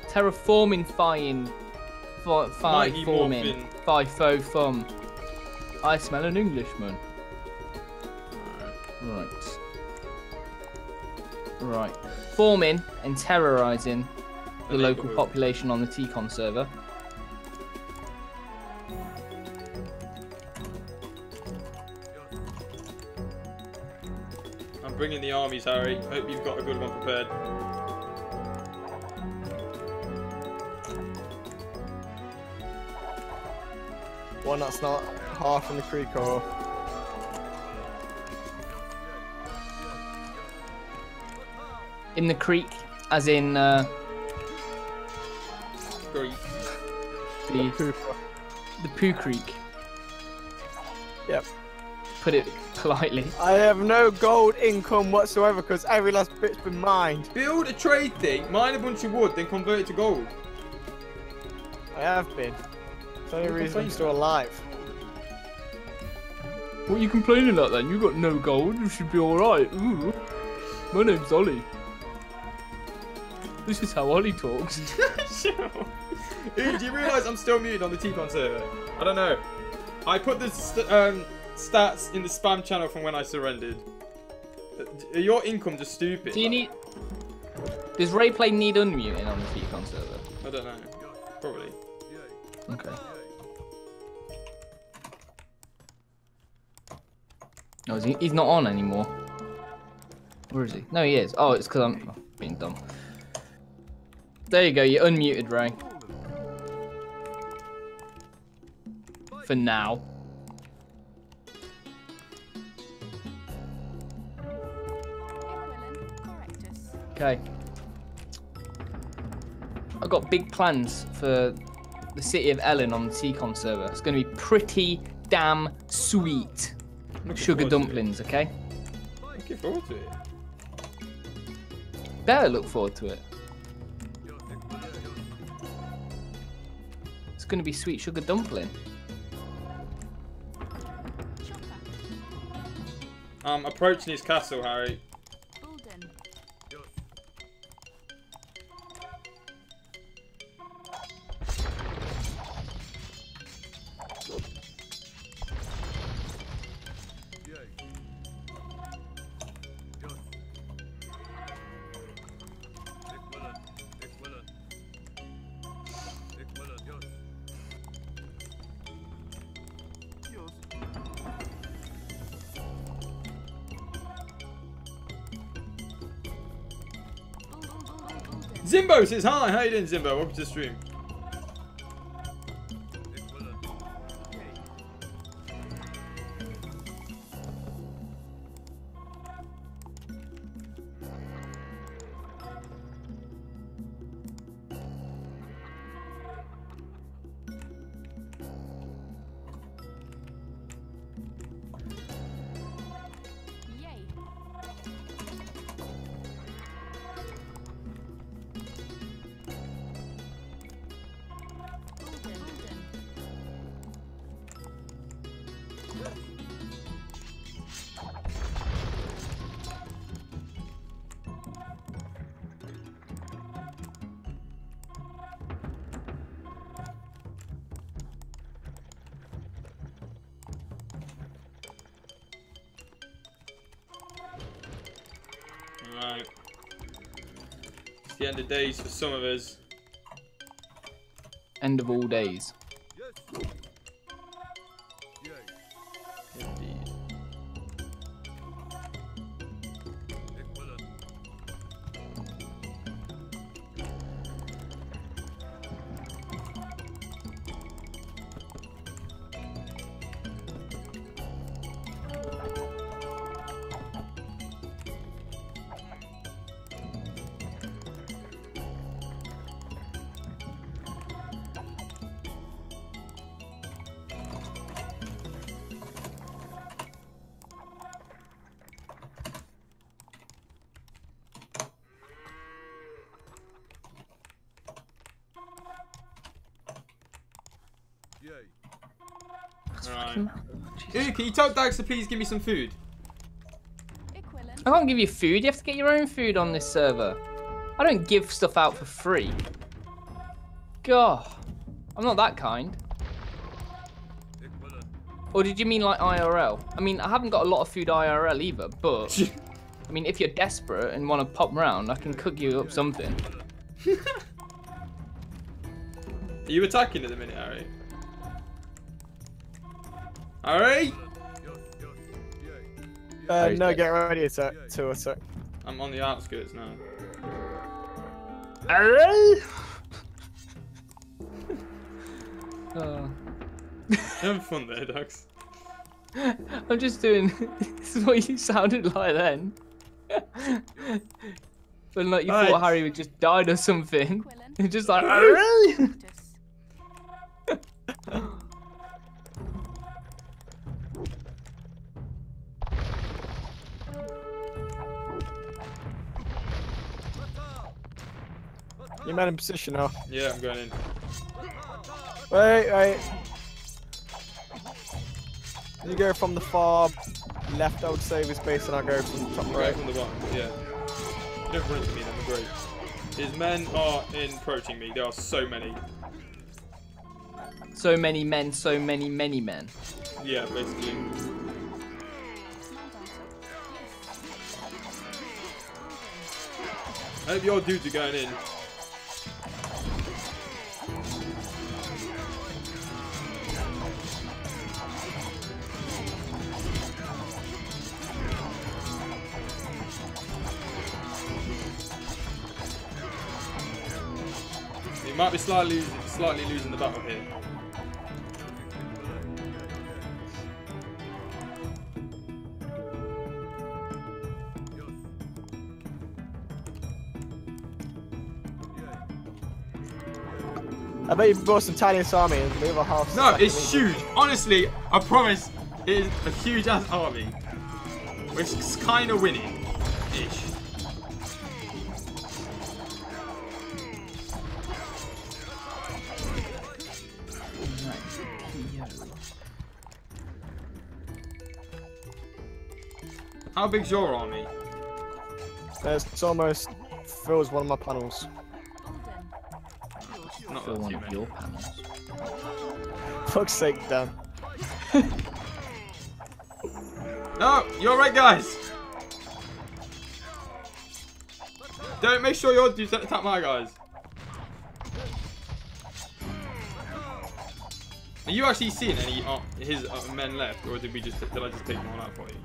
E: Terraforming, fine,
B: Mighty
E: forming,
B: morphin.
E: fo fum. I smell an Englishman. Right. Right. Forming and terrorizing the local
B: neighborhood.
E: population on the TKON server.
B: I'm bringing the armies, Harry. Hope you've got a good one prepared.
A: One that's not half in the creek or.
E: In the creek, as in
B: Great.
E: the Poo Creek.
A: Yep.
E: Put it politely.
A: I have no gold income whatsoever because every last bit's been mined.
B: Build a trade thing, mine a bunch of wood, then convert it to gold.
A: I have been. It's the only
B: Don't
A: reason
B: complain
A: I'm still
B: about.
A: alive.
E: What are you complaining about then? You got no gold. You should be alright. Ooh. My name's Ollie. This is how Ollie talks.
B: Sure. Ooh, do you realise I'm still muted on the TKON server? I don't know. I put the stats in the spam channel from when I surrendered. Your income just stupid.
E: Do you need... Does Rayplay need unmuting on the TKON server?
B: I don't know. Probably.
E: Okay. No, he's not on anymore. Where is he? No, he is. Oh, it's because I'm being dumb. There you go, you're unmuted, Ray. For now. Okay. I've got big plans for the city of Ellen on the TKON server. It's going to be pretty damn sweet.
B: Looking
E: Sugar
B: forward to
E: dumplings, okay?
B: it. Looking forward to it.
E: Better look forward to it. It's going to be sweet sugar dumpling.
B: I'm approaching his castle, Harry. Zimbo says hi. How you doing, Zimbo? Welcome to the stream. Right. It's the end of days for some of us.
E: End of all days.
B: Indeed. Alright. Ooh, can you tell Dax to please give me some food?
D: Equivalent.
E: I can't give you food. You have to get your own food on this server. I don't give stuff out for free. God, I'm not that kind. Or did you mean like IRL? I mean, I haven't got a lot of food IRL either, but I mean, if you're desperate and want to pop round, I can cook you up something.
B: Are you attacking at the minute, Harry? Harry?
A: No, get ready to attack.
B: I'm on the outskirts now.
E: Harry? Oh.
B: Having fun there, Dax.
E: I'm just doing. This is what you sounded like then. When like you thought Harry had just died or something. You're just like. Harry?
A: You man in position now.
B: Yeah, I'm going in.
A: Wait. You go from the far left, I would say, with space, and I go from the top
B: Right
A: right.
B: from the bottom, yeah. You don't run to me, then we're great. His men are approaching me. There are so many.
E: So many men, so many men.
B: Yeah, basically. I hope your dudes are going in. You might be slightly losing the battle here.
A: I bet you've brought some tiniest army and the other half.
B: No, it's huge. Honestly, I promise, it is a huge ass army. We're kind of winning, ish. How big's your army?
A: It's almost fills one of my panels.
B: Not
E: For
B: that
E: one
B: too
E: of
B: many.
E: your panels.
A: Fuck's sake, Dan.
B: No, you're right, guys. Don't make sure your dudes don't attack my guys. Are you actually seeing any his men left, or did I just take them all out for you?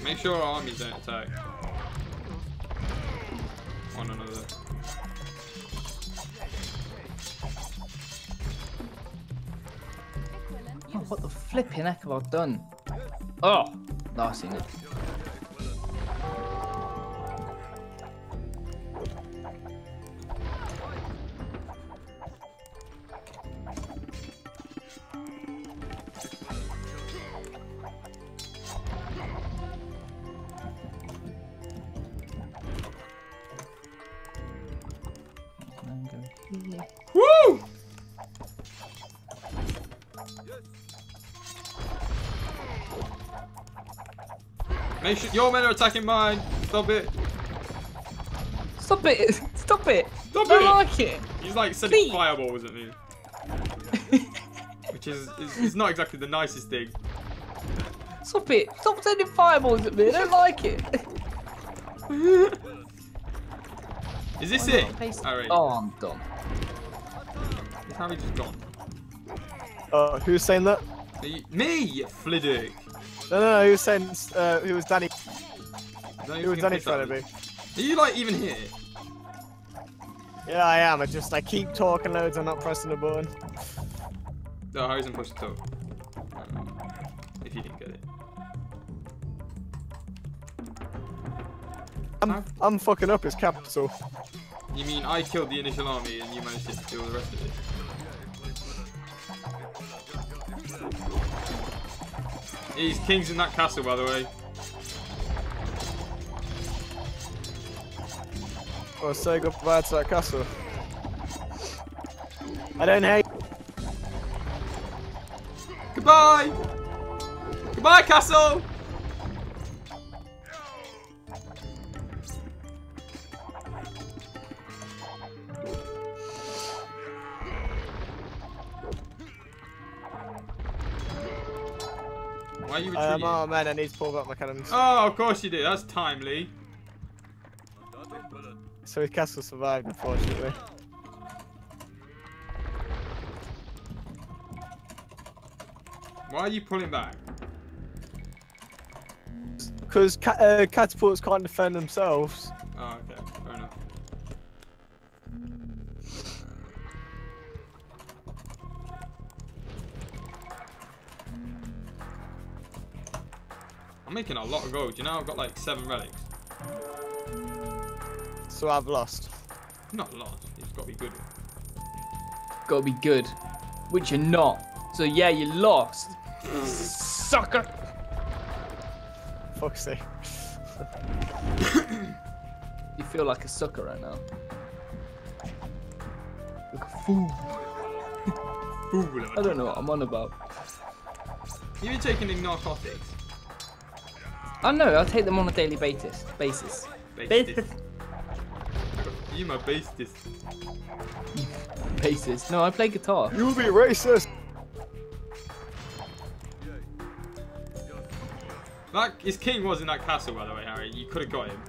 B: Make sure our armies don't attack one another.
E: Oh, what the flipping heck have I done? Oh, no, I've seen it. Go
B: Make sure your men are attacking mine. Stop it.
E: Stop it! Stop it!
B: Stop
E: I don't
B: it.
E: like it.
B: He's like sending
E: Please.
B: fireballs at me. Which is not exactly the nicest thing.
E: Stop it! Stop sending fireballs at me. I don't like it.
B: Is this
E: Why
B: it?
E: not? Paste-
B: Alright.
E: Oh, I'm done.
B: Is Harry just gone?
A: Who's saying that?
B: Me, you Fliddick.
A: No, he was saying, who was Danny? Who was Danny
B: Piss
A: trying
B: at
A: to
B: me.
A: be?
B: Are you like even here?
A: Yeah, I am. I keep talking loads, I'm not pressing the button.
B: No, Harry's in push to talk. If you didn't get it.
A: I'm fucking up his capital.
B: You mean I killed the initial army and you managed to do all the rest of it? He's kings in that castle, by the way.
A: Well, say goodbye to that castle. I don't hate.
B: Goodbye! Goodbye, castle! Why are you retreating?
A: Oh man, I need to pull back my cannons.
B: Oh, of course you do. That's timely.
A: So his castle survived, unfortunately.
B: Why are you pulling back?
A: Because catapults can't defend themselves.
B: Oh, okay. Fair enough. I'm making a lot of gold. You know, I've got like 7 relics.
A: So I've lost.
B: Not lost. You've got to be good.
E: Gotta be good. Which you're not. So yeah, you lost. Sucker!
A: Fuck's sake.
E: You feel like a sucker right now. Like a fool. I don't know what I'm on about.
B: You've been taking narcotics.
E: I know, I take them on a daily basis. Basis.
B: You my basis.
E: Basis. No, I play guitar.
A: You'll be racist.
B: That his king was in that castle, by the way, Harry. You could have got him.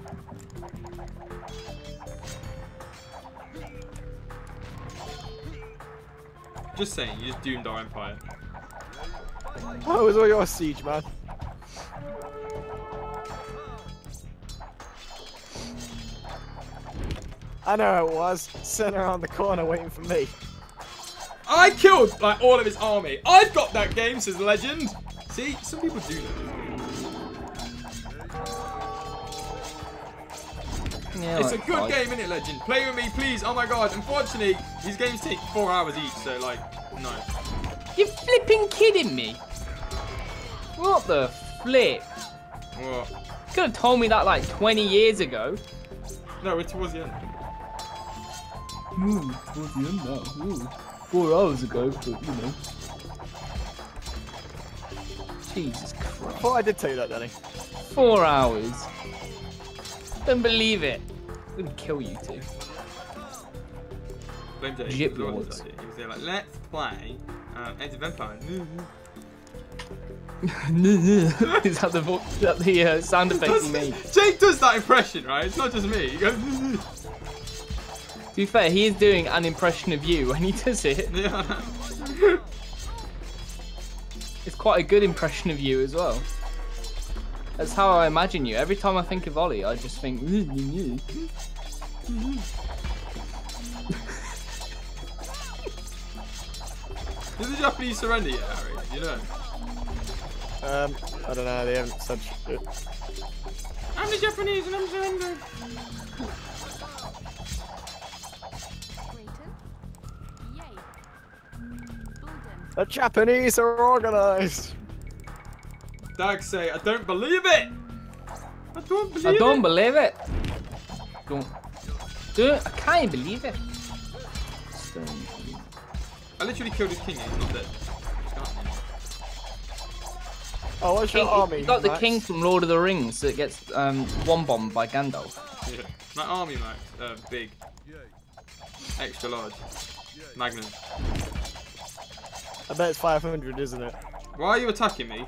B: Just saying, you just doomed our empire.
A: How was all your siege, man? I know it was. Sitting around the corner waiting for me.
B: I killed like all of his army. I've got that game, says Legend. See, some people do know.
E: Yeah,
B: It's a
E: like
B: good
E: 5.
B: game, isn't it, Legend? Play with me, please. Oh my god. Unfortunately, these games take 4 hours each, so like, no.
E: You're flipping kidding me. What the flip?
B: What?
E: You could have told me that like 20 years ago.
B: No, we're towards the end.
E: Ooh, towards the end now. Ooh. 4 hours ago, but you know. Jesus
A: I
E: Christ.
A: thought I did tell you that, Danny.
E: 4 hours. Don't believe it. I'm gonna kill you two.
B: Blame Jay.
E: Jip
B: He was
E: lords.
B: there like, let's play Age of Empires.
E: Is that the sound effect he made?
B: Jake does that impression, right? It's not just me. He goes,
E: To be fair, he is doing an impression of you when he does it.
B: yeah.
E: It's quite a good impression of you as well. That's how I imagine you. Every time I think of Ollie, I just think.
B: Did the Japanese surrender yet, Harry? You know?
A: I don't know, they haven't said shit.
B: I'm the Japanese and I'm surrendering.
D: Grayton. Yay. Bulden.
A: The Japanese are organised!
B: Dag say, I don't believe it! I don't believe
E: I don't
B: it!
E: believe it. I can't believe it.
B: I literally killed his king and he's not dead.
A: Oh, what's your army?
E: You got the
A: Max?
E: king from Lord of the Rings that gets one bombed by Gandalf.
B: Yeah. My army, Max. Big. Extra large. Magnum.
A: I bet it's 500, isn't it?
B: Why are you attacking me?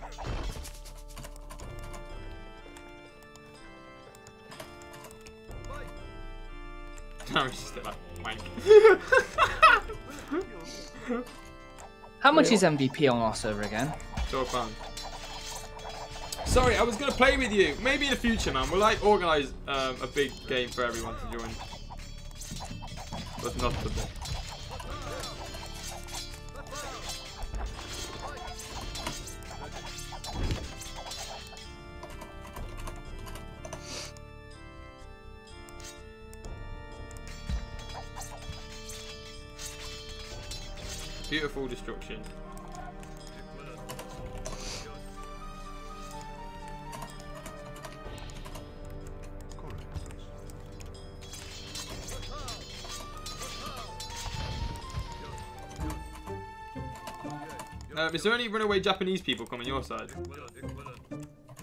B: I'm just like, wank.
E: How much is MVP on our server again?
B: £12. Sorry, I was gonna play with you. Maybe in the future, man. We'll like organise a big game for everyone to join. But not today. Beautiful destruction. Is there any runaway Japanese people coming your side?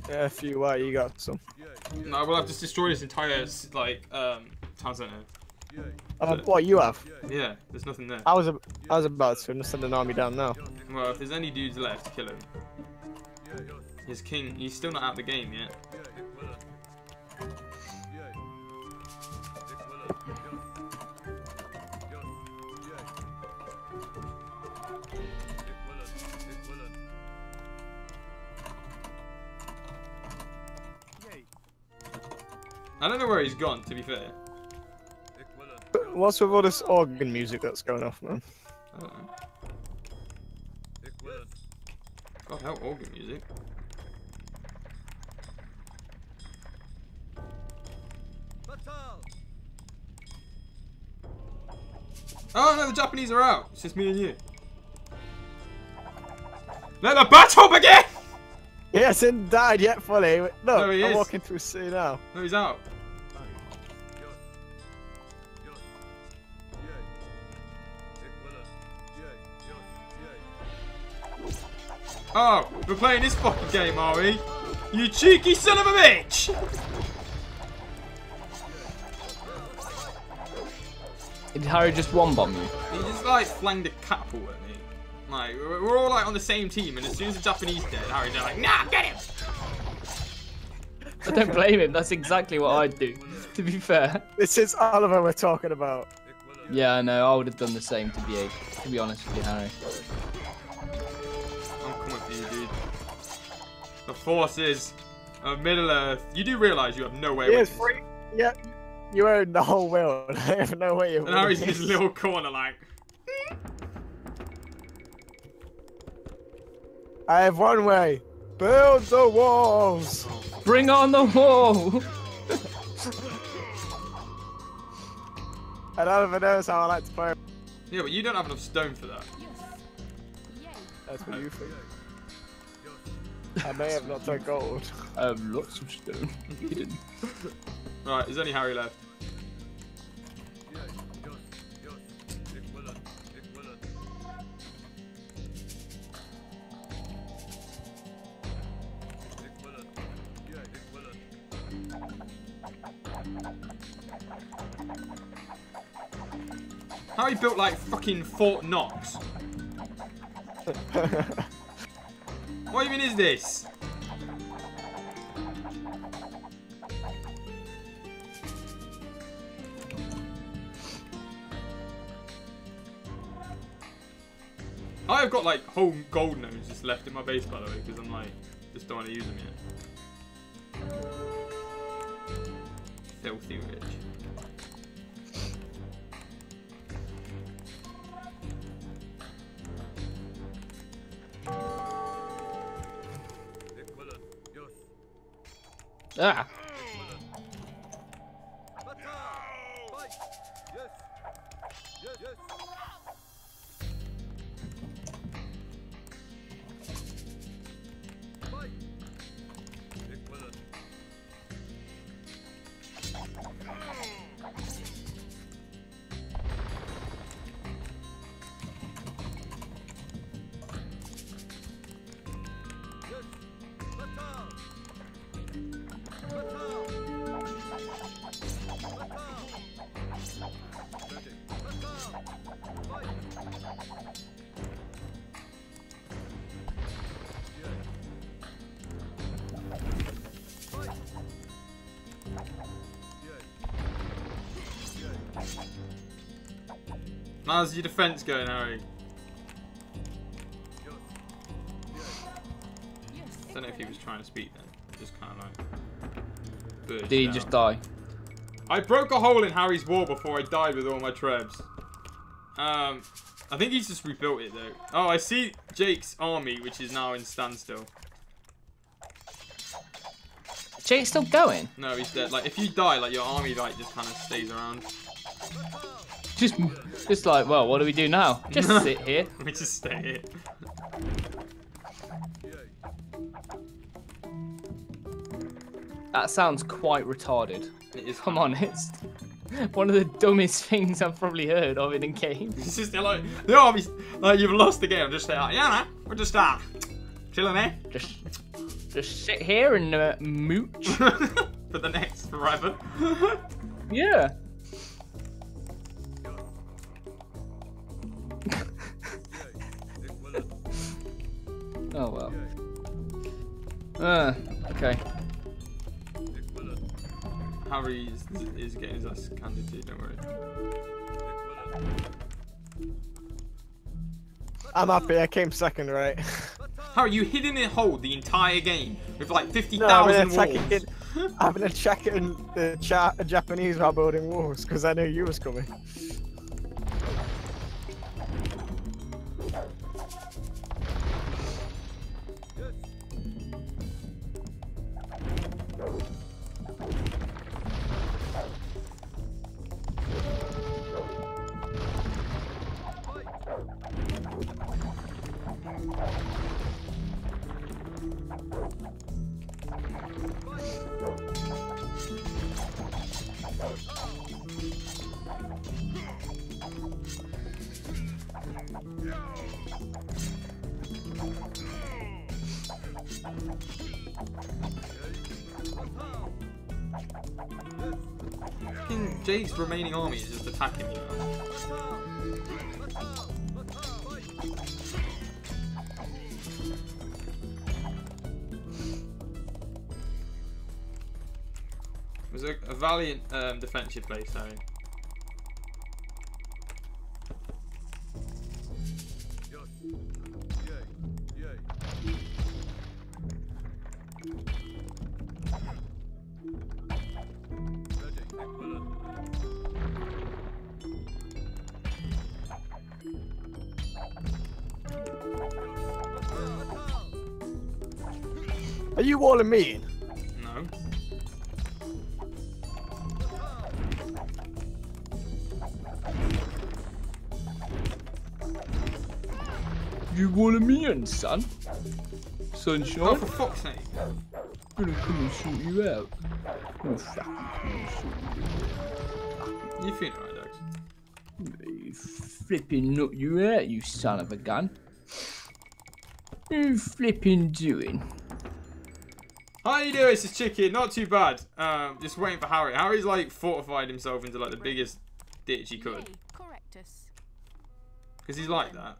A: Yeah, a few. Why you got some?
B: No, we'll have to destroy this entire like town centre.
A: What you have?
B: Yeah, there's nothing there.
A: I was about to send an army down now.
B: Well, if there's any dudes left, kill him. His king, he's still not out of the game yet. I don't know where he's gone, to be fair.
A: What's with all this organ music that's going off, man?
B: I don't know. God, hell, organ music. Oh no, the Japanese are out. It's just me and you. Let the battle begin!
A: He hasn't died yet fully. Look,
B: No, he
A: I'm
B: is.
A: walking through sea now.
B: No, he's out. Oh, we're playing this fucking game, are we? You cheeky son of a bitch!
E: Did Harry just one bomb you?
B: He just like flanged a catapult at me. Like, we're all like on the same team, and as soon as the Japanese dead, Harry's like, nah, get him!
E: I don't blame him. That's exactly what I'd do. To be fair.
A: This is Oliver we're talking about.
E: Yeah, I know. I would have done the same. To be honest with you, Harry.
B: I'm coming for you, dude. The forces of Middle Earth. You do realise you have no way
A: Yeah,
B: with
A: it's
B: this.
A: free. Yeah, you own the whole world. I have no way of
B: And Harry's in
A: winning
B: his
A: this.
B: little corner, like.
A: I have one way. Build the walls.
E: Bring on the wall!
A: And Oliver knows how I like to play.
B: Yeah, but you don't have enough stone for that.
D: Yay.
A: That's what you think. I may have not done gold.
E: I have lots of stone. Hidden.
B: Right, there's only Harry left. Harry built like fucking Fort Knox. What even is this? I have got like whole gold nodes just left in my base, by the way, because I'm like just don't want to use them yet. Filthy rich.
E: Ah!
B: How's your defense going, Harry? I don't know if he was trying to speak then. Just kind of like...
E: Did he just die?
B: I broke a hole in Harry's wall before I died with all my trebs. I think he's just rebuilt it though. Oh, I see Jake's army, which is now in standstill.
E: Jake's still going?
B: No, he's dead. Like, if you die, like, your army, like, just kind of stays around.
E: Just like, well, what do we do now? Just sit here.
B: We just stay here.
E: That sounds quite retarded.
B: It is.
E: Come on, it's one of the dumbest things I've probably heard of in a game.
B: It's just like, the army's, like, you've lost the game. I'm just like, yeah, man, we're just chilling there.
E: Just sit here and mooch.
B: For the next forever.
E: Yeah. Oh well. Okay.
B: Harry is getting his ass handed to you, don't worry.
A: I'm happy. I came second, right?
B: Harry, you hid in a hole the entire game with like 50,000
A: I'm
B: walls.
A: I'm gonna check it in the chat Japanese while building walls because I knew you was coming.
B: Fucking Jake's remaining army is just attacking you now. It was a valiant defense you placed, Harry.
A: Are you walling me in?
B: No.
E: You want me in, son? Sunshine?
B: Oh, for fuck's sake.
E: Gonna come and shoot you out. Oh, fucking come and shoot you out.
B: You feeling alright, Dogs?
E: You flipping nut you out, you son of a gun. What you flipping doing?
B: How you doing? It's just chicken. Not too bad. Just waiting for Harry. Harry's like fortified himself into like the biggest ditch he could.
D: Yay, correctus.
B: Because he's like that.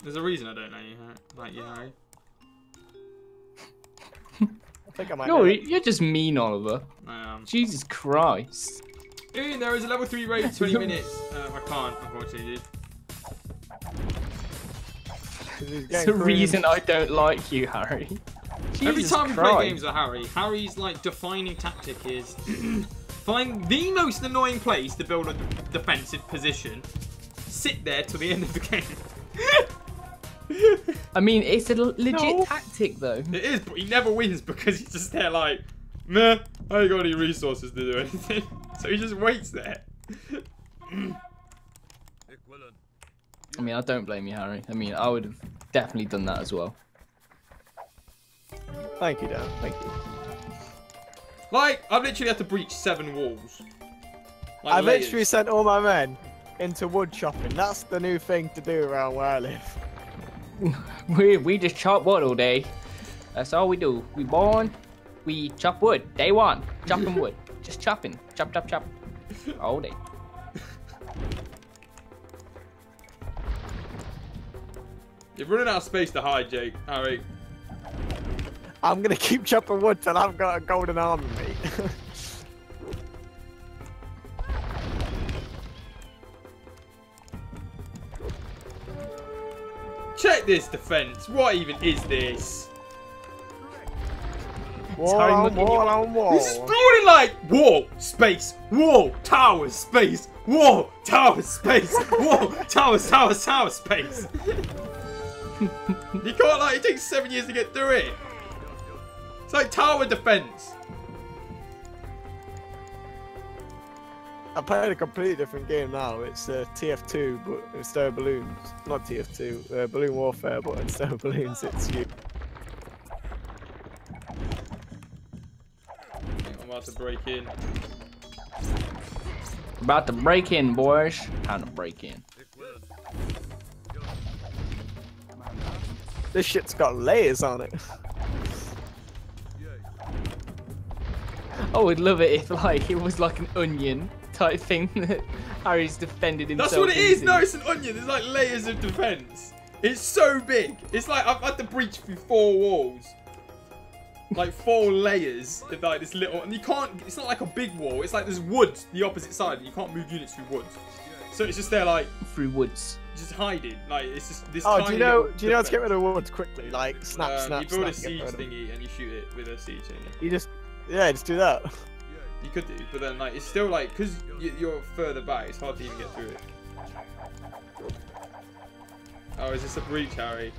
B: There's a reason I don't know you, like you, Harry.
A: I think I might
E: No,
A: know it.
E: you're just mean, Oliver. Jesus Christ.
B: Ian, there is a level 3 raid, 20 minutes. I can't, unfortunately, dude.
E: It's the reason I don't like you, Harry.
B: Every
E: Jesus
B: time we
E: Christ.
B: play games with Harry, Harry's like defining tactic is find the most annoying place to build a defensive position, sit there till the end of the game.
E: I mean, it's a legit tactic, though.
B: It is, but he never wins because he's just there like, meh, I ain't got any resources to do anything. So he just waits there.
E: I mean, I don't blame you, Harry. I mean, I would have definitely done that as well.
A: Thank you, Dan. Thank you.
B: Like, I've literally had to breach 7 walls. Like,
A: I've
B: layers.
A: literally sent all my men into wood chopping. That's the new thing to do around where I live.
E: We just chop wood all day. That's all we do. We born, we chop wood. Day one, chopping wood. Just chopping. Chop, chop, chop. All day.
B: You're running out of space to hide, Jake. Harry.
A: I'm gonna keep chopping wood till I've got a golden armor, mate.
B: Check this defense. What even is this?
A: Wall on wall on wall.
B: This is building like wall, space, wall, towers, space, wall, towers, space, wall, towers, towers, towers, space. You can't, like, it takes 7 years to get through it. It's like tower defense.
A: I played a completely different game now. It's TF2, but instead of balloons. Not TF2, Balloon Warfare, but instead of balloons, it's you.
B: I'm about to break in.
E: About to break in, boys. Time to break in.
A: This shit's got layers on it.
E: I would love it if, like, it was like an onion type thing that Harry's defended himself.
B: That's what it is.
E: into.
B: No, it's an onion. There's like layers of defense. It's so big. It's like I've had to breach through 4 walls. Like 4 layers of like this little, and you can't, it's not like a big wall. It's like there's woods the opposite side and you can't move units through woods. So it's just there like
E: Through woods.
B: just hiding. Like it's just this
A: Oh,
B: tiny
A: do you know how to get
B: defense.
A: rid of woods quickly? Like snap, snap,
B: You build
A: snap.
B: a siege
A: get rid of them.
B: thingy and you shoot it with a siege thingy.
A: You just, yeah, just do that.
B: You could do, but then like it's still like, because you're further back, it's hard to even get through it. Oh, is this a breach, Harry?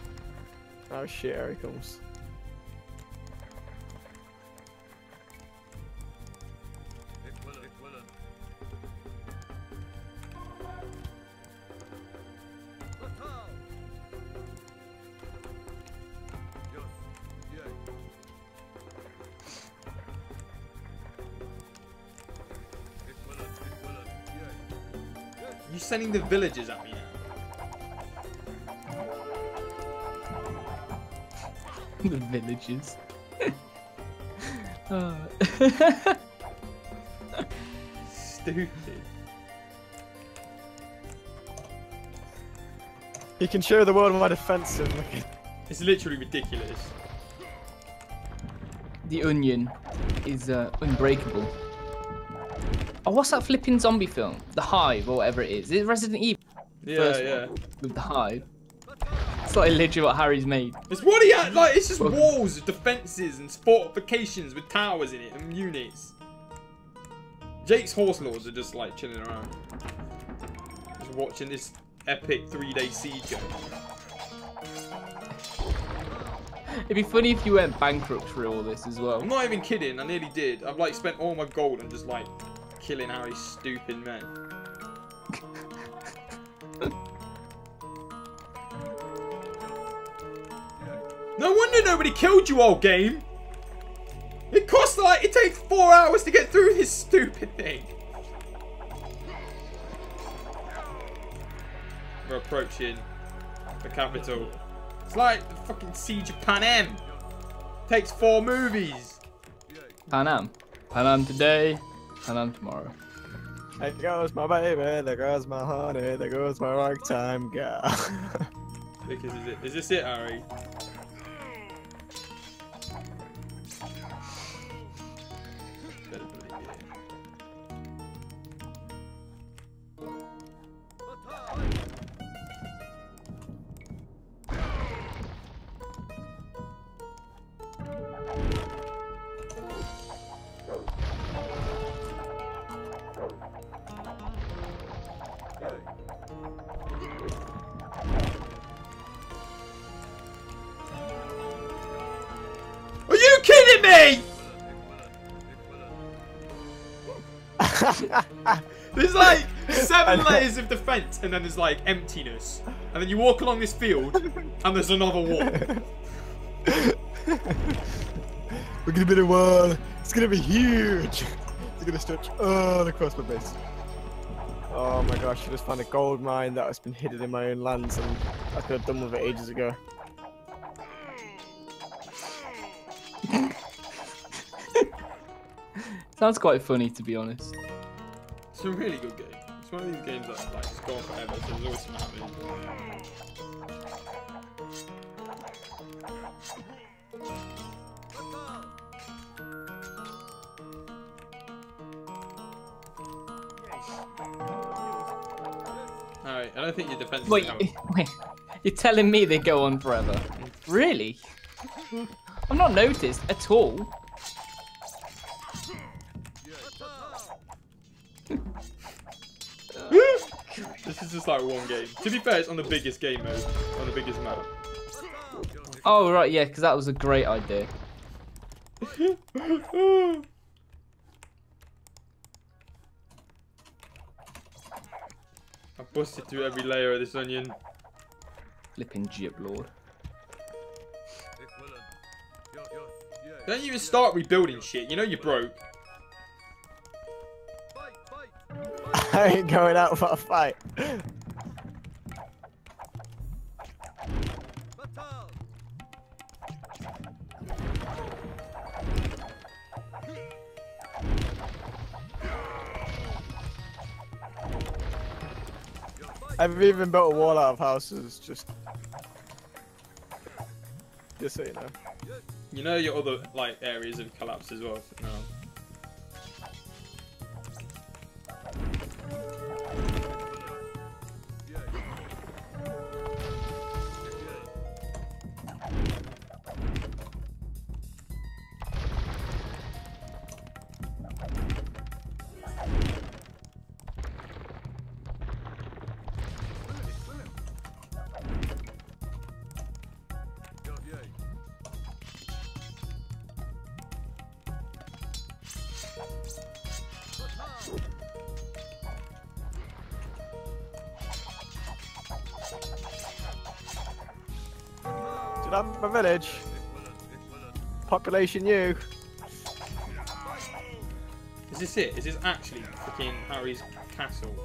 A: Oh shit, here he comes.
B: You sending the villagers at me now?
E: The villages.
B: Stupid.
A: You can show the world my defensive.
B: It's literally ridiculous.
E: The onion is unbreakable. Oh, what's that flipping zombie film? The Hive or whatever it is. Is it Resident Evil?
B: Yeah,
E: First
B: yeah.
E: one with the Hive. It's like literally what Harry's made.
B: It's what he had, like, it's just walls, defences and fortifications with towers in it and units. Jake's horse lords are just like chilling around. Just watching this epic 3-day siege go.
E: It'd be funny if you went bankrupt for all this as well.
B: I'm not even kidding, I nearly did. I've like spent all my gold on just like killing Harry's stupid men. No wonder nobody killed you, old game. It costs like, it takes 4 hours to get through this stupid thing. We're approaching the capital. It's like the fucking Siege of Pan Am. Takes 4 movies.
E: Pan Am. Pan Am today, Pan Am tomorrow.
A: There goes my baby, there goes my honey, there goes my ragtime girl.
B: Because is this it, Harry? Better believe it. Are you kidding me? There's like 7 layers of defense, and then there's like emptiness, and then you walk along this field, and there's another wall.
A: We're gonna build a wall. It's gonna be huge. It's gonna stretch all across my base. Oh my gosh! I just found a gold mine that has been hidden in my own lands, and I could have done with it ages ago.
E: Sounds quite funny, to be honest.
B: It's a really good game. It's one of these games that like just go on forever, so there's always something happening. Alright, I don't think your defense.
E: Wait, you're telling me they go on forever? Really? I've not noticed at all.
B: This is just like one game. To be fair, it's on the biggest game mode, on the biggest map.
E: Oh, right, yeah, because that was a great idea.
B: I busted through every layer of this onion.
E: Flipping Jip Lord.
B: Don't even start rebuilding shit. You know you're broke.
A: I ain't going out for a fight. I've even built a wall out of houses, just so you know.
B: You know your other like areas have collapsed as well. No.
A: Did I have a village? Population you.
B: Is this it? Is this actually freaking Harry's castle?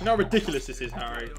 B: You know how ridiculous this is, Harry.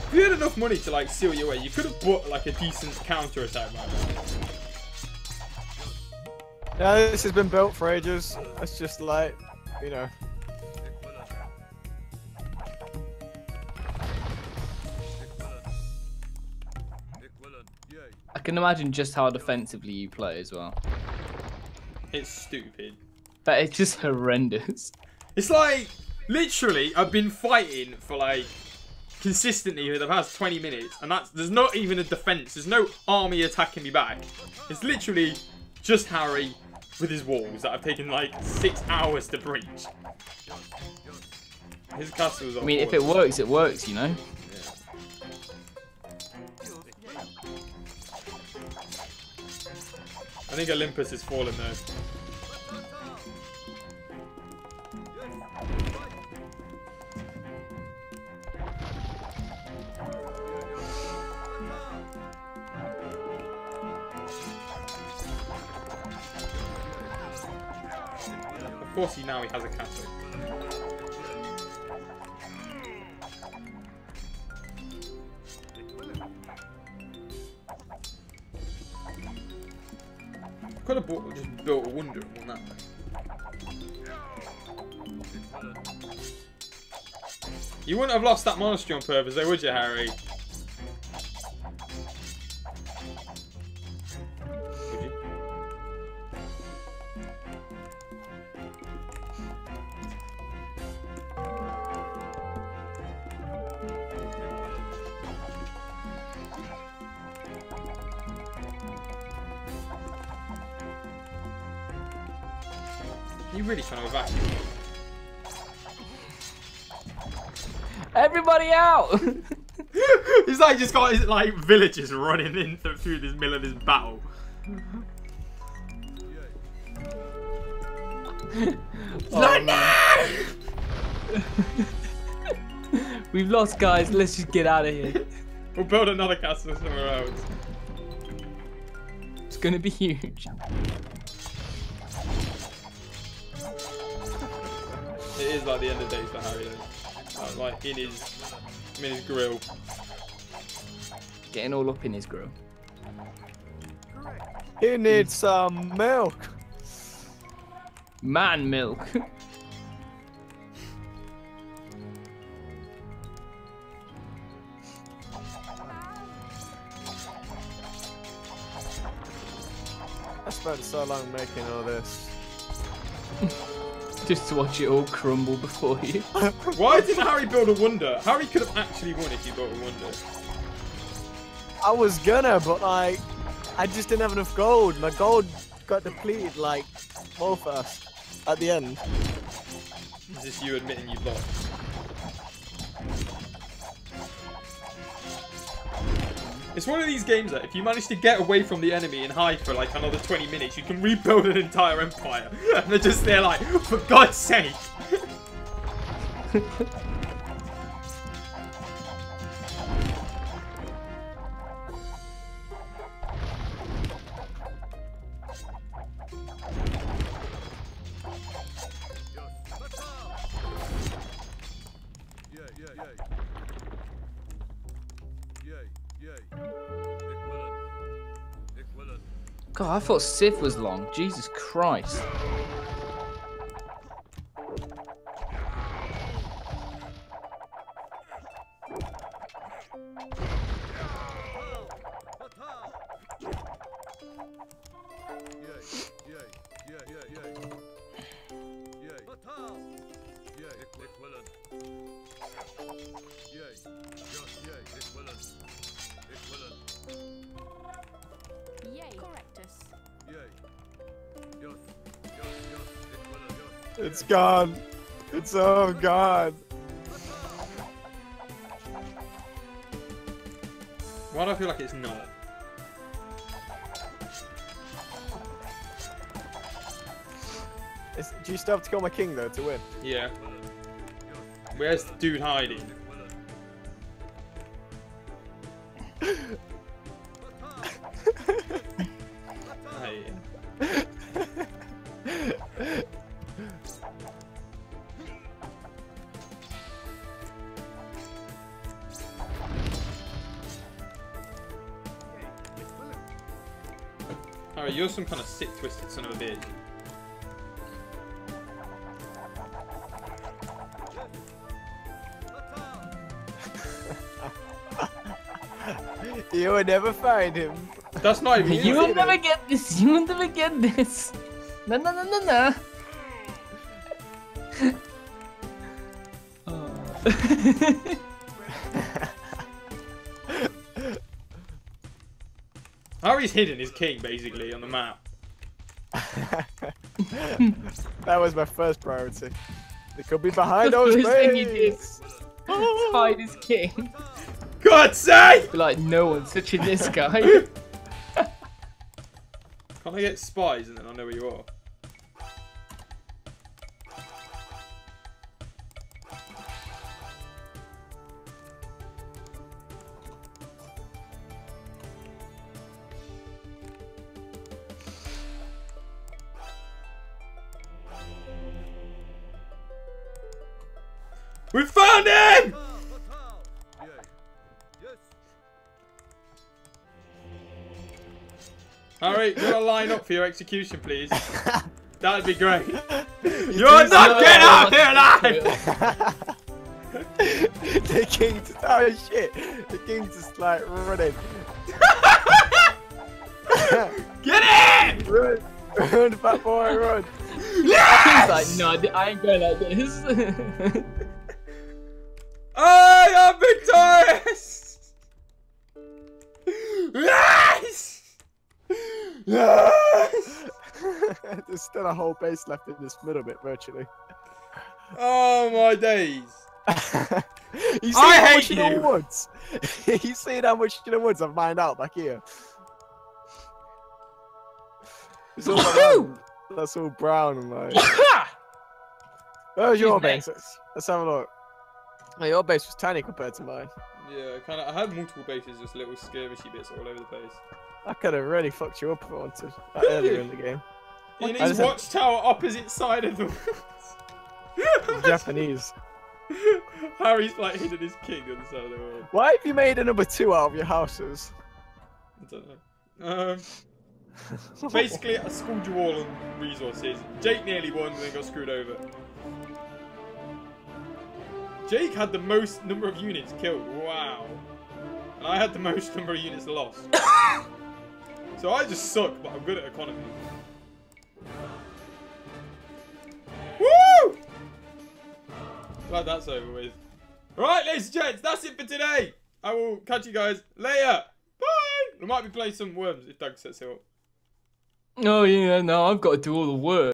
B: If you had enough money to like seal your way, you could have bought like a decent counter attack right now.
A: Yeah, this has been built for ages. It's just like, you know.
E: I can imagine just how defensively you play as well.
B: It's stupid.
E: But it's just horrendous.
B: It's like, literally, I've been fighting for like, consistently for the past 20 minutes, and there's not even a defense. There's no army attacking me back. It's literally just Harry with his walls that have taken like 6 hours to breach. His castle's on
E: I mean, if
B: board.
E: it works, it works, you know?
B: I think Olympus is fallen though. Of course he has a castle. Could have just built a wonder and won that way. You wouldn't have lost that monastery on purpose, though, would you, Harry? Would you? You really trying to evacuate?
E: Everybody out!
B: He's like just got his like villagers running in through this middle of this battle.
E: Oh, no! We've lost, guys. Let's just get out of here.
B: We'll build another castle somewhere else.
E: It's gonna be huge.
B: It is like the end of days for Harry though. Like in his grill.
E: Getting all up in his grill.
A: He needs some milk.
E: Man milk.
A: I spent so long making all this.
E: Just to watch it all crumble before you.
B: Why didn't Harry build a wonder? Harry could have actually won if he built a wonder.
A: I was gonna, but like, I just didn't have enough gold. My gold got depleted like more fast at the end.
B: Is this you admitting you lost? It's one of these games that if you manage to get away from the enemy and hide for like another 20 minutes, you can rebuild an entire empire. And they're just there like, for God's sake!
E: God, I thought Civ was long. Jesus Christ.
A: It's gone. It's all gone.
B: Why do I feel like it's not?
A: Do you still have to kill my king though to win?
B: Yeah. Where's the dude hiding? Hey. Alright, you're some kind of sick, twisted son of a bitch.
A: You will never find him.
B: That's not even
E: You will never get this. You will never get this. No, no, no, no, no.
B: Harry's hidden his king basically on the map.
A: That was my first priority. They could be behind
E: The
A: those
E: first thing he did.
A: base.
E: Hide his king.
B: God's sake!
E: Be like, no one's touching this guy.
B: Can't I get spies and then I'll know where you are? We found him! Harry, you wanna line up for your execution, please? That'd be great. You're not getting out here alive!
A: The king just, oh shit, the king's just like running.
B: Get in!
A: Run, run, fat boy, run.
E: He's like, no, I ain't going like this.
B: I am victorious! Yes! Yes!
A: There's still a whole base left in this middle bit, virtually.
B: Oh my days!
A: You see
B: I
A: how
B: hate
A: much in the
B: you.
A: woods? You see how much in the woods I've mined out back here? It's all brown. That's all brown and like. Where's your base? Let's have a look. Oh, your base was tiny compared to mine.
B: Yeah, kind of. I had multiple bases, just little skirmishy bits all over the place.
A: I could have really fucked you up if I wanted earlier in the game.
B: In
A: I
B: his
A: just had-
B: watchtower opposite side of the woods.
A: Japanese.
B: Harry's like hidden his king on the side of the world.
A: Why have you made a number 2 out of your houses?
B: I don't know. Basically, I schooled you all on resources. Jake nearly won and then got screwed over. Jake had the most number of units killed. Wow. And I had the most number of units lost. So I just suck, but I'm good at economy. Woo! Glad that's over with. Right, ladies and gents, that's it for today. I will catch you guys later. Bye! I might be playing some worms if Doug sets it up.
E: Oh yeah, no, I've got to do all the work.